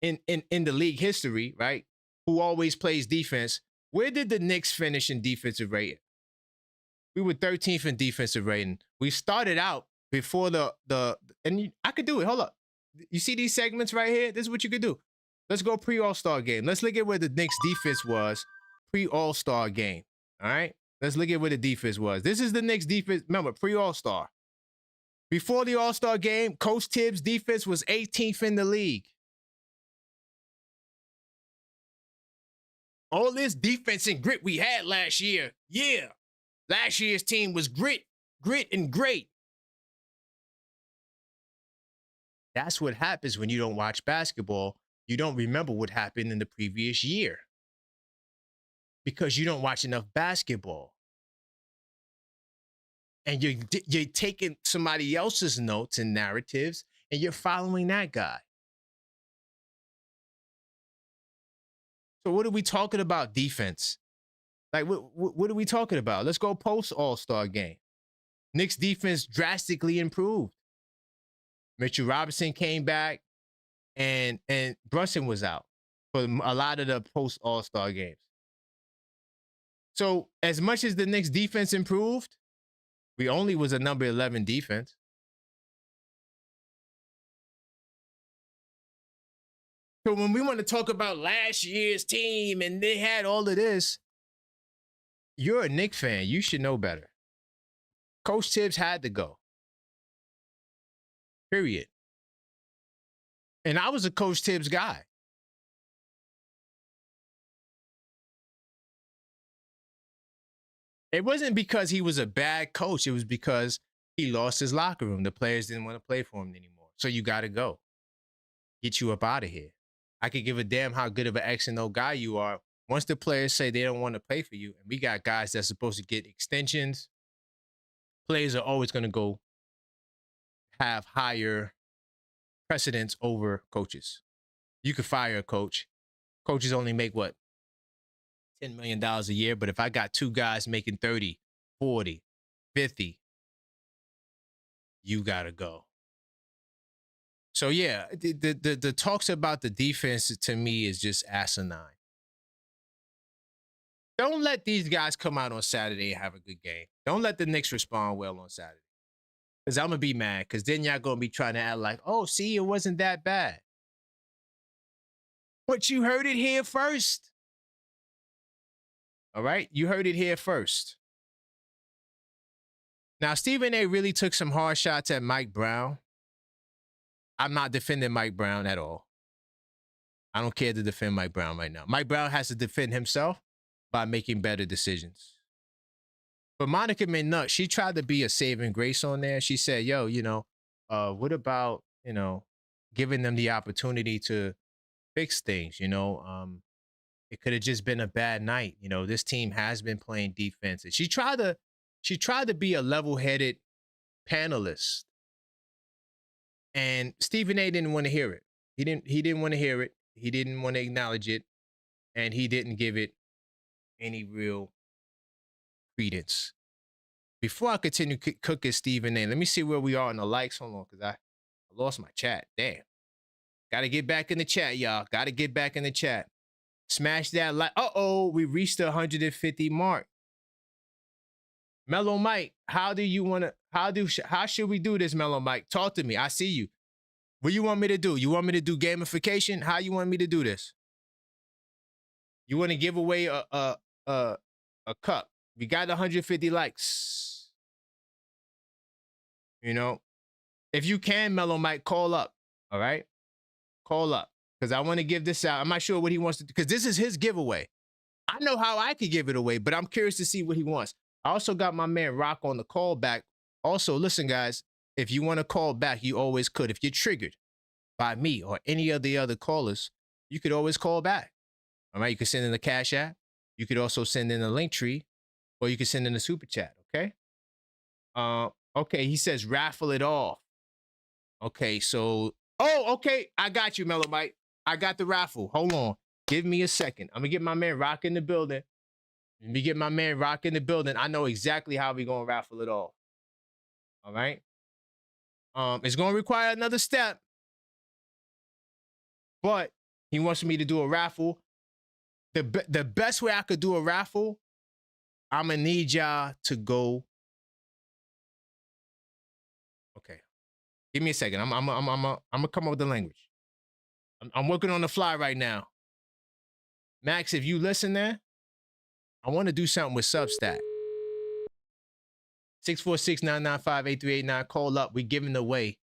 [SPEAKER 1] in the league history, right? Who always plays defense. Where did the Knicks finish in defensive rating? We were 13th in defensive rating. We started out before I could do it. Hold up. You see these segments right here? This is what you could do. Let's go pre-All-Star game. Let's look at where the Knicks defense was pre-All-Star game. All right? Let's look at where the defense was. This is the Knicks defense. Remember, pre-All-Star. Before the All-Star game, Coach Tibbs' defense was 18th in the league. All this defense and grit we had last year. Yeah. Last year's team was grit, and great. That's what happens when you don't watch basketball. You don't remember what happened in the previous year because you don't watch enough basketball. And you're taking somebody else's notes and narratives and you're following that guy. So what are we talking about defense? Like, what are we talking about? Let's go post All-Star game. Knicks defense drastically improved. Mitchell Robinson came back, and Brunson was out for a lot of the post All-Star games. So as much as the Knicks defense improved, we only was a number 11 defense. So when we want to talk about last year's team and they had all of this, you're a Knicks fan. You should know better. Coach Tibbs had to go. Period. And I was a Coach Tibbs guy. It wasn't because he was a bad coach. It was because he lost his locker room. The players didn't want to play for him anymore. So you got to go. Get you up out of here. I could give a damn how good of an X and O guy you are. Once the players say they don't want to play for you, and we got guys that's supposed to get extensions, players are always going to go have higher precedence over coaches. You could fire a coach. Coaches only make what? $10 million a year. But if I got two guys making 30, 40, 50, you got to go. So yeah, the talks about the defense to me is just asinine. Don't let these guys come out on Saturday and have a good game. Don't let the Knicks respond well on Saturday. Because I'm going to be mad. Because then y'all going to be trying to act like, oh, see, it wasn't that bad. But you heard it here first. All right? You heard it here first. Now, Stephen A. really took some hard shots at Mike Brown. I'm not defending Mike Brown at all. I don't care to defend Mike Brown right now. Mike Brown has to defend himself by making better decisions. But Monica McNutt, she tried to be a saving grace on there. She said, yo, what about, giving them the opportunity to fix things, it could have just been a bad night. This team has been playing defense. And she tried to be a level-headed panelist. And Stephen A. didn't want to hear it. He didn't want to hear it. He didn't want to acknowledge it. And he didn't give it any real credence. Before I continue cooking Stephen A., let me see where we are in the likes. Hold on, because I lost my chat. Damn. Got to get back in the chat, y'all. Got to get back in the chat. Smash that like. Uh-oh, we reached the 150 mark. Mellow Mike, how should we do this, Mellow Mike? Talk to me. I see you. What you want me to do? You want me to do gamification? How you want me to do this? You want to give away a cup? We got 150 likes. If you can, Mellow Mike, call up. All right, call up because I want to give this out. I'm not sure what he wants to do because this is his giveaway. I know how I could give it away, but I'm curious to see what he wants. I also got my man Rock on the call back. Also, listen, guys, if you want to call back, you always could. If you're triggered by me or any of the other callers, you could always call back. All right, you can send in the Cash App. You could also send in a link tree, or you can send in a super chat. Okay. Okay. He says raffle it off. Okay. So, okay. I got you, Mellow Mike. I got the raffle. Hold on. Give me a second. I'm gonna get my man Rock in the building. Let me get my man Rock in the building. I know exactly how we gonna raffle it off. All right. It's gonna require another step, but he wants me to do a raffle. The best way I could do a raffle, I'm gonna need y'all to go. Okay, give me a second. I'm gonna come up with the language. I'm working on the fly right now. Max, if you listen there, I want to do something with Substack. 646-995-8389. Call up. We're giving away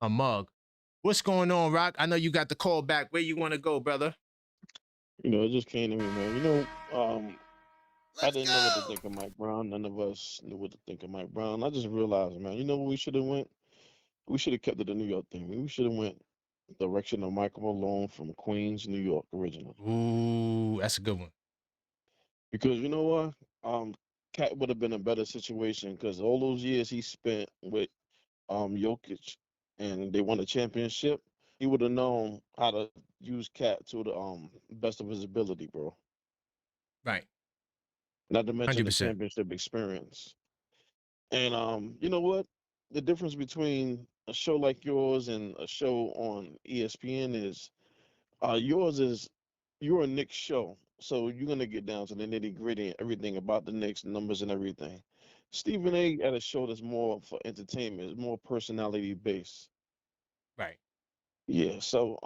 [SPEAKER 1] a mug. What's going on, Rock? I know you got the call back. Where you want to go, brother?
[SPEAKER 8] You know, it just came to me, man. You know, I didn't know what to think of Mike Brown. None of us knew what to think of Mike Brown. I just realized, man, you know what we should have went? We should have kept it the New York thing. We should have went the direction of Michael Malone from Queens, New York, originally.
[SPEAKER 1] Ooh, that's a good one.
[SPEAKER 8] Because you know what? Cat would have been a better situation because all those years he spent with Jokic and they won a championship, he would have known how to use Cat to the best of his ability, bro.
[SPEAKER 1] Right.
[SPEAKER 8] Not to mention
[SPEAKER 1] 100%.
[SPEAKER 8] the championship experience. And you know what? The difference between a show like yours and a show on ESPN is yours is you're a Knicks show. So you're gonna get down to the nitty gritty and everything about the Knicks, numbers and everything. Stephen A at a show that's more for entertainment, is more personality based.
[SPEAKER 1] Right.
[SPEAKER 8] Yeah. So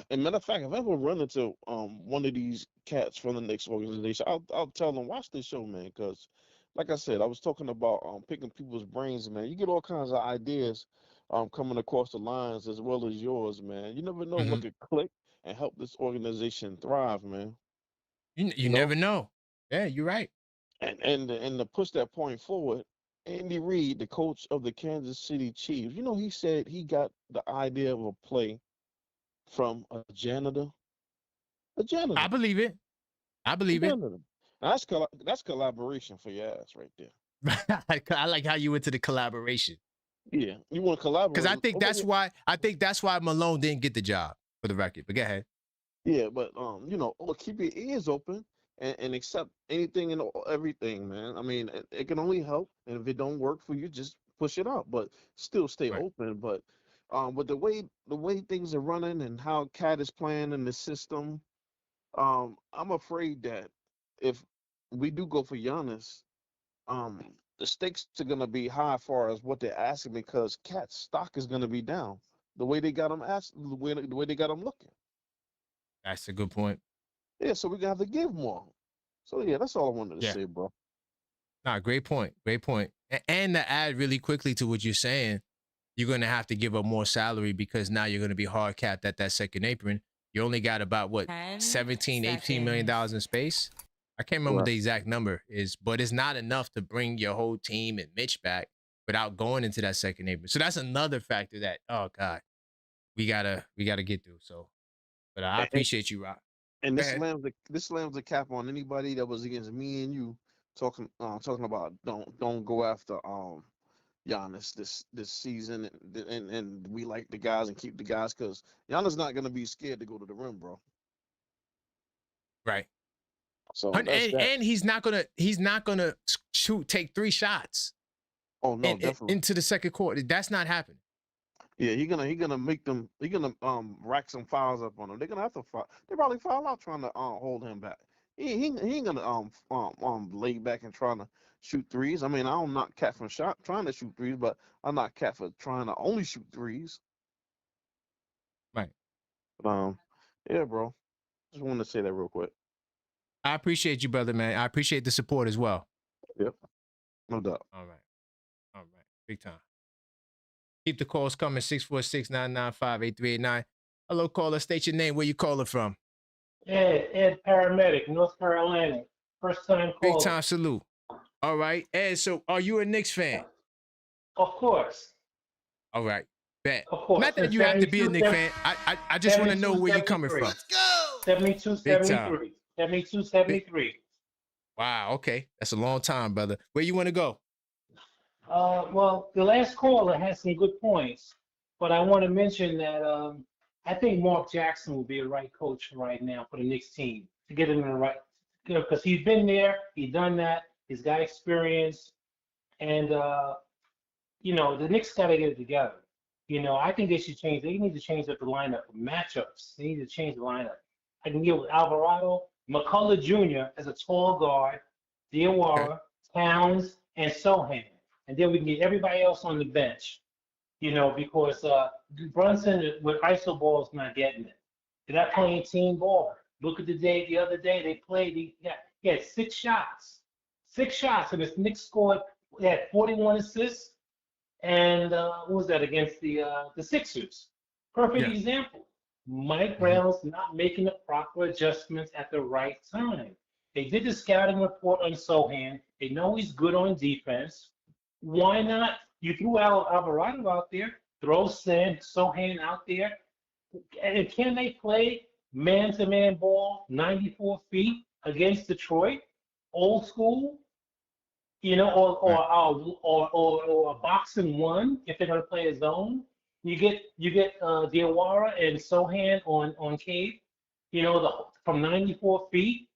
[SPEAKER 8] and matter of fact, if I ever run into one of these cats from the Knicks organization, I'll tell them watch this show, man, because like I said, I was talking about picking people's brains, man. You get all kinds of ideas coming across the lines as well as yours, man. You never know what could click and help this organization thrive, man.
[SPEAKER 1] You never know. Yeah, you're right.
[SPEAKER 8] And to push that point forward, Andy Reid, the coach of the Kansas City Chiefs, you know, he said he got the idea of a play from a janitor. A janitor.
[SPEAKER 1] I believe it. I believe it.
[SPEAKER 8] Now, that's collaboration for your ass right there.
[SPEAKER 1] I like how you went to the collaboration.
[SPEAKER 8] Yeah, you want to collaborate
[SPEAKER 1] because I think that's why Malone didn't get the job, for the record. But go ahead.
[SPEAKER 8] Yeah, but you know, keep your ears open and accept anything and everything, man. I mean, it can only help, and if it don't work for you, just push it out. But still stay open. But with the way things are running and how Cat is playing in the system, I'm afraid that if we do go for Giannis, the stakes are gonna be high as far as what they're asking because Cat's stock is gonna be down. The way they got him the way they got him looking.
[SPEAKER 1] That's a good point.
[SPEAKER 8] Yeah, so we're gonna have to give more. So yeah, that's all I wanted to say, bro.
[SPEAKER 1] Nah, great point. Great point. And to add really quickly to what you're saying, you're gonna have to give up more salary because now you're gonna be hard capped at that second apron. You only got about what 17, $18 million in space. I can't remember what the exact number is, but it's not enough to bring your whole team and Mitch back without going into that second apron. So that's another factor that, oh God, we gotta get through. So, but I appreciate you, Rock.
[SPEAKER 8] And this slams the cap on anybody that was against me and you talking about don't go after Giannis this season and we like the guys and keep the guys because Giannis not gonna be scared to go to the rim, bro.
[SPEAKER 1] Right.
[SPEAKER 8] So
[SPEAKER 1] and he's not gonna take 3 shots.
[SPEAKER 8] Oh no, definitely
[SPEAKER 1] into the second quarter. That's not happening.
[SPEAKER 8] Yeah, he gonna make them. He gonna rack some fouls up on them. They're gonna have to foul. They probably foul out trying to hold him back. He ain't gonna lay back and trying to shoot threes. I mean, I don't knock Cat from trying to shoot threes, but I'm not Cat for trying to only shoot threes.
[SPEAKER 1] Right.
[SPEAKER 8] But, yeah, bro. Just wanted to say that real quick.
[SPEAKER 1] I appreciate you, brother, man. I appreciate the support as well.
[SPEAKER 8] Yep. No doubt.
[SPEAKER 1] All right. Big time. Keep the calls coming, 646-995-8389. Hello, caller. State your name. Where you calling from?
[SPEAKER 10] Ed Paramedic, North Carolina. First time caller.
[SPEAKER 1] Big time salute. All right. Ed, so are you a Knicks fan?
[SPEAKER 10] Of course.
[SPEAKER 1] All right. Bet.
[SPEAKER 10] Of course.
[SPEAKER 1] Not that you have to be a Knicks fan. I just want to know where you're coming from.
[SPEAKER 10] Let's go. 72, 73. 72, 73.
[SPEAKER 1] Wow, okay. That's a long time, brother. Where you want to go?
[SPEAKER 10] Well, the last caller has some good points, but I want to mention that I think Mark Jackson will be a right coach right now for the Knicks team to get him in the right, because he's been there, he's done that, he's got experience, and you know, the Knicks got to get it together. You know, I think they should change. They need to change up the lineup for matchups. They need to change the lineup. I can get with Alvarado, McCullough Jr. as a tall guard, Diawara, Towns, and Sohan. And then we can get everybody else on the bench, because Brunson with ISO ball is not getting it. They're not playing team ball. Look at the other day they played. He had 6 shots. 6 shots, and the Knicks scored. They had 41 assists, and what was that against the Sixers? Perfect example. Mike Brown's not making the proper adjustments at the right time. They did the scouting report on Sohan. They know he's good on defense. Why not? You threw Alvarado out there, throw Sohan out there. And can they play man-to-man ball 94 feet against Detroit? Old school? Or a boxing one if they're going to play a zone. You get Diawara and Sohan on Cave, from 94 feet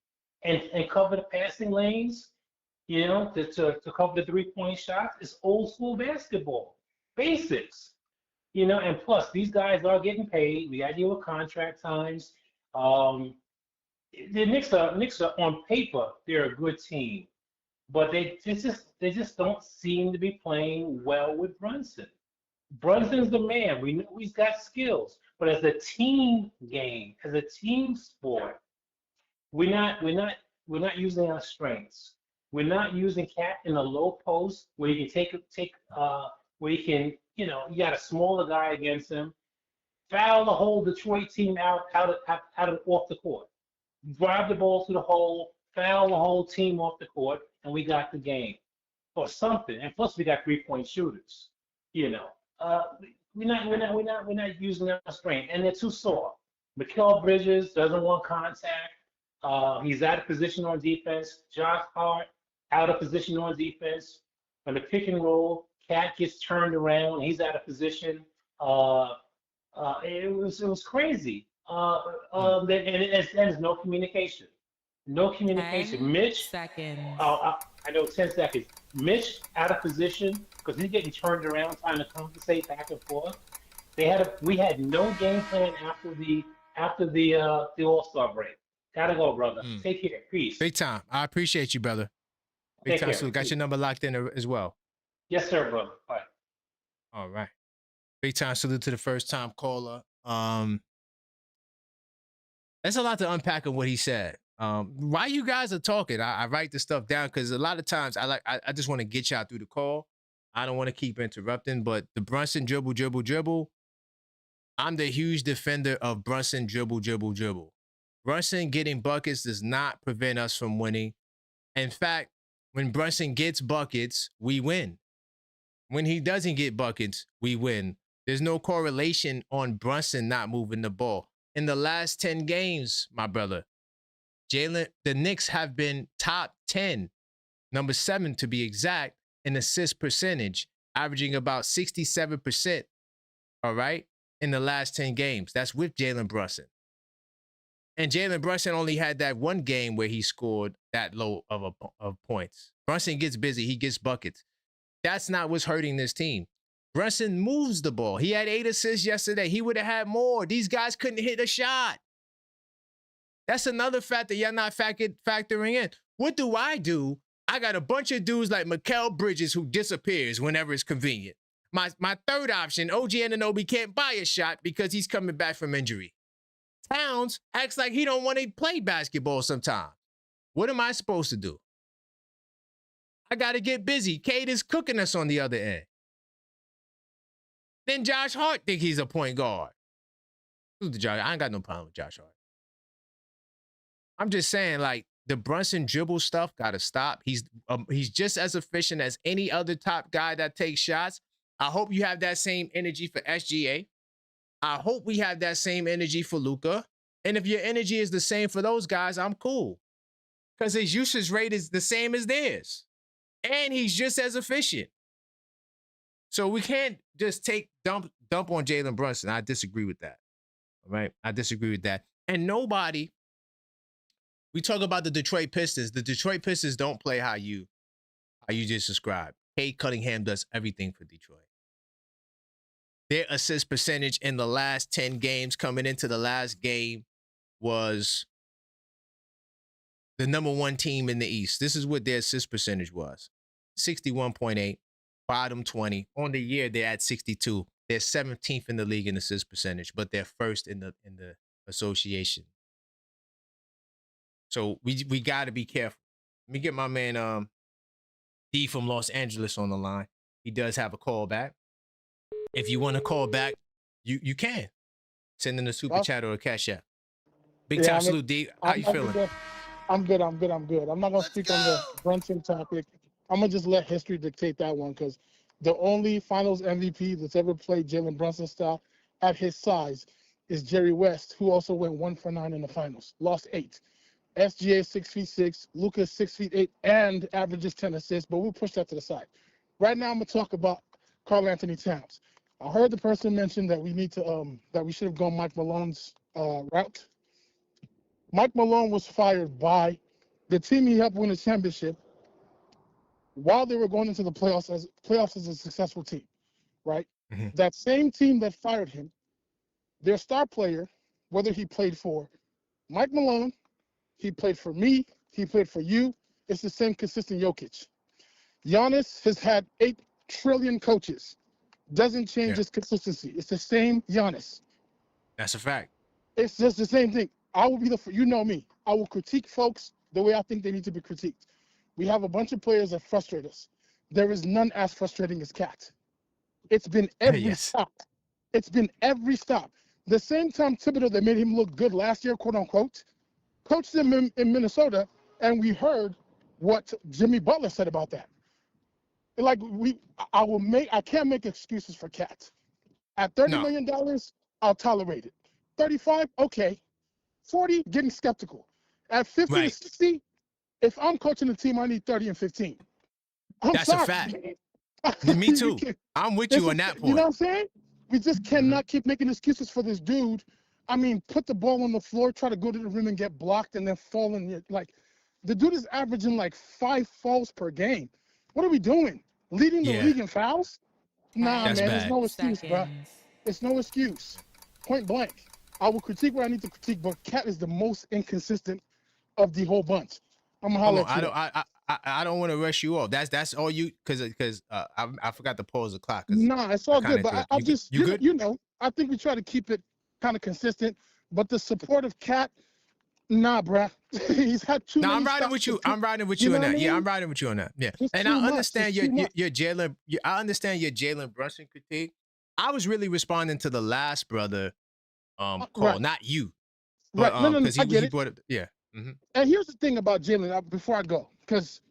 [SPEAKER 10] and cover the passing lanes, to cover the 3-point shots. It's old school basketball. Basics. And plus these guys are getting paid. We got to deal with contract times. The Knicks are on paper, they're a good team. But they just don't seem to be playing well with Brunson. Brunson's the man. We know he's got skills, but as a team game, as a team sport, we're not using our strengths. We're not using Cat in the low post where you can where you can, you got a smaller guy against him, foul the whole Detroit team out off the court, drive the ball to the hole, foul the whole team off the court, and we got the game or something. And plus we got 3-point shooters. We're not using our strength, and they're too soft. Mikal Bridges doesn't want contact. He's out of position on defense. Josh Hart out of position on defense. On the pick and roll, Cat gets turned around. He's out of position. It was crazy. And there's no communication. No communication.
[SPEAKER 11] 10
[SPEAKER 10] Mitch.
[SPEAKER 11] seconds.
[SPEAKER 10] I know 10 seconds. Mitch out of position because he's getting turned around, trying to compensate back and forth. We had no game plan after the All-Star break. Gotta go, brother. Take care. Peace.
[SPEAKER 1] Big time. I appreciate you, brother. Big time. So got your number locked in as well.
[SPEAKER 10] Yes, sir, brother. Bye.
[SPEAKER 1] All right. Big time salute to the first time caller. There's a lot to unpack on what he said. While you guys are talking, I write the stuff down because a lot of times I just want to get y'all through the call. I don't want to keep interrupting, but the Brunson dribble. I'm the huge defender of Brunson dribble. Brunson getting buckets does not prevent us from winning. In fact, when Brunson gets buckets, we win. When he doesn't get buckets, we win. There's no correlation on Brunson not moving the ball. In the last 10 games, my brother, the Knicks have been top 10, number 7 to be exact, in assist percentage, averaging about 67%, all right, in the last 10 games. That's with Jalen Brunson. And Jalen Brunson only had that one game where he scored that low of points. Brunson gets busy. He gets buckets. That's not what's hurting this team. Brunson moves the ball. He had 8 assists yesterday. He would have had more. These guys couldn't hit a shot. That's another factor you're not factoring in. What do? I got a bunch of dudes like Mikal Bridges who disappears whenever it's convenient. My third option, OG Anunoby, can't buy a shot because he's coming back from injury. Towns acts like he don't want to play basketball sometimes. What am I supposed to do? I got to get busy. Cade is cooking us on the other end. Then Josh Hart think he's a point guard. I ain't got no problem with Josh Hart. I'm just saying, like, the Brunson dribble stuff got to stop. He's just as efficient as any other top guy that takes shots. I hope you have that same energy for SGA. I hope we have that same energy for Luka. And if your energy is the same for those guys, I'm cool. Because his usage rate is the same as theirs. And he's just as efficient. So we can't just dump on Jalen Brunson. I disagree with that. All right? I disagree with that. And we talk about the Detroit Pistons. The Detroit Pistons don't play how you just described. Cade Cunningham does everything for Detroit. Their assist percentage in the last 10 games coming into the last game was the number one team in the East. This is what their assist percentage was: 61.8, bottom 20. On the year, they're at 62. They're 17th in the league in assist percentage, but they're first in the association. So we got to be careful. Let me get my man D from Los Angeles on the line. He does have a call back. If you want to call back, you can. Send in a super chat or a cash app. Big time salute, D. How you feeling?
[SPEAKER 2] I'm good. I'm not going to speak on the Brunson topic. I'm going to just let history dictate that one, because the only finals MVP that's ever played Jalen Brunson style at his size is Jerry West, who also went 1 for 9 in the finals, lost 8. SGA 6'6", Luka's 6'8", and averages 10 assists, but we'll push that to the side. Right now, I'm going to talk about Karl Anthony Towns. I heard the person mention that we need to that we should have gone Mike Malone's route. Mike Malone was fired by the team he helped win a championship while they were going into the playoffs as a successful team, right?
[SPEAKER 1] Mm-hmm.
[SPEAKER 2] That same team that fired him, their star player, whether he played for Mike Malone, he played for me, he played for you, it's the same consistent Jokic. Giannis has had 8 trillion coaches. Doesn't change his consistency. It's the same Giannis.
[SPEAKER 1] That's a fact.
[SPEAKER 2] It's just the same thing. I will be you know me. I will critique folks the way I think they need to be critiqued. We have a bunch of players that frustrate us. There is none as frustrating as Cat. It's been every stop. It's been every stop. The same Tom Thibodeau that made him look good last year, quote unquote, coached him in Minnesota, and we heard what Jimmy Butler said about that. Like I can't make excuses for Cat. At $30 million, I'll tolerate it. 35, okay. 40, getting skeptical. At 50 to 60, if I'm coaching a team, I need 30 and 15.
[SPEAKER 1] That's a fact. Me too. I'm with you on that point.
[SPEAKER 2] You know what I'm saying? We just cannot keep making excuses for this dude. I mean, put the ball on the floor, try to go to the rim and get blocked, and then fall in it. Like, the dude is averaging like 5 falls per game. What are we doing? Leading the league in fouls? Nah,
[SPEAKER 1] that's
[SPEAKER 2] man,
[SPEAKER 1] bad.
[SPEAKER 2] there's no excuse, bro. It's no excuse. Point blank. I will critique what I need to critique, but Cat is the most inconsistent of the whole bunch. I'm gonna holler at you.
[SPEAKER 1] I don't want to rush you off. That's all you because I forgot to pause the clock.
[SPEAKER 2] Nah, it's all good. But I just
[SPEAKER 1] good?
[SPEAKER 2] You know, I think we try to keep it kind of consistent. But the support of Cat, nah, bruh. He's had too many.
[SPEAKER 1] I'm riding with you. I'm riding with you on that. Yeah, I'm riding with you on that. Yeah, and I understand your Jalen. I understand your Jalen Brunson critique. I was really responding to the last brother call, not you. But,
[SPEAKER 2] right. No, I get it.
[SPEAKER 1] Brought it. Yeah. Mm-hmm.
[SPEAKER 2] And here's the thing about Jalen, before I go, because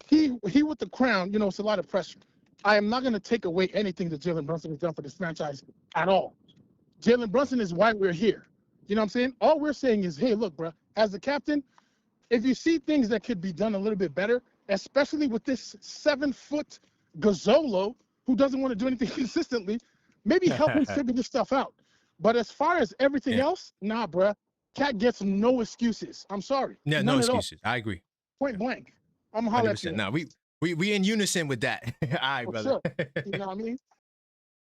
[SPEAKER 2] he with the crown, you know, it's a lot of pressure. I am not going to take away anything that Jalen Brunson has done for this franchise at all. Jalen Brunson is why we're here. You know what I'm saying? All we're saying is, hey, look, bro, as the captain, if you see things that could be done a little bit better, especially with this 7-foot Gazzolo who doesn't want to do anything consistently, maybe help him figure this stuff out. But as far as everything else, nah, bro. Cat gets no excuses. I'm sorry.
[SPEAKER 1] Yeah, no excuses. I agree.
[SPEAKER 2] Point blank. I'm gonna holler at you.
[SPEAKER 1] No, we in unison with that. All right, brother.
[SPEAKER 2] Sure. You know what I mean?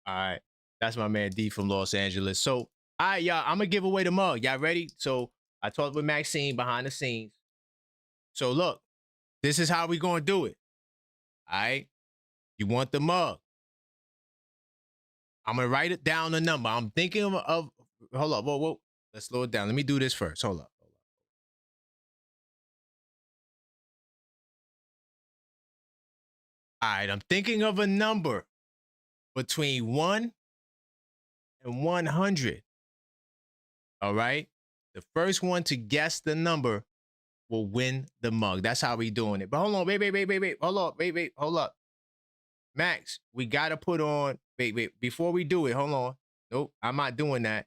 [SPEAKER 1] All right. That's my man D from Los Angeles. So, all right, y'all, I'm gonna give away the mug. Y'all ready? So I talked with Maxine behind the scenes. So look, this is how we gonna do it. All right. You want the mug? I'm gonna write it down the number. I'm thinking of hold up, whoa. Let's slow it down. Let me do this first. Hold up. All right, I'm thinking of a number between 1 and 100. All right? The first one to guess the number will win the mug. That's how we doing it. But hold on, wait. Hold up. Max, we got to put on, before we do it, hold on. Nope, I'm not doing that.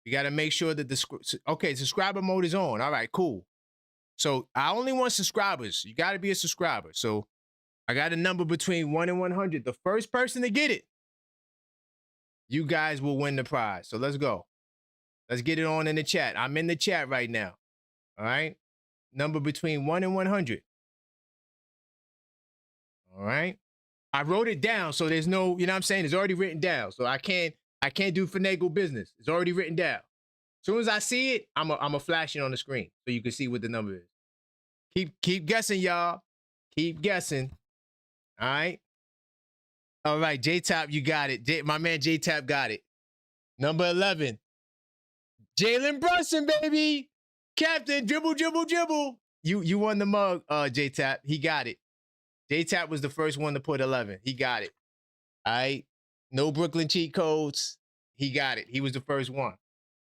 [SPEAKER 1] You got to make sure that subscriber mode is on. All right, cool. So I only want subscribers. You got to be a subscriber. So I got a number between 1 and 100. The first person to get it, you guys will win the prize. So let's go. Let's get it on in the chat. I'm in the chat right now. All right. Number between 1 and 100. All right. I wrote it down. So there's no, you know what I'm saying? It's already written down. So I can't do finagle business. It's already written down. As soon as I see it, I'm a flash it on the screen so you can see what the number is. Keep guessing, y'all. Keep guessing. All right. All right, J-Top, you got it. My man J-Tap got it. Number 11. Jalen Brunson, baby. Captain, dribble, dribble, dribble. You won the mug, J-Tap. He got it. J-Tap was the first one to put 11. He got it. All right. No Brooklyn cheat codes. He got it. He was the first one.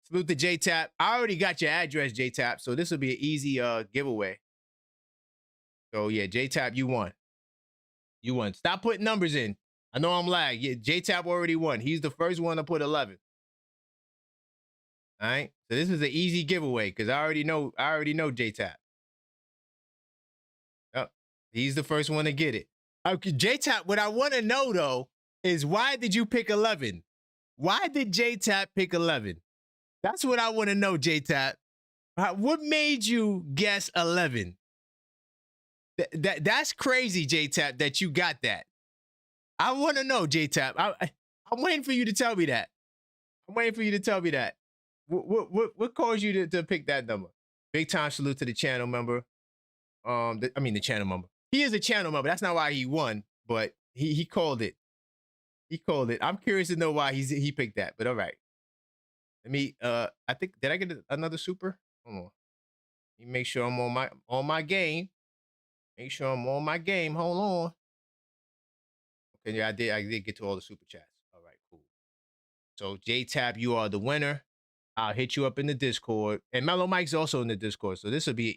[SPEAKER 1] Salute to J-Tap. I already got your address, J-Tap, so this will be an easy giveaway. So, yeah, J-Tap, you won. You won. Stop putting numbers in. I know I'm lag. Yeah, J-Tap already won. He's the first one to put 11. All right. So this is an easy giveaway because I already know J-Tap. Oh, he's the first one to get it. Okay, J-Tap, what I want to know, though, is why did you pick 11? Why did J-Tap pick 11? That's what I want to know, J-Tap. What made you guess 11? That's crazy, J-Tap, that you got that. I want to know, J-Tap. I'm waiting for you to tell me that. I'm waiting for you to tell me that. What caused you to pick that number? Big time salute to the channel member. The channel member. He is a channel member. That's not why he won, but he called it. He called it. I'm curious to know why he picked that. But all right. Let me. I think did I get another super? Hold on. Let me make sure I'm on my game. Make sure I'm on my game. Hold on. Okay, yeah, I did get to all the super chats. All right, cool. So J-Tap, you are the winner. I'll hit you up in the Discord. And Mellow Mike's also in the Discord. So this will be an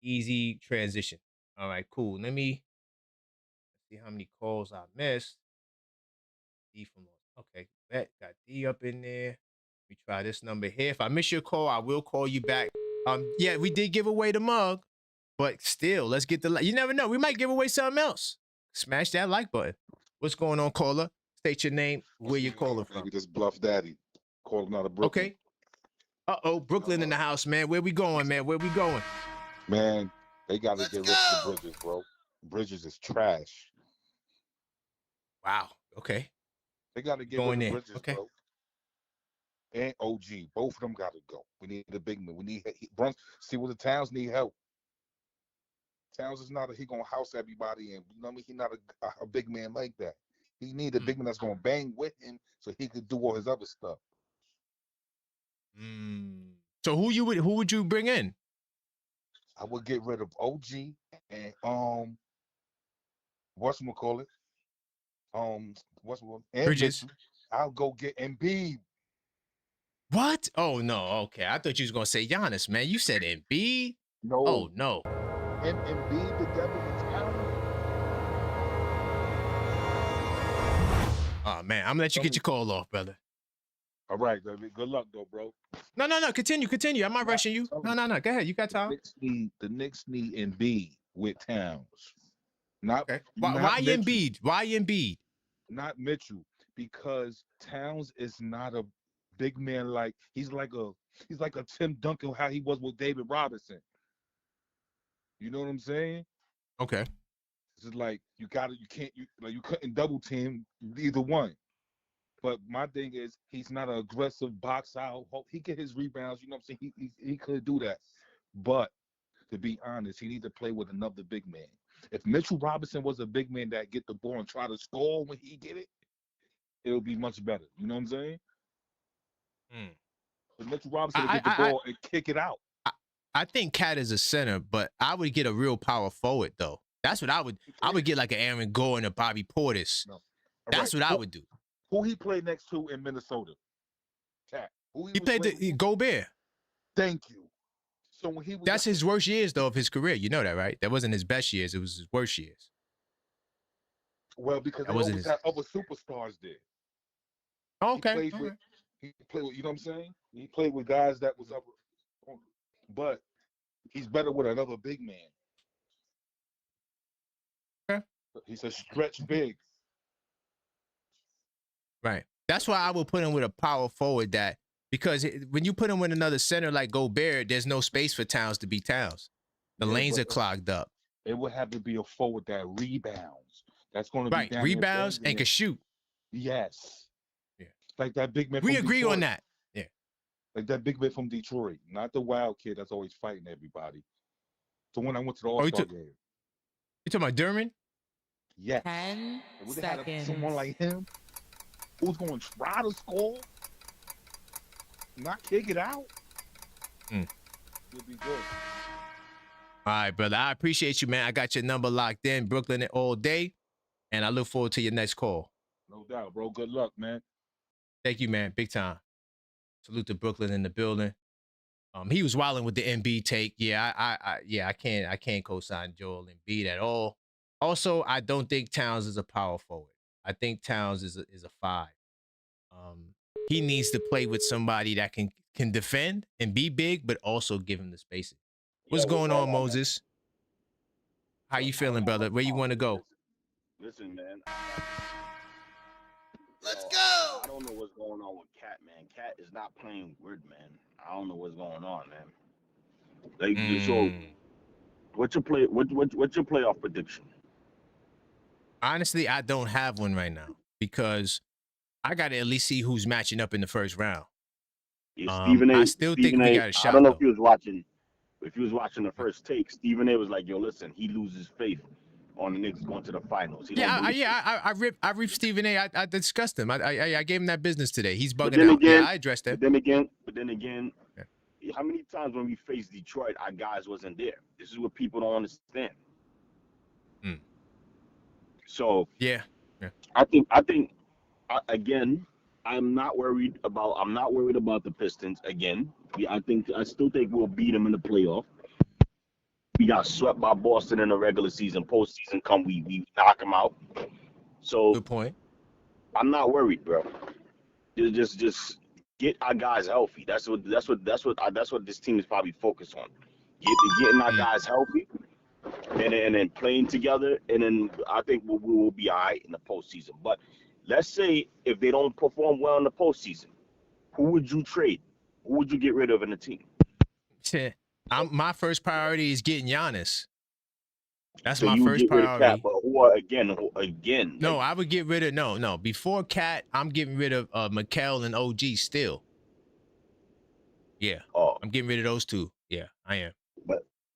[SPEAKER 1] easy transition. All right, cool. Let me see how many calls I missed. D from okay, bet got D up in there. We try this number here. If I miss your call, I will call you back. Yeah, we did give away the mug, but still, let's get the. You never know. We might give away something else. Smash that like button. What's going on, caller? State your name, where you're calling from.
[SPEAKER 6] This Bluff Daddy calling out of Brooklyn.
[SPEAKER 1] Okay. Uh-oh, Brooklyn in the house, man. Where we going, man? Where we going?
[SPEAKER 6] Man, they got to get rid of the Bridges, bro. Bridges is trash.
[SPEAKER 1] Wow. Okay.
[SPEAKER 6] They got to get rid of Bridges, bro. And OG, both of them got to go. We need a big man. We need Brunson. See what the Towns need help. Towns is not he gonna house everybody, and you know what I mean. He's not a big man like that. He need a big man that's gonna bang with him so he could do all his other stuff.
[SPEAKER 1] So who would you bring in?
[SPEAKER 6] I would get rid of OG and whatchamacallit?
[SPEAKER 1] Bridges.
[SPEAKER 6] I'll go get Embiid.
[SPEAKER 1] What? Oh no. Okay, I thought you was gonna say Giannis, man. You said Embiid.
[SPEAKER 6] No.
[SPEAKER 1] Oh no.
[SPEAKER 6] And Embiid together with talent.
[SPEAKER 1] Oh man, I'm gonna let you get your call off, brother.
[SPEAKER 6] All right, baby. Good luck though, bro.
[SPEAKER 1] No. Continue. I'm not rushing you. No. Go ahead. You got time.
[SPEAKER 6] The Knicks need Embiid with Towns. Not
[SPEAKER 1] okay. Why Embiid? Why Embiid?
[SPEAKER 6] Not Mitchell, because Towns is not a big man like he's like a Tim Duncan, how he was with David Robinson. You know what I'm saying?
[SPEAKER 1] Okay.
[SPEAKER 6] It's like you couldn't double team either one. But my thing is he's not an aggressive box out. He get his rebounds, you know what I'm saying? He could do that. But to be honest, he need to play with another big man. If Mitchell Robinson was a big man that get the ball and try to score when he get it, it'll be much better. You know what I'm saying? But Mitchell Robinson would get the ball and kick it out.
[SPEAKER 1] I think Cat is a center, but I would get a real power forward though. That's what I would. I would get like an Aaron Gordon or Bobby Portis. No. That's what I would do.
[SPEAKER 6] Who he played next to in Minnesota? Cat.
[SPEAKER 1] He played the Gobert.
[SPEAKER 6] Thank you. So when he was
[SPEAKER 1] that's his worst years though of his career. You know that, right? That wasn't his best years. It was his worst years.
[SPEAKER 6] Well, because they always had other superstars there.
[SPEAKER 1] Okay.
[SPEAKER 6] He played with, you know what I'm saying? He played with guys that was up, but he's better with another big man.
[SPEAKER 1] Okay.
[SPEAKER 6] He's a stretch big.
[SPEAKER 1] Right. That's why I would put him with a power forward because when you put him with another center like Gobert, there's no space for Towns to be Towns. The lanes are clogged up.
[SPEAKER 6] It would have to be a forward that rebounds. That's going to be down
[SPEAKER 1] rebounds and can shoot.
[SPEAKER 6] Yes.
[SPEAKER 1] Yeah.
[SPEAKER 6] Like that big man.
[SPEAKER 1] We agree on that. Yeah.
[SPEAKER 6] Like that big man from Detroit, not the wild kid that's always fighting everybody. So when I went to the All-Star game.
[SPEAKER 1] You talking about Derman?
[SPEAKER 6] Yes.
[SPEAKER 11] 10
[SPEAKER 6] Would they
[SPEAKER 11] seconds.
[SPEAKER 6] have someone like him who's going to try to score, not kick it out? It'd be good.
[SPEAKER 1] All right, brother. I appreciate you, man. I got your number locked in. Brooklyn all day. And I look forward to your next call.
[SPEAKER 6] No doubt, bro. Good luck, man.
[SPEAKER 1] Thank you, man. Big time. Salute to Brooklyn in the building. He was wilding with the Embiid take. Yeah, I can't co-sign Joel Embiid at all. Also, I don't think Towns is a power forward. I think Towns is a 5. He needs to play with somebody that can defend and be big, but also give him the spacing. What's going on, Moses? How you feeling, brother? Where you want to go?
[SPEAKER 12] Listen, man. Let's go. I don't know what's going on with Cat, man. Cat is not playing weird, man. I don't know what's going on, man. Like, so, what's your playoff prediction?
[SPEAKER 1] Honestly, I don't have one right now because I got to at least see who's matching up in the first round.
[SPEAKER 12] Yeah, Stephen A.
[SPEAKER 1] I still think we got a shot.
[SPEAKER 12] I don't know
[SPEAKER 1] though.
[SPEAKER 12] if he was watching. If he was watching the first take, Stephen A. was like, "Yo, listen, he loses faith on the Knicks going to the finals."
[SPEAKER 1] I ripped Stephen A. I discussed him. I gave him that business today. He's bugging
[SPEAKER 12] then
[SPEAKER 1] out.
[SPEAKER 12] Again,
[SPEAKER 1] yeah, I addressed that.
[SPEAKER 12] But then again, how many times when we faced Detroit, our guys wasn't there? This is what people don't understand. So
[SPEAKER 1] yeah.
[SPEAKER 12] I think again, I'm not worried about the Pistons again. I still think we'll beat them in the playoff. We got swept by Boston in the regular season. Postseason come, we knock them out. So
[SPEAKER 1] good point.
[SPEAKER 12] I'm not worried, bro. Just get our guys healthy. That's what this team is probably focused on. Getting our guys healthy, and then playing together, and then I think we will be all right in the postseason. But let's say if they don't perform well in the postseason, who would you trade? Who would you get rid of in the team?
[SPEAKER 1] My first priority is getting Giannis. That's
[SPEAKER 12] so
[SPEAKER 1] my
[SPEAKER 12] you
[SPEAKER 1] first
[SPEAKER 12] get rid of
[SPEAKER 1] priority.
[SPEAKER 12] Cat, but who again?
[SPEAKER 1] No, I would get rid of no. Before Cat, I'm getting rid of Mikal and OG still. Yeah.
[SPEAKER 12] Oh,
[SPEAKER 1] I'm getting rid of those two. Yeah, I am.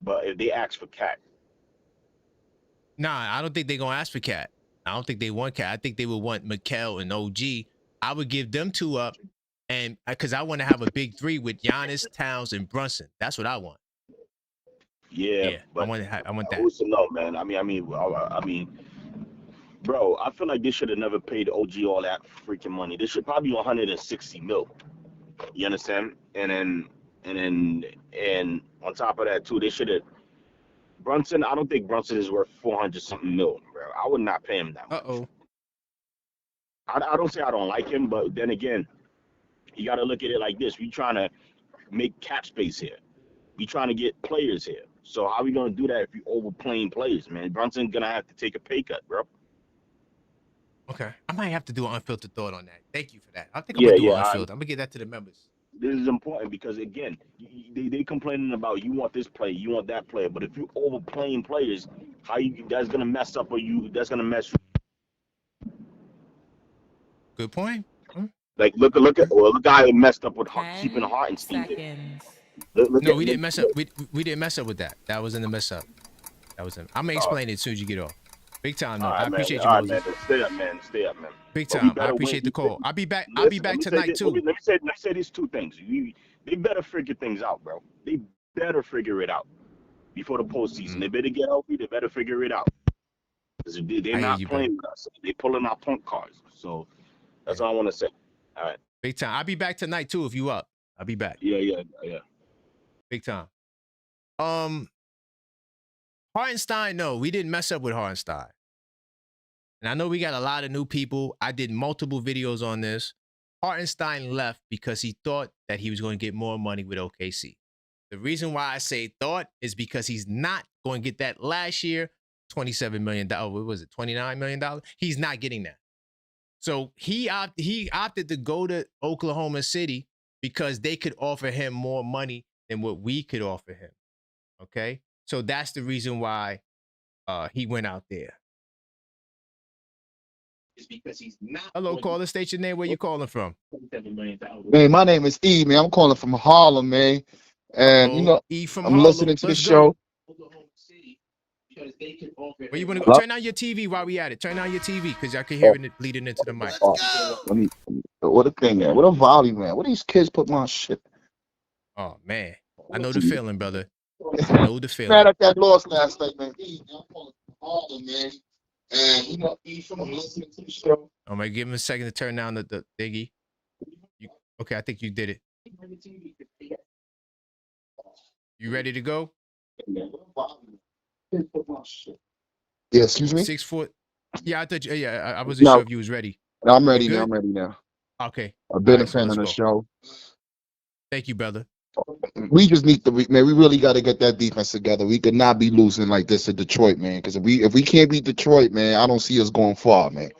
[SPEAKER 12] But if they ask for Cat,
[SPEAKER 1] nah, I don't think they're gonna ask for Cat. I don't think they want Cat. I think they would want Mikal and OG. I would give them 2 up, and because I want to have a big 3 with Giannis, Towns, and Brunson. That's what I want.
[SPEAKER 12] Yeah, but
[SPEAKER 1] I want that.
[SPEAKER 12] Who's to know, man? I mean, bro, I feel like they should have never paid OG all that freaking money. They should probably 160 mil. You understand? And on top of that too, they should have Brunson. I don't think Brunson is worth 400 something mil, bro. I would not pay him that much. I don't say I don't like him, but then again, you got to look at it like this: we trying to make cap space here. We trying to get players here. So how are we gonna do that if you overplaying players, man? Brunson gonna have to take a pay cut, bro.
[SPEAKER 1] Okay, I might have to do an unfiltered thought on that. Thank you for that. I think I'm gonna do an unfiltered. I'm gonna get that to the members.
[SPEAKER 12] This is important because again, they complaining about you want this player, you want that player, but if you overplaying players, that's gonna mess up that's gonna mess.
[SPEAKER 1] Good point.
[SPEAKER 12] Like look how he messed up with keeping Hart and Steve.
[SPEAKER 1] We didn't mess up. We didn't mess up with that. That wasn't a mess up. That was him. I'm gonna explain it as soon as you get off. Big time, though. I appreciate you, Moses.
[SPEAKER 12] Stay up, man.
[SPEAKER 1] Big time. I appreciate the call. I'll be back. I'll be back tonight too.
[SPEAKER 12] Let me say these 2 things. They better figure things out, bro. They better figure it out before the postseason. They better get healthy. They better figure it out. They're not playing with us. They're pulling our punk cards. So that's all I want to say. All right.
[SPEAKER 1] Big time. I'll be back tonight too if you up. I'll be back.
[SPEAKER 12] Yeah.
[SPEAKER 1] Big time. Hartenstein, no, we didn't mess up with Hartenstein. And I know we got a lot of new people. I did multiple videos on this. Hartenstein left because he thought that he was going to get more money with OKC. The reason why I say thought is because he's not going to get that last year, $27 million. What was it, $29 million? He's not getting that. So he opted to go to Oklahoma City because they could offer him more money than what we could offer him. Okay? So that's the reason why he went out there. It's because he's not. Hello, caller. State your name. Where you calling from?
[SPEAKER 13] Man, my name is E, man. I'm calling from Harlem, man. And you know, I'm listening to the show.
[SPEAKER 1] Where you want to go?
[SPEAKER 13] Hello?
[SPEAKER 1] Turn on your TV while we at it. Turn on your TV because I can hear it leading into the mic.
[SPEAKER 13] Let me what a thing, man. What a volume, man. What these kids put my shit.
[SPEAKER 1] Oh man, I know the feeling, brother. I know the feeling.
[SPEAKER 13] Man, at that loss last night, man. Man. And you know, from listening to the show.
[SPEAKER 1] I'm gonna give him a second to turn down the Diggy. Okay, I think you did it. You ready to go?
[SPEAKER 13] Yeah, excuse me?
[SPEAKER 1] 6 foot. Yeah, I thought you, yeah, I wasn't sure if you was ready.
[SPEAKER 13] No, I'm ready now. I'm ready now.
[SPEAKER 1] Okay.
[SPEAKER 13] I've been a
[SPEAKER 1] Right, so
[SPEAKER 13] fan of
[SPEAKER 1] let's
[SPEAKER 13] the
[SPEAKER 1] go.
[SPEAKER 13] show.
[SPEAKER 1] Thank you, brother.
[SPEAKER 13] We just need to, man. We really got to get that defense together. We could not be losing like this to Detroit, man. Because if we can't beat Detroit, man, I don't see us going far, man.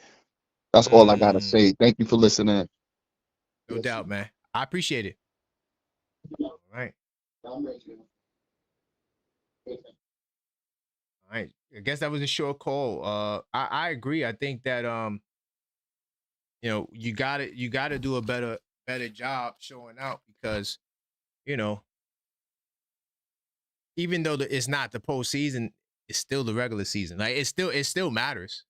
[SPEAKER 13] That's all I gotta say. Thank you for listening.
[SPEAKER 1] No doubt, man. I appreciate it. All right. All right. I guess that was a short call. I agree. I think that you know, you gotta do a better job showing out because, you know, even though it's not the postseason, it's still the regular season. Like it still matters,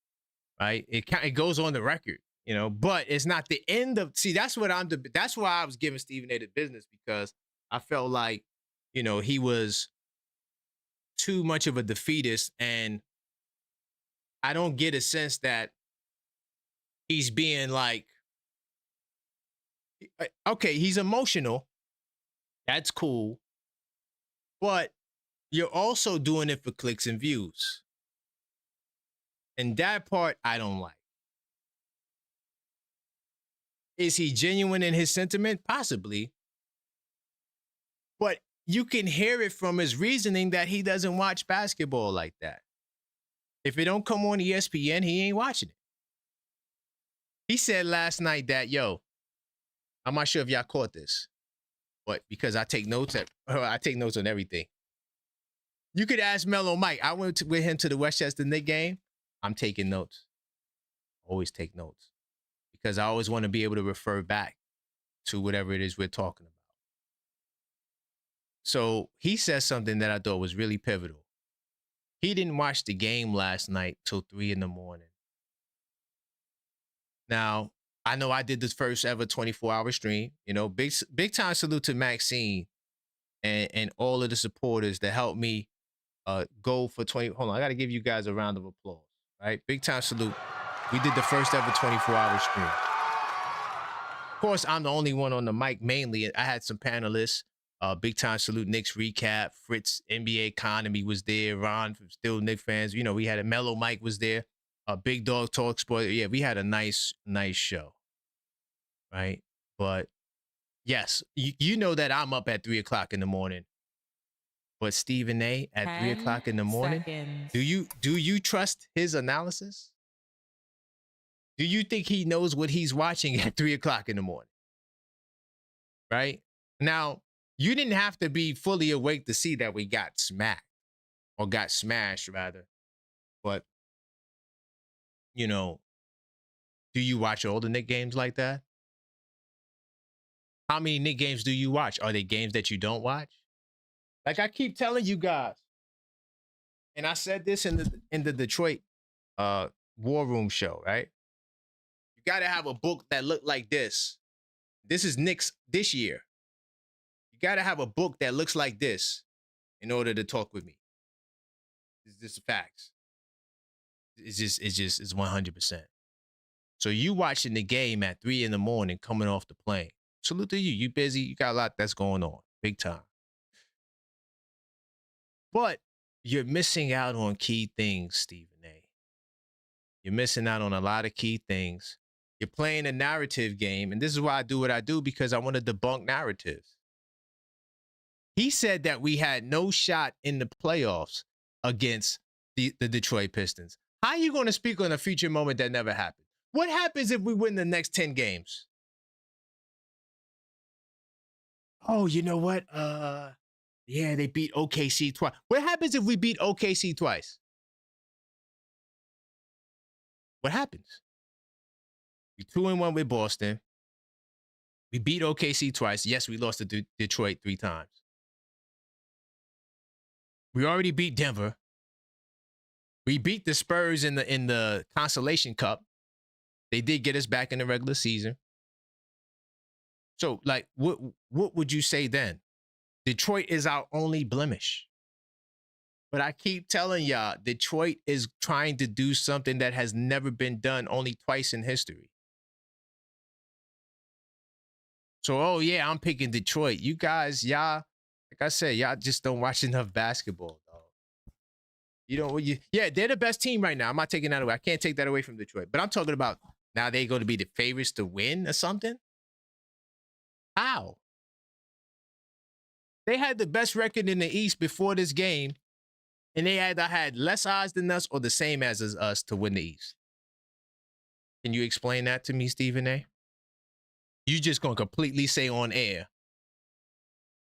[SPEAKER 1] right? It goes on the record, you know. But it's not the end of. See, that's why I was giving Stephen A. the business because I felt like, you know, he was too much of a defeatist, and I don't get a sense that he's being like, okay, he's emotional. That's cool, but you're also doing it for clicks and views. And that part I don't like. Is he genuine in his sentiment? Possibly. But you can hear it from his reasoning that he doesn't watch basketball like that. If it don't come on ESPN, he ain't watching it. He said last night that, yo, I'm not sure if y'all caught this, but because I take notes on everything. You could ask Mellow Mike. I went with him to the Westchester Knicks game. I'm taking notes. Always take notes. Because I always want to be able to refer back to whatever it is we're talking about. So he says something that I thought was really pivotal. He didn't watch the game last night till 3 a.m. Now, I know I did this first ever 24-hour stream. You know, big time salute to Maxine and all of the supporters that helped me go for 20. Hold on, I got to give you guys a round of applause. Right? Big time salute. We did the first ever 24-hour stream. Of course, I'm the only one on the mic mainly. I had some panelists. Big time salute, Knicks recap. Fritz, NBA economy was there. Ron from Still Knicks fans. You know, we had a Mellow Mike was there. Big Dog Talk Sport. Yeah, we had a nice show. Right? But yes, you know that I'm up at 3 o'clock in the morning. But Stephen A. at 3 o'clock in the morning. Do you trust his analysis? Do you think he knows what he's watching at 3 o'clock in the morning? Right? Now, you didn't have to be fully awake to see that we got smacked. Or got smashed, rather. But, you know, do you watch all the Knicks games like that? How many Knicks games do you watch? Are they games that you don't watch? Like I keep telling you guys, and I said this in the Detroit War Room show, right? You got to have a book that looked like this. This is Knicks this year. You got to have a book that looks like this in order to talk with me. It's just facts. It's 100%. So you watching the game at 3 a.m. coming off the plane. Salute to you. You busy. You got a lot that's going on. Big time. But you're missing out on key things, Stephen A. You're missing out on a lot of key things. You're playing a narrative game. And this is why I do what I do, because I want to debunk narratives. He said that we had no shot in the playoffs against the Detroit Pistons. How are you going to speak on a future moment that never happened? What happens if we win the next 10 games? Oh, you know what? Yeah, they beat OKC twice. What happens if we beat OKC twice? What happens? We 2-1 with Boston. We beat OKC twice. Yes, we lost to Detroit 3 times. We already beat Denver. We beat the Spurs in the Consolation Cup. They did get us back in the regular season. So, like, what would you say then? Detroit is our only blemish. But I keep telling y'all, Detroit is trying to do something that has never been done, only twice in history. So, oh yeah, I'm picking Detroit. You guys, y'all, like I said, y'all just don't watch enough basketball, dog. You know, yeah, they're the best team right now. I'm not taking that away. I can't take that away from Detroit. But I'm talking about now they're going to be the favorites to win or something. How? They had the best record in the East before this game, and they either had less odds than us or the same as us to win the East. Can you explain that to me, Stephen A? You just going to completely say on air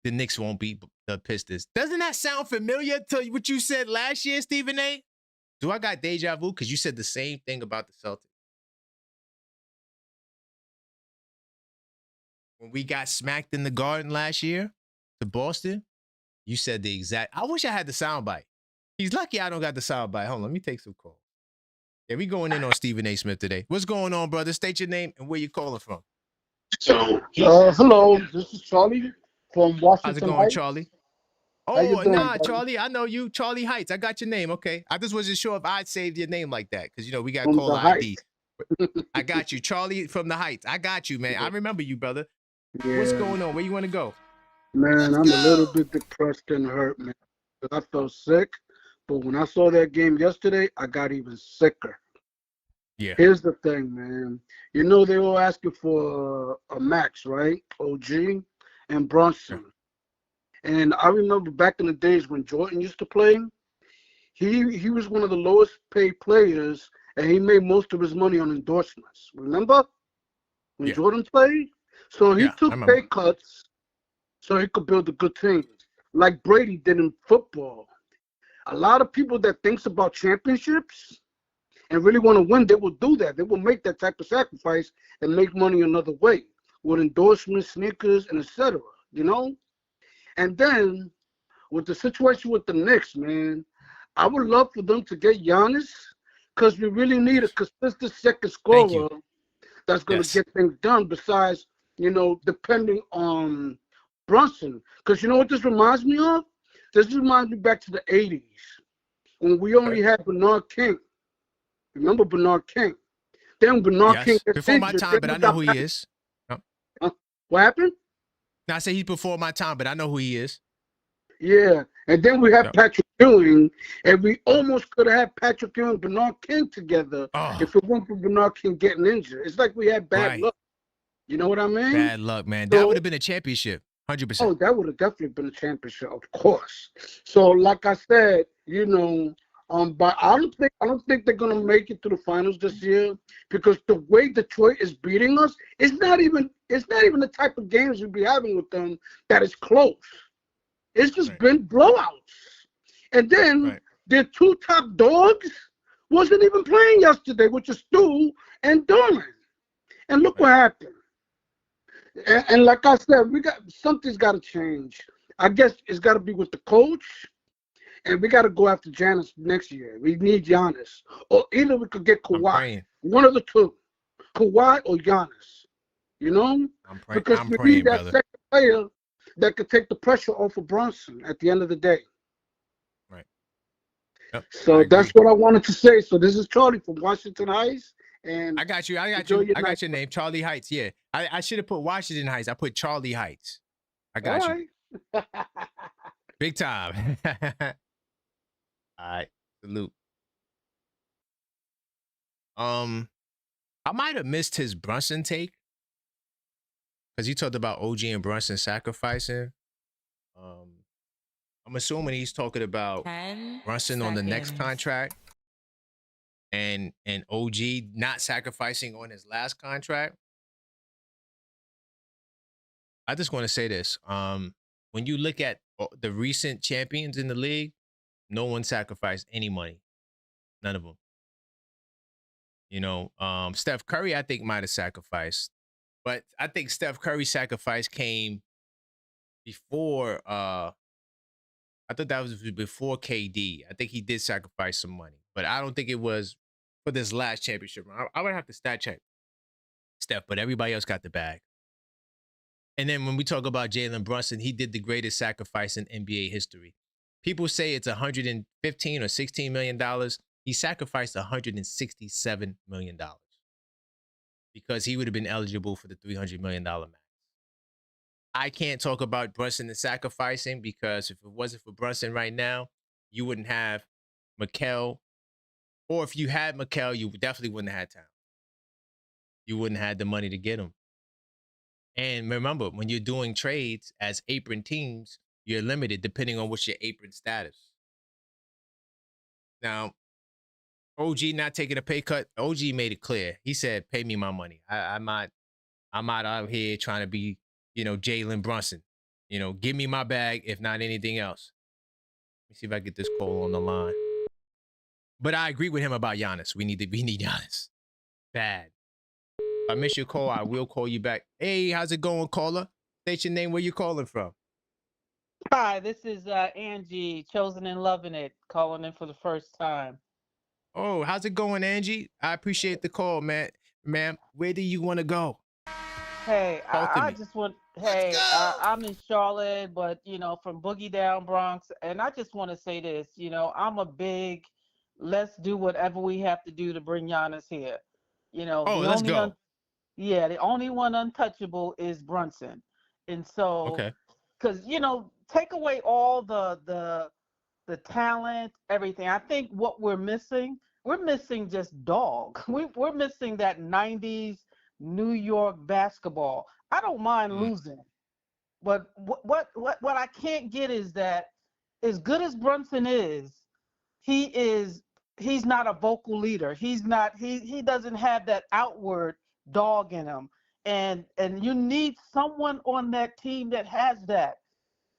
[SPEAKER 1] the Knicks won't beat the Pistons. Doesn't that sound familiar to what you said last year, Stephen A? Do I got deja vu? Because you said the same thing about the Celtics. When we got smacked in the Garden last year to Boston, you said the exact. I wish I had the soundbite. He's lucky I don't got the soundbite. Hold on, let me take some calls. Yeah, we going in on Stephen A. Smith today. What's going on, brother? State your name and where you calling from.
[SPEAKER 11] So, hello, this is Charlie from Washington
[SPEAKER 1] How's it going,
[SPEAKER 11] Heights.
[SPEAKER 1] Charlie?
[SPEAKER 11] How you
[SPEAKER 1] Oh,
[SPEAKER 11] doing,
[SPEAKER 1] nah,
[SPEAKER 11] buddy?
[SPEAKER 1] Charlie, I know you. Charlie Heights. I got your name. Okay. I just wasn't sure if I'd saved your name like that because, you know, we got
[SPEAKER 11] From
[SPEAKER 1] caller
[SPEAKER 11] the
[SPEAKER 1] ID.
[SPEAKER 11] Heights.
[SPEAKER 1] I got you. Charlie from the Heights. I got you, man. I remember you, brother.
[SPEAKER 11] Yeah,
[SPEAKER 1] What's going on? Where you want to go?
[SPEAKER 11] man, I'm a little bit depressed and hurt, man. I felt sick, but when I saw that game yesterday, I got even sicker.
[SPEAKER 1] Yeah.
[SPEAKER 11] Here's the thing, man. You know they were asking for a max, right? OG and Brunson. And I remember back in the days when Jordan used to play, he was one of the lowest paid players, and he made most of his money on endorsements. Remember when Jordan played? So he took pay cuts so he could build a good team, like Brady did in football. A lot of people that thinks about championships and really want to win, they will do that. They will make that type of sacrifice and make money another way with endorsements, sneakers, and etc. You know? And then with the situation with the Knicks, man, I would love for them to get Giannis because we really need a consistent second scorer that's going to get things done besides, you know, depending on Brunson. Because you know what this reminds me of? This reminds me back to the 80s when we only had Bernard King. Remember Bernard King? Then Bernard King gets
[SPEAKER 1] before my
[SPEAKER 11] injured,
[SPEAKER 1] time, but I know who he is.
[SPEAKER 11] What happened?
[SPEAKER 1] Now, I say he's before my time, but I know who he is.
[SPEAKER 11] Yeah, and then we had Patrick Ewing, and we almost could have had Patrick Ewing and Bernard King together if it weren't for Bernard King getting injured. It's like we had bad luck. You know what I mean?
[SPEAKER 1] Bad luck, man. That would have been a championship, 100%.
[SPEAKER 11] Oh, that would have definitely been a championship, of course. So, like I said, you know, but I don't think they're gonna make it to the finals this year because the way Detroit is beating us, it's not even the type of games we'll be having with them that is close. It's just been blowouts. And then their two top dogs wasn't even playing yesterday, which is Stu and Dolan. And look what happened. And like I said, something's got to change. I guess it's got to be with the coach, and we got to go after Giannis next year. We need Giannis, or either we could get Kawhi. One of the two, Kawhi or Giannis. You know, because we need that second player that could take the pressure off of Brunson at the end of the day.
[SPEAKER 1] Right.
[SPEAKER 11] Yep, so that's what I wanted to say. So this is Charlie from Washington Heights. And
[SPEAKER 1] I got you. I got your name. Charlie Heights. Yeah. I should have put Washington Heights. I put Charlie Heights. I got you. Big time. All right. Salute. I might have missed his Brunson take. Because he talked about OG and Brunson sacrificing. I'm assuming he's talking about Brunson on the next contract and OG not sacrificing on his last contract. I just want to say this. When you look at the recent champions in the league, no one sacrificed any money. None of them. You know, Steph Curry, I think, might have sacrificed. But I think Steph Curry's sacrifice came before I thought that was before KD. I think he did sacrifice some money. but I don't think it was for this last championship run. I would have to stat check Steph, but everybody else got the bag. And then when we talk about Jalen Brunson, he did the greatest sacrifice in NBA history. People say it's $115 or $16 million. He sacrificed $167 million because he would have been eligible for the $300 million max. I can't talk about Brunson and sacrificing because if it wasn't for Brunson right now, you wouldn't have Mikal. Or if you had Mikal, you definitely wouldn't have had Town. You wouldn't have had the money to get him. And remember, when you're doing trades as apron teams, you're limited depending on what's your apron status. Now, OG not taking a pay cut. OG made it clear. He said, "Pay me my money. I'm not out here trying to be, Jalen Brunson. Give me my bag, if not anything else." Let me see if I get this call on the line. But I agree with him about Giannis. We need Giannis. Bad. If I miss your call, I will call you back. Hey, how's it going, caller? State your name, where you calling from.
[SPEAKER 14] Hi, this is Angie, chosen and loving it, calling in for the first time.
[SPEAKER 1] Oh, how's it going, Angie? I appreciate the call, man. Ma'am, where do you want to go?
[SPEAKER 14] Hey,
[SPEAKER 1] I'm
[SPEAKER 14] in Charlotte, but from Boogie Down Bronx, and I just want to say this, I'm a big, let's do whatever we have to do to bring Giannis here.
[SPEAKER 1] Let's go.
[SPEAKER 14] The only one untouchable is Brunson, and so
[SPEAKER 1] Okay.
[SPEAKER 14] because take away all the talent, everything. I think what we're missing just dog. We're missing that 90s New York basketball. I don't mind losing, but what I can't get is that as good as Brunson is, he's not a vocal leader. He doesn't have that outward dog in him. And you need someone on that team that has that.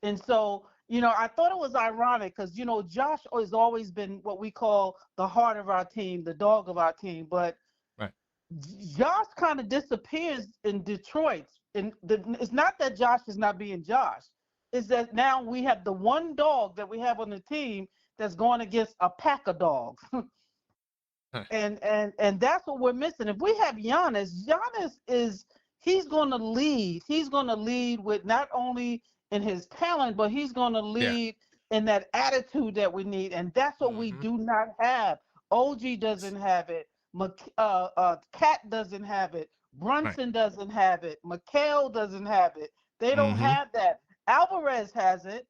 [SPEAKER 14] And so, I thought it was ironic because, Josh has always been what we call the heart of our team, the dog of our team. But
[SPEAKER 1] right.
[SPEAKER 14] Josh kind of disappears in Detroit. It's not that Josh is not being Josh. It's that now we have the one dog that we have on the team that's going against a pack of dogs. And that's what we're missing. If we have Giannis he's going to lead. He's going to lead with not only in his talent, but he's going to lead in that attitude that we need. And that's what we do not have. OG doesn't have it. Cat doesn't have it. Brunson doesn't have it. Mikal doesn't have it. They don't have that. Alvarez has it.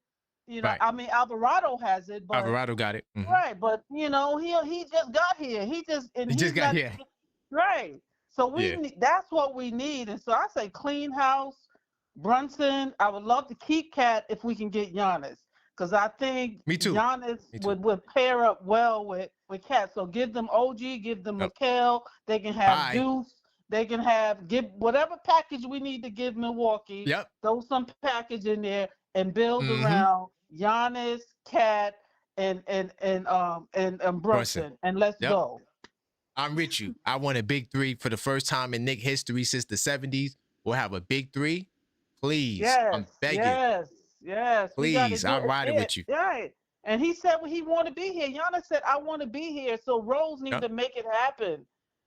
[SPEAKER 14] Alvarado has it. But,
[SPEAKER 1] Alvarado got it.
[SPEAKER 14] Right, but he just got here. He just got
[SPEAKER 1] here.
[SPEAKER 14] Right. So that's what we need. And so I say clean house, Brunson. I would love to keep Cat if we can get Giannis. Because I think Giannis would pair up well with Cat. So give them OG, give them Mikal. They can have Deuce. They can give whatever package we need to give Milwaukee.
[SPEAKER 1] Yep.
[SPEAKER 14] Throw some package in there and build around Giannis, Cat, and Brunson. And let's go.
[SPEAKER 1] I'm with you. I want a big three for the first time in Knicks history since the 70s. We'll have a big three. Please.
[SPEAKER 14] Yes.
[SPEAKER 1] I'm begging.
[SPEAKER 14] Yes.
[SPEAKER 1] Please. I'm riding with you.
[SPEAKER 14] Right. And he said he want to be here. Giannis said, I want to be here. So Rose needs to make it happen.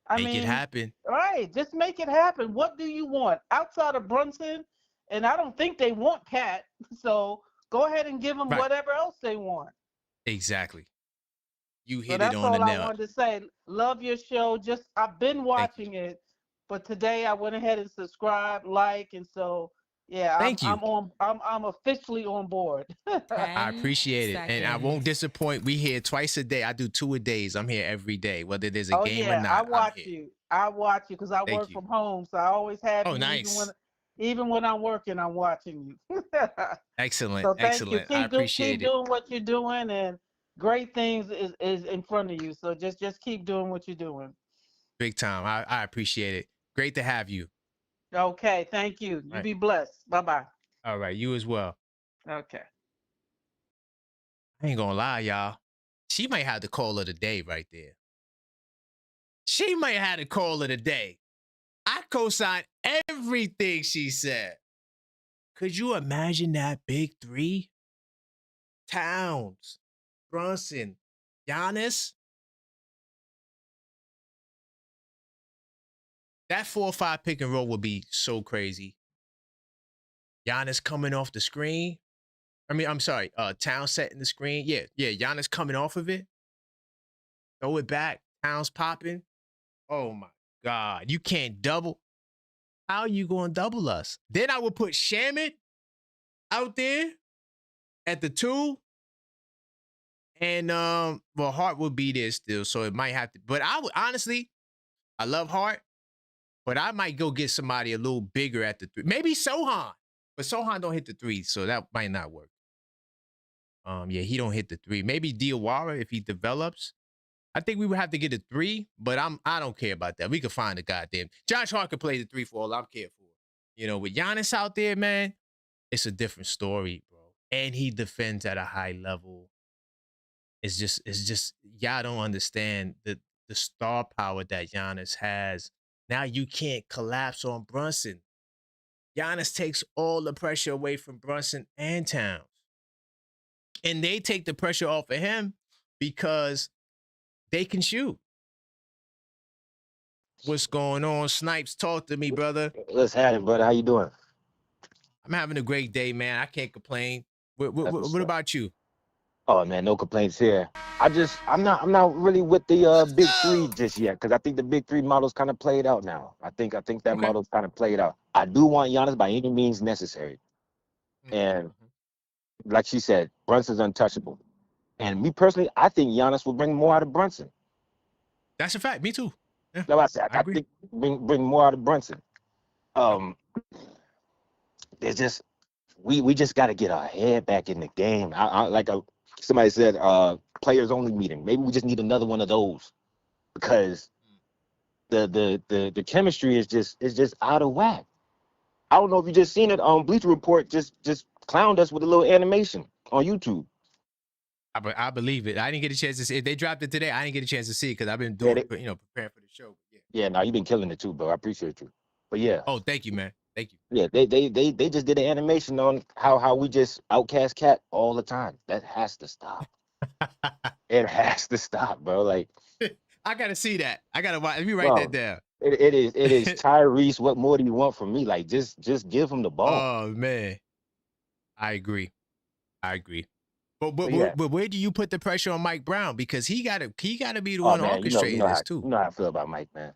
[SPEAKER 1] Make it happen.
[SPEAKER 14] Right. Just make it happen. What do you want outside of Brunson? And I don't think they want Cat. So go ahead and give them whatever else they want.
[SPEAKER 1] Exactly. You hit
[SPEAKER 14] So that's
[SPEAKER 1] it on the
[SPEAKER 14] all
[SPEAKER 1] nail.
[SPEAKER 14] I wanted to say. Love your show. I've been watching it, but today I went ahead and subscribed, and so I'm officially on board.
[SPEAKER 1] I appreciate it. And I won't disappoint. We here twice a day. I do 2 a days. I'm here every day, whether there's a game or not.
[SPEAKER 14] I watch you because I work from home, so I always have you.
[SPEAKER 1] Nice.
[SPEAKER 14] Even when I'm working, I'm watching you.
[SPEAKER 1] Excellent.
[SPEAKER 14] So thank
[SPEAKER 1] Excellent.
[SPEAKER 14] You.
[SPEAKER 1] I appreciate
[SPEAKER 14] keep doing what you're doing, and great things is in front of you. So just keep doing what you're doing.
[SPEAKER 1] Big time. I appreciate it. Great to have you.
[SPEAKER 14] Okay. Thank you. You be blessed. Bye-bye.
[SPEAKER 1] All right. You as well.
[SPEAKER 14] Okay.
[SPEAKER 1] I ain't gonna lie, y'all. She might have the call of the day right there. She might have the call of the day. I co-signed everything she said. Could you imagine that big three? Towns, Brunson, Giannis. That 4-5 pick and roll would be so crazy. Giannis coming off the screen. I'm sorry, Towns setting the screen. Yeah, Giannis coming off of it. Throw it back. Towns popping. Oh my God. You can't double. How are you going to double us? Then I would put Shaman out there at the 2. And Hart will be there still. So it might have to. But I would honestly, I love Hart. But I might go get somebody a little bigger at the 3. Maybe Sohan. But Sohan don't hit the 3, so that might not work. Yeah, he don't hit the 3. Maybe Diawara if he develops. I think we would have to get a 3, but I don't care about that. We could find a goddamn Josh Hart could play the 3 for all I'm care for. You know, with Giannis out there, man, it's a different story, bro. And he defends at a high level. It's just y'all don't understand the star power that Giannis has. Now you can't collapse on Brunson. Giannis takes all the pressure away from Brunson and Towns. And they take the pressure off of him because they can shoot. What's going on, Snipes? Talk to me, brother.
[SPEAKER 4] What's happening, brother? How you doing?
[SPEAKER 1] I'm having a great day, man. I can't complain. What about you?
[SPEAKER 4] Oh man, no complaints here. I'm not really with the big 3 just yet because I think the big 3 model's kind of played out now. I think that model's kind of played out. I do want Giannis by any means necessary, and like she said, Brunson's untouchable. And me personally, I think Giannis will bring more out of Brunson.
[SPEAKER 1] That's a fact. Me too. Yeah,
[SPEAKER 4] like I said, I think bring more out of Brunson. There's just we just got to get our head back in the game. Somebody said, players only meeting. Maybe we just need another one of those because the chemistry is just out of whack. I don't know if you just seen it. Bleacher Report just clowned us with a little animation on YouTube.
[SPEAKER 1] I believe it. I didn't get a chance to see it. They dropped it today. I didn't get a chance to see it because I've been doing, preparing for the show.
[SPEAKER 4] Yeah, no, you've been killing it too, bro. I appreciate you. But yeah.
[SPEAKER 1] Oh, thank you, man. Thank you.
[SPEAKER 4] Yeah, they just did an animation on how we just outcast Cat all the time. That has to stop. It has to stop, bro. Like,
[SPEAKER 1] I gotta see that. I gotta watch. Let me write that down.
[SPEAKER 4] It is Tyrese. What more do you want from me? Like, just give him the ball.
[SPEAKER 1] Oh man, I agree. But where do you put the pressure on Mike Brown? Because he gotta be the one orchestrating this too.
[SPEAKER 4] You know how I feel about Mike, man.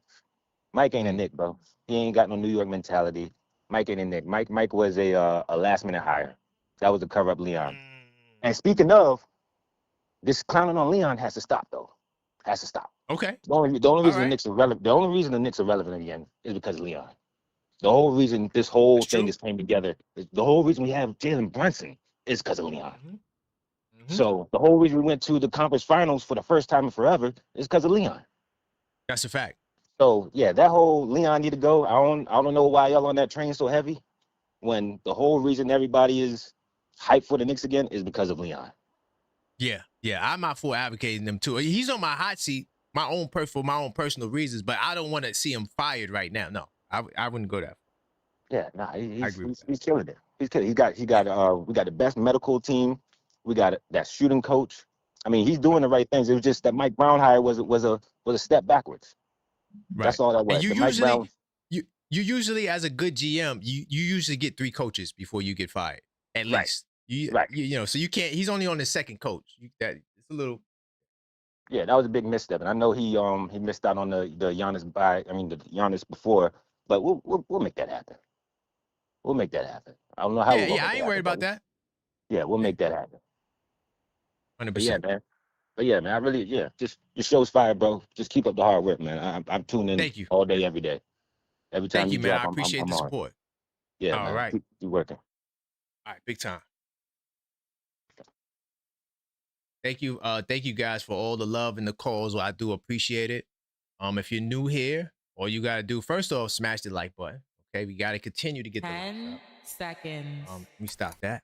[SPEAKER 4] Mike ain't a Knick, bro. He ain't got no New York mentality. Mike ain't a Knick. Mike was a last minute hire. That was to cover up Leon. And speaking of, this clowning on Leon has to stop, though. Has to stop.
[SPEAKER 1] Okay.
[SPEAKER 4] The only reason the Knicks are relevant. The only reason the Knicks are relevant in the end is because of Leon. The whole reason this whole thing is came together. The whole reason we have Jalen Brunson is because of Leon. So the whole reason we went to the conference finals for the first time in forever is because of Leon.
[SPEAKER 1] That's a fact.
[SPEAKER 4] So yeah, that whole Leon need to go. I don't know why y'all on that train so heavy when the whole reason everybody is hyped for the Knicks again is because of Leon.
[SPEAKER 1] Yeah, I'm not for advocating them too. He's on my hot seat, for my own personal reasons, but I don't want to see him fired right now. No, I wouldn't go that far.
[SPEAKER 4] Yeah, nah, he's killing it. He's killing. We got the best medical team. We got that shooting coach. I mean, he's doing the right things. It was just that Mike Brown hire was a step backwards. Right. That's all that was.
[SPEAKER 1] And you usually, as a good GM, you usually get 3 coaches before you get fired, at least. So you can't. He's only on his second coach. It's a little.
[SPEAKER 4] Yeah, that was a big misstep, and I know he missed out on the Giannis the Giannis before, but we'll make that happen. We'll make that happen. I don't know how.
[SPEAKER 1] Yeah, I ain't worried about that.
[SPEAKER 4] Yeah, we'll make that happen.
[SPEAKER 1] 100%.
[SPEAKER 4] But yeah, man, I really, just your show's fire, bro. Just keep up the hard work, man. I'm tuning in.
[SPEAKER 1] Thank you.
[SPEAKER 4] All day, every day. Every time
[SPEAKER 1] Thank you, man.
[SPEAKER 4] drop,
[SPEAKER 1] I appreciate the support.
[SPEAKER 4] Yeah,
[SPEAKER 1] all
[SPEAKER 4] man.
[SPEAKER 1] Right.
[SPEAKER 4] Keep working.
[SPEAKER 1] All right, big time. Thank you guys for all the love and the calls. Well, I do appreciate it. If you're new here, all you gotta do, first off, smash the like button. Okay, we gotta continue to get
[SPEAKER 15] 10 seconds.
[SPEAKER 1] Let me stop that.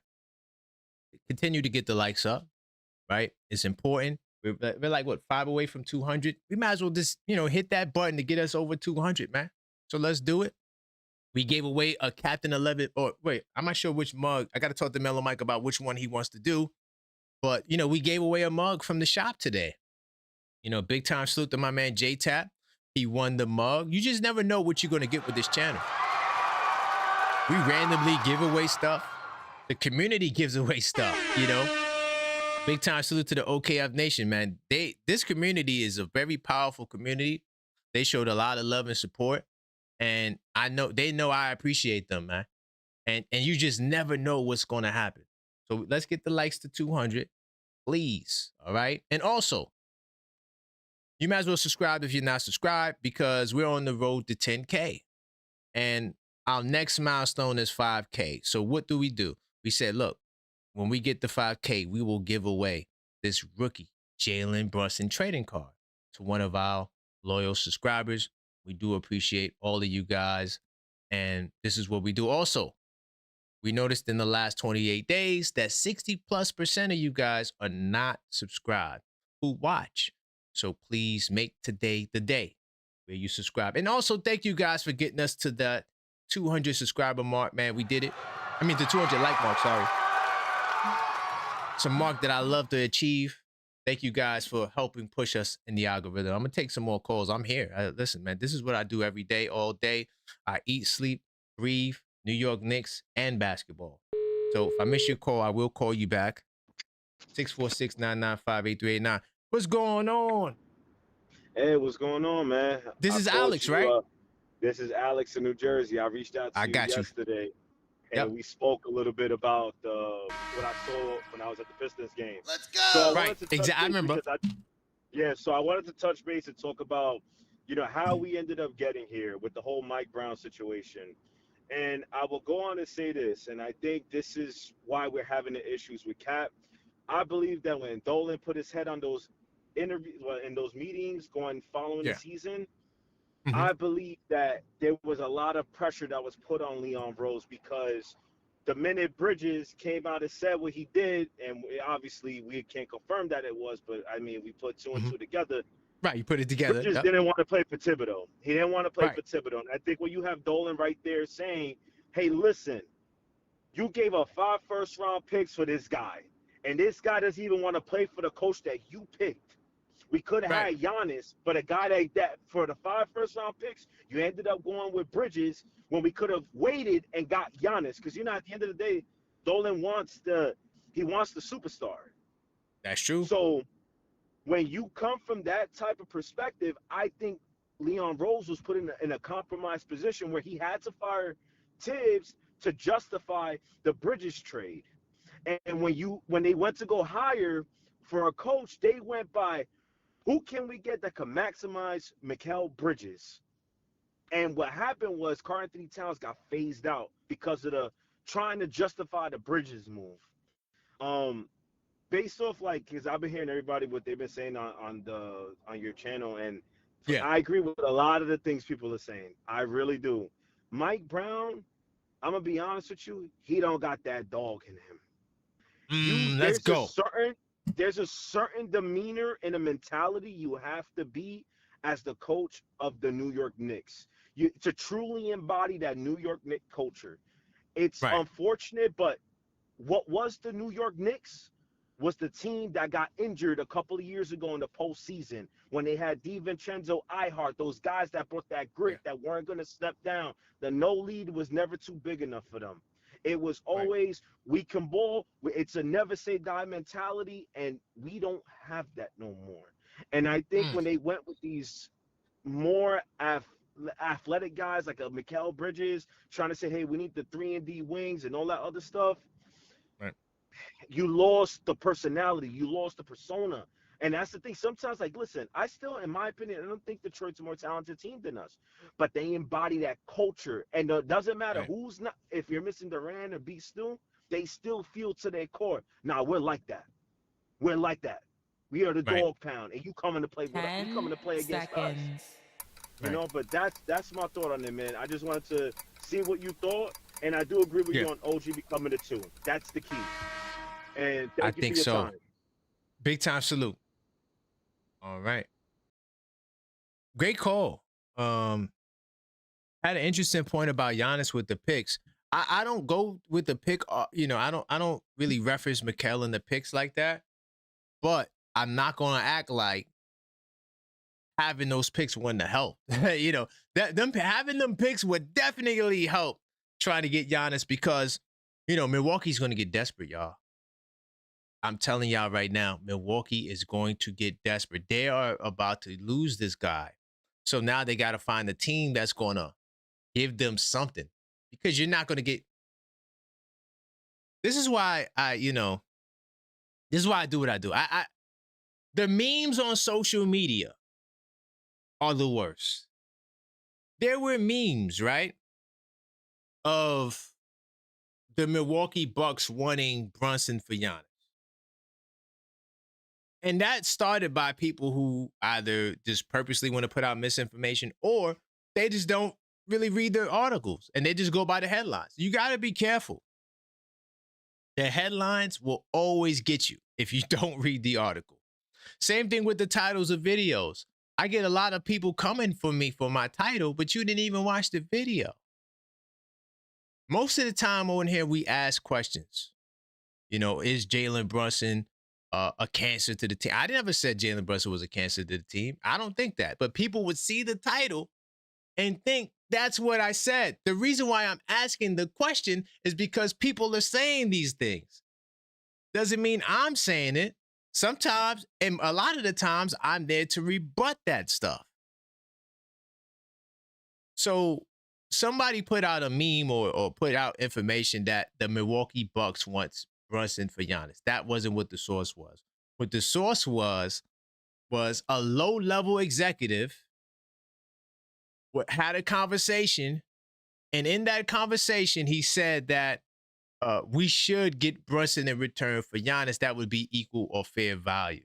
[SPEAKER 1] Continue to get the likes up, right? It's important. We're like, what, 5 away from 200? We might as well just, hit that button to get us over 200, man. So let's do it. We gave away a Captain 11, or wait, I'm not sure which mug. I got to talk to Mellow Mike about which one he wants to do. But, we gave away a mug from the shop today. Big time salute to my man J-Tap. He won the mug. You just never know what you're going to get with this channel. We randomly give away stuff. The community gives away stuff, you know. Big time salute to the OKF Nation, man. This community is a very powerful community. They showed a lot of love and support. And they know I appreciate them, man. And you just never know what's going to happen. So let's get the likes to 200, please. All right. And also, you might as well subscribe if you're not subscribed, because we're on the road to 10K. And our next milestone is 5K. So what do? We said, look, when we get to 5K, we will give away this rookie Jalen Brunson trading card to one of our loyal subscribers. We do appreciate all of you guys. And this is what we do. Also, we noticed in the last 28 days that 60+% of you guys are not subscribed who watch. So please make today the day where you subscribe. And also, thank you guys for getting us to that 200 subscriber mark, man. We did it. I mean, the 200 like mark, sorry. It's a mark that I love to achieve. Thank you guys for helping push us in the algorithm. I'm going to take some more calls. I'm here. Listen, man, this is what I do every day, all day. I eat, sleep, breathe, New York Knicks, and basketball. So if I miss your call, I will call you back. 646-995-8389. What's going on?
[SPEAKER 16] Hey, what's going on, man?
[SPEAKER 1] This is Alex, right?
[SPEAKER 16] This is Alex in New Jersey. I reached out to you yesterday, and we spoke a little bit about what I saw when I was at the Pistons game.
[SPEAKER 1] Let's go. So exactly. I remember.
[SPEAKER 16] So I wanted to touch base and talk about, how we ended up getting here with the whole Mike Brown situation. And I will go on and say this, and I think this is why we're having the issues with Cap. I believe that when Dolan put his head on those interviews, in those meetings following the season, I believe that there was a lot of pressure that was put on Leon Rose, because the minute Bridges came out and said what he did, and obviously we can't confirm that it was, but I mean, we put two and two together.
[SPEAKER 1] Right, you put it together.
[SPEAKER 16] Bridges didn't want to play for Thibodeau. He didn't want to play for Thibodeau. And I think when you have Dolan right there saying, hey, listen, you gave up 5 first-round picks for this guy, and this guy doesn't even want to play for the coach that you picked. We could have had Giannis, but a guy like that, for the 5 first-round picks, you ended up going with Bridges when we could have waited and got Giannis. Because, at the end of the day, Dolan wants the superstar.
[SPEAKER 1] That's true.
[SPEAKER 16] So when you come from that type of perspective, I think Leon Rose was put in a compromised position where he had to fire Tibbs to justify the Bridges trade. And when they went to go hire for a coach, they went by, who can we get that can maximize Mikal Bridges? And what happened was Karl-Anthony Towns got phased out because of the trying to justify the Bridges move. Based off, because I've been hearing everybody what they've been saying on your channel, and I agree with a lot of the things people are saying. I really do. Mike Brown, I'm gonna be honest with you, he don't got that dog in him.
[SPEAKER 1] Let's go.
[SPEAKER 16] There's a certain demeanor and a mentality you have to be as the coach of the New York Knicks. To truly embody that New York Knicks culture. It's unfortunate, but what was the New York Knicks was the team that got injured a couple of years ago in the postseason when they had DiVincenzo, HART, those guys that brought that grit that weren't going to step down. The no lead was never too big enough for them. It was always, we can ball. It's a never say die mentality, and we don't have that no more. And I think when they went with these more athletic guys like a Mikal Bridges, trying to say, hey, we need the 3-and-D wings and all that other stuff, you lost the personality. You lost the persona. And that's the thing. Sometimes, listen, I still, in my opinion, I don't think Detroit's a more talented team than us. But they embody that culture. And it doesn't matter who's not. If you're missing Durant or Beat Stu, they still feel to their core. Now, we're like that. We're like that. We are the dog pound. And you coming to play with us. You coming to play against us. But that's my thought on it, man. I just wanted to see what you thought. And I do agree with you on OG becoming the 2. That's the key. And thank you for your time.
[SPEAKER 1] Big time salute. All right. Great call. Had an interesting point about Giannis with the picks. I don't go with the pick. I don't really reference Mikal in the picks like that. But I'm not gonna act like having those picks wouldn't have helped. You know, having them picks would definitely help trying to get Giannis because, you know, Milwaukee's going to get desperate, y'all. I'm telling y'all right now, Milwaukee is going to get desperate. They are about to lose this guy. So now they got to find a team that's going to give them something because you're not going to get. This is why this is why I do what I do. The memes on social media are the worst. There were memes, right, of the Milwaukee Bucks wanting Brunson for Giannis. And that started by people who either just purposely want to put out misinformation or they just don't really read their articles and they just go by the headlines. You got to be careful. The headlines will always get you if you don't read the article. Same thing with the titles of videos. I get a lot of people coming for me for my title, but you didn't even watch the video. Most of the time on here, we ask questions. You know, is Jalen Brunson a cancer to the team? I never said Jalen Brunson was a cancer to the team. I don't think that. But people would see the title and think that's what I said. The reason why I'm asking the question is because people are saying these things. Doesn't mean I'm saying it. Sometimes, and a lot of the times, I'm there to rebut that stuff. So somebody put out a meme or put out information that the Milwaukee Bucks wants Brunson for Giannis. That wasn't what the source was. What the source was a low-level executive had a conversation, and in that conversation, he said that we should get Brunson in return for Giannis. That would be equal or fair value.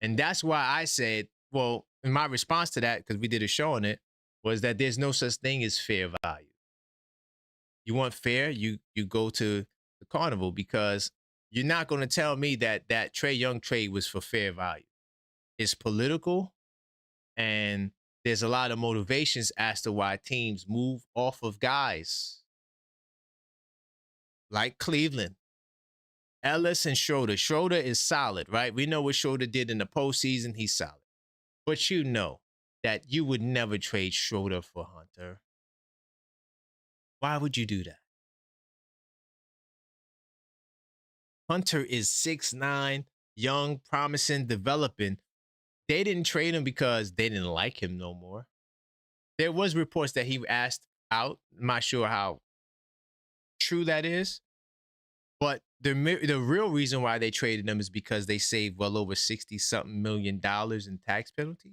[SPEAKER 1] And that's why I said, well, in my response to that, because we did a show on it, was that there's no such thing as fair value. You want fair, you go to the carnival because you're not going to tell me that Trae Young trade was for fair value. It's political, and there's a lot of motivations as to why teams move off of guys like Cleveland. Ellis and Schroeder. Schroeder is solid, right? We know what Schroeder did in the postseason. He's solid. But you know that you would never trade Schroeder for Hunter. Why would you do that? Hunter is 6'9", young, promising, developing. They didn't trade him because they didn't like him no more. There was reports that he asked out. I'm not sure how true that is. But the real reason why they traded him is because they saved well over $60-something million in tax penalty.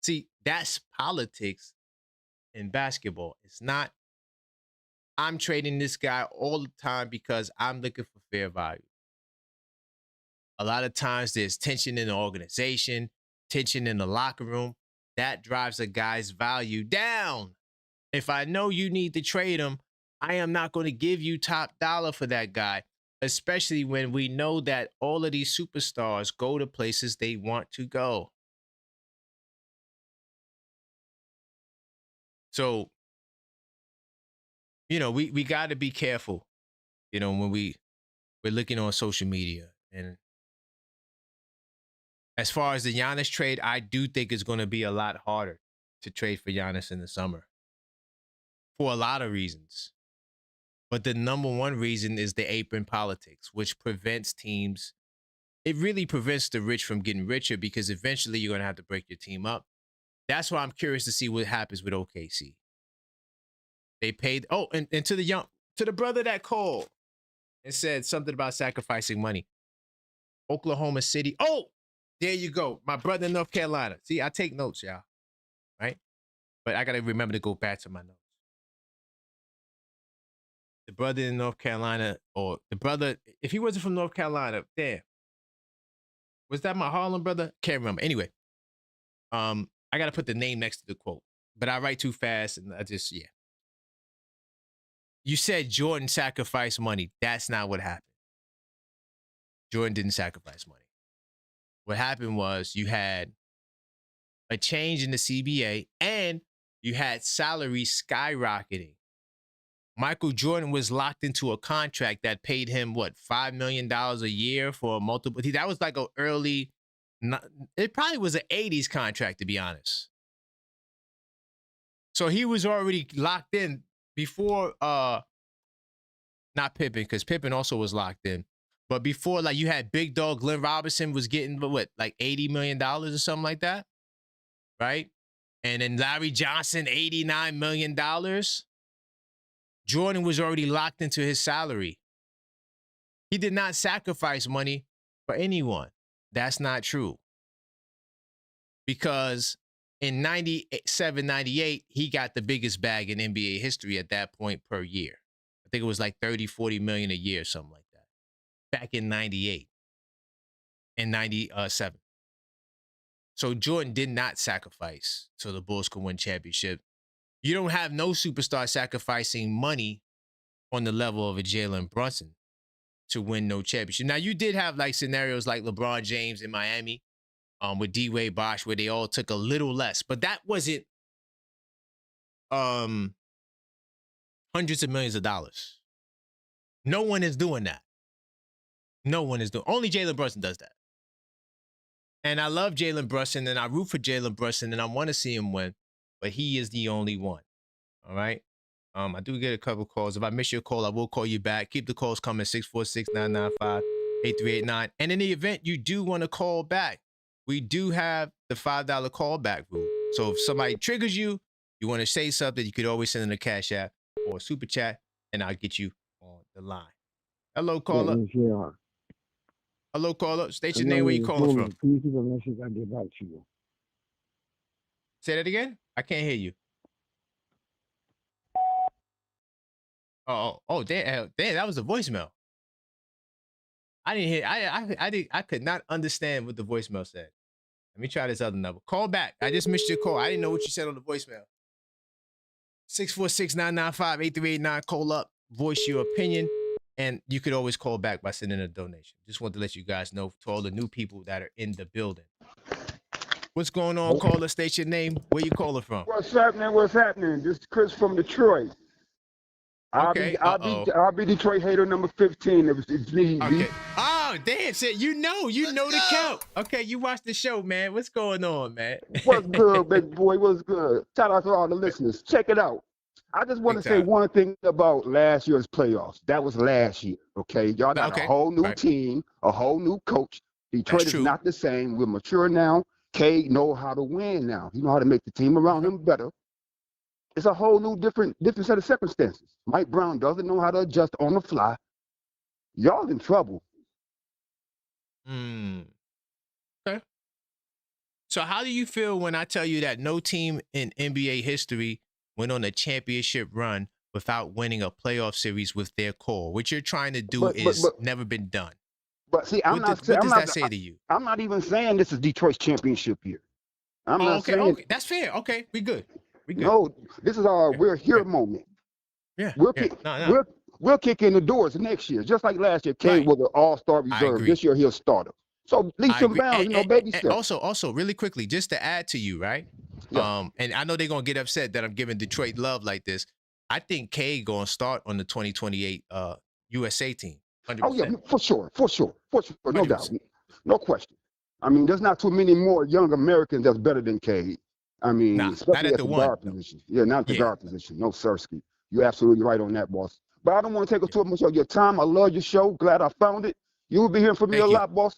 [SPEAKER 1] See, that's politics in basketball. It's not, I'm trading this guy all the time because I'm looking for fair value. A lot of times there's tension in the organization, tension in the locker room. That drives a guy's value down. If I know you need to trade him, I am not going to give you top dollar for that guy, especially when we know that all of these superstars go to places they want to go. So, you know, we got to be careful, you know, when we're looking on social media. And as far as the Giannis trade, I do think it's going to be a lot harder to trade for Giannis in the summer for a lot of reasons. But the number one reason is the apron politics, which prevents teams. It really prevents the rich from getting richer because eventually you're going to have to break your team up. That's why I'm curious to see what happens with OKC. They paid. Oh, and to the brother that called and said something about sacrificing money. Oklahoma City. Oh, there you go. My brother in North Carolina. See, I take notes, y'all. Right? But I got to remember to go back to my notes. The brother in North Carolina, or the brother, if he wasn't from North Carolina, damn. Was that my Harlem brother? Can't remember. Anyway, I got to put the name next to the quote, but I write too fast and I just, yeah. You said Jordan sacrificed money. That's not what happened. Jordan didn't sacrifice money. What happened was you had a change in the CBA and you had salaries skyrocketing. Michael Jordan was locked into a contract that paid him, what, $5 million a year for multiple. That was like an early it probably was an 80s contract, to be honest. So he was already locked in before, not Pippen, because Pippen also was locked in. But before, like, you had Big Dog Glenn Robinson was getting, what, like $80 million or something like that, right? And then Larry Johnson, $89 million. Jordan was already locked into his salary. He did not sacrifice money for anyone. That's not true. Because in 97, 98, he got the biggest bag in NBA history at that point per year. I think it was like 30, 40 million a year, something like that. Back in 98 and 97. So Jordan did not sacrifice so the Bulls could win championship. You don't have no superstar sacrificing money on the level of a Jalen Brunson to win no championship. Now, you did have like scenarios like LeBron James in Miami with D-Wade Bosh where they all took a little less, but that wasn't hundreds of millions of dollars. No one is doing that. No one is doing. Only Jalen Brunson does that. And I love Jalen Brunson, and I root for Jalen Brunson, and I want to see him win, but he is the only one. All right? I do get a couple calls. If I miss your call, I will call you back. Keep the calls coming, 646-995-8389. And in the event you do want to call back, we do have the $5 callback rule. So if somebody triggers you, you want to say something, you could always send in a Cash App or a Super Chat, and I'll get you on the line. Hello, caller. Hello, caller. State your name, where you calling from.
[SPEAKER 17] Please leave a message, I'll get back to you.
[SPEAKER 1] Say that again? I can't hear you. Oh, damn, that was a voicemail. I didn't hear. I could not understand what the voicemail said. Let me try this other number. Call back. I just missed your call. I didn't know what you said on the voicemail. 646-995-8389. Call up, voice your opinion, and you could always call back by sending a donation. Just want to let you guys know, to all the new people that are in the building. What's going on, caller? State your name. Where you calling from?
[SPEAKER 18] What's happening? What's happening? This is Chris from Detroit.
[SPEAKER 1] Okay.
[SPEAKER 18] I'll be Detroit hater number 15 if it's need be.
[SPEAKER 1] Okay. Oh, damn, shit. You know the count. Okay, you watch the show, man. What's going on, man?
[SPEAKER 18] What's good, big boy? What's good? Shout out to all the listeners. Check it out. I just want to say one thing about last year's playoffs. That was last year, okay? Y'all got a whole new team, a whole new coach. Detroit is not the same. We're mature now. K know how to win now. He know how to make the team around him better. It's a whole new different set of circumstances. Mike Brown doesn't know how to adjust on the fly. Y'all in trouble.
[SPEAKER 1] Okay. So how do you feel when I tell you that no team in NBA history went on a championship run without winning a playoff series with their core? What you're trying to do is never been done.
[SPEAKER 18] But see,
[SPEAKER 1] what does that say to you?
[SPEAKER 18] I'm not even saying this is Detroit's championship year. I'm not saying.
[SPEAKER 1] Okay, that's fair. Okay, we good.
[SPEAKER 18] No, this is our we're here moment.
[SPEAKER 1] Yeah.
[SPEAKER 18] We'll kick in the doors next year, just like last year. K was an all-star reserve. This year he'll start him. So leaps and bounds, baby steps.
[SPEAKER 1] Also, really quickly, just to add to you, right?
[SPEAKER 18] Yeah.
[SPEAKER 1] And I know they're gonna get upset that I'm giving Detroit love like this. I think K gonna start on the 2028 USA team. 100%.
[SPEAKER 18] Oh yeah, for sure, no doubt, no question. I mean, there's not too many more young Americans that's better than K. I mean, especially at the guard position. Yeah, not the guard position. No, Sirski. You're absolutely right on that, boss. But I don't want to take up too much of your time. I love your show. Glad I found it. You will be hearing from me a lot, boss.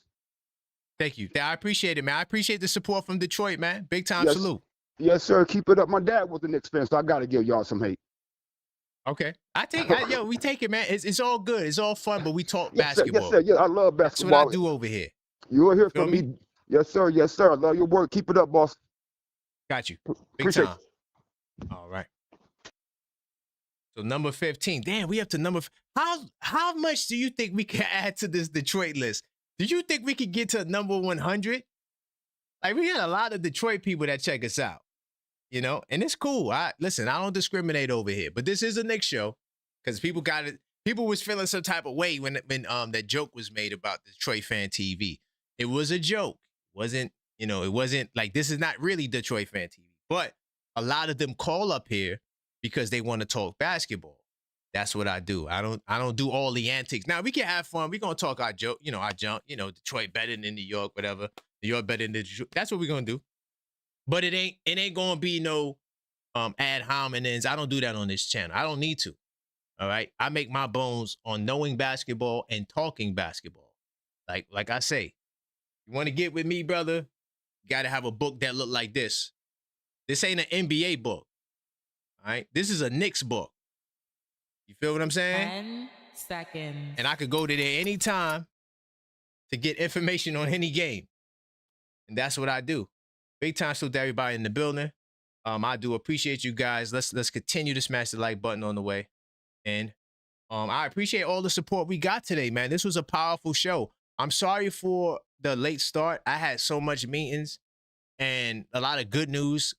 [SPEAKER 1] Thank you. I appreciate it, man. I appreciate the support from Detroit, man. Big time salute.
[SPEAKER 18] Yes, sir. Keep it up. My dad was a Knicks fan, so I got to give y'all some hate.
[SPEAKER 1] Okay. We take it, man. It's all good. It's all fun, but we talk basketball.
[SPEAKER 18] Yes, sir. Yeah, I love basketball.
[SPEAKER 1] That's what I do over here.
[SPEAKER 18] You will hear from me. Yes, sir. Yes, sir. I love your work. Keep it up, boss.
[SPEAKER 1] Got you. Big time. All right. So number 15. Damn, we have to number. How much do you think we can add to this Detroit list? Do you think we could get to number 100? Like, we got a lot of Detroit people that check us out, and it's cool. Listen, I don't discriminate over here, but this is a Knicks show because people got it. People was feeling some type of way when that joke was made about Detroit Fan TV. It was a joke. It wasn't like, this is not really Detroit Fan TV, but a lot of them call up here because they want to talk basketball. That's what I do. I don't do all the antics. Now we can have fun. We're gonna talk our joke, our junk, Detroit better than New York, whatever. New York better than Detroit. That's what we're gonna do. But it ain't gonna be no ad hominems. I don't do that on this channel. I don't need to. All right. I make my bones on knowing basketball and talking basketball. Like I say, you want to get with me, brother? You gotta have a book that look like this. This ain't an NBA book. All right. This is a Knicks book. You feel what I'm saying?
[SPEAKER 15] 10 seconds.
[SPEAKER 1] And I could go to there anytime to get information on any game. And that's what I do. Big time salute to everybody in the building. I do appreciate you guys. Let's continue to smash the like button on the way. And I appreciate all the support we got today, man. This was a powerful show. I'm sorry for the late start. I had so much meetings and a lot of good news,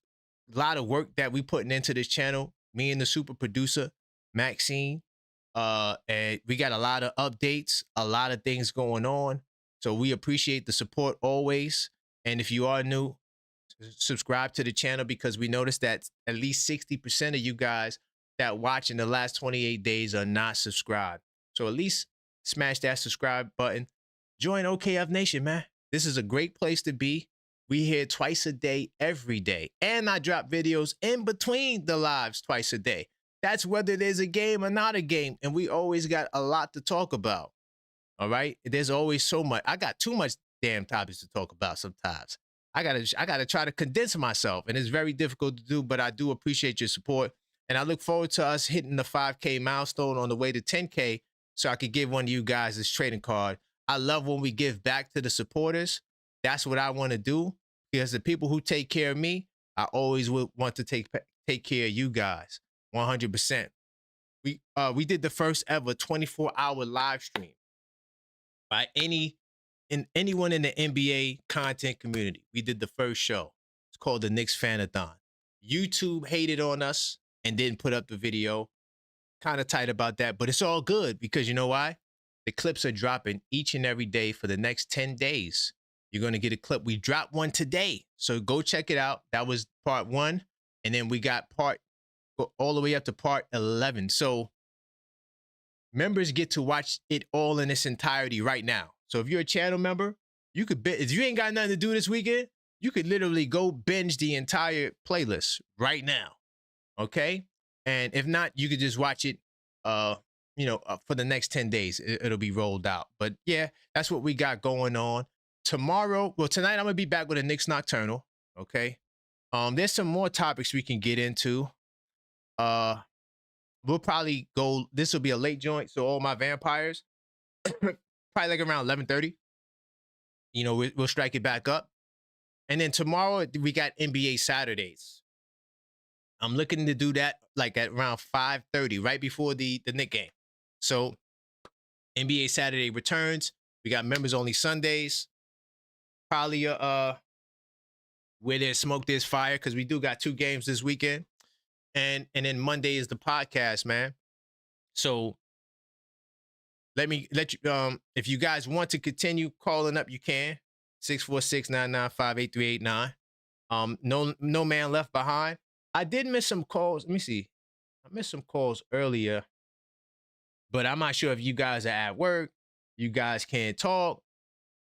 [SPEAKER 1] a lot of work that we putting into this channel. Me and the super producer, Maxine. And we got a lot of updates, a lot of things going on. So we appreciate the support always. And if you are new, subscribe to the channel because we noticed that at least 60% of you guys that watch in the last 28 days are not subscribed. So at least smash that subscribe button. Join OKF Nation, man. This is a great place to be. We here twice a day, every day. And I drop videos in between the lives twice a day. That's whether there's a game or not a game. And we always got a lot to talk about. All right? There's always so much. I got too much damn topics to talk about sometimes. I gotta try to condense myself. And it's very difficult to do, but I do appreciate your support. And I look forward to us hitting the 5K milestone on the way to 10K so I could give one of you guys this trading card. I love when we give back to the supporters. That's what I want to do because the people who take care of me, I always would want to take care of you guys. 100%. We did the first ever 24-hour live stream by anyone in the NBA content community. We did the first show. It's called the Knicks Fanathon. YouTube hated on us and didn't put up the video. Kind of tight about that, but it's all good because you know why? The clips are dropping each and every day for the next 10 days. You're going to get a clip. We dropped one today. So go check it out. That was part 1. And then we got all the way up to part 11. So members get to watch it all in its entirety right now. So if you're a channel member, you could if you ain't got nothing to do this weekend, you could literally go binge the entire playlist right now. Okay? And if not, you could just watch it for the next 10 days. It'll be rolled out. But yeah, that's what we got going on. Tonight I'm going to be back with a Knicks Nocturnal. Okay? There's some more topics we can get into. We'll probably go, this will be a late joint, so all my vampires, probably like around 11:30. We'll strike it back up. And then tomorrow, we got NBA Saturdays. I'm looking to do that like at around 5:30, right before the Knicks game. So NBA Saturday returns. We got members only Sundays. Probably where there's smoke, there's fire, because we do got 2 games this weekend. And then Monday is the podcast, man. So let you if you guys want to continue calling up, you can. 646-995-8389. No man left behind. I did miss some calls. Let me see. I missed some calls earlier, but I'm not sure if you guys are at work. You guys can't talk.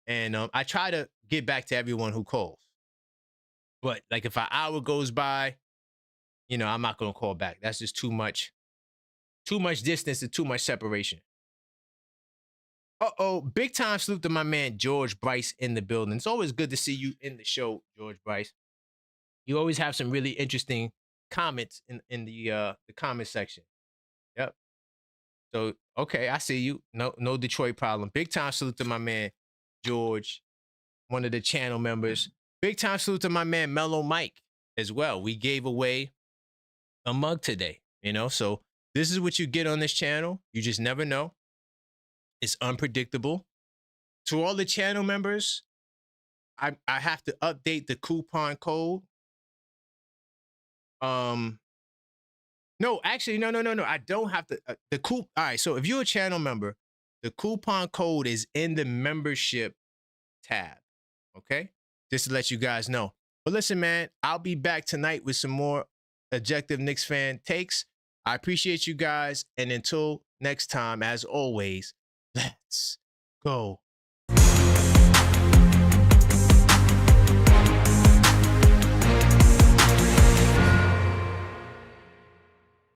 [SPEAKER 1] And I try to get back to everyone who calls. But like if an hour goes by, I'm not going to call back. That's just too much distance and too much separation. Big time salute to my man, George Bryce, in the building. It's always good to see you in the show, George Bryce. You always have some really interesting comments in the comment section. Yep. So, okay, I see you. No Detroit problem. Big time salute to my man, George, one of the channel members. Big time salute to my man, Mellow Mike, as well. We gave away a mug today, so this is what you get on this channel. You just never know. It's unpredictable. To all the channel members, I have to update the coupon code. No, actually, no. I don't have to. All right, so if you're a channel member, the coupon code is in the membership tab. Okay, just to let you guys know. But listen, man, I'll be back tonight with some more Objective Knicks fan takes. I appreciate you guys. And until next time, as always, let's go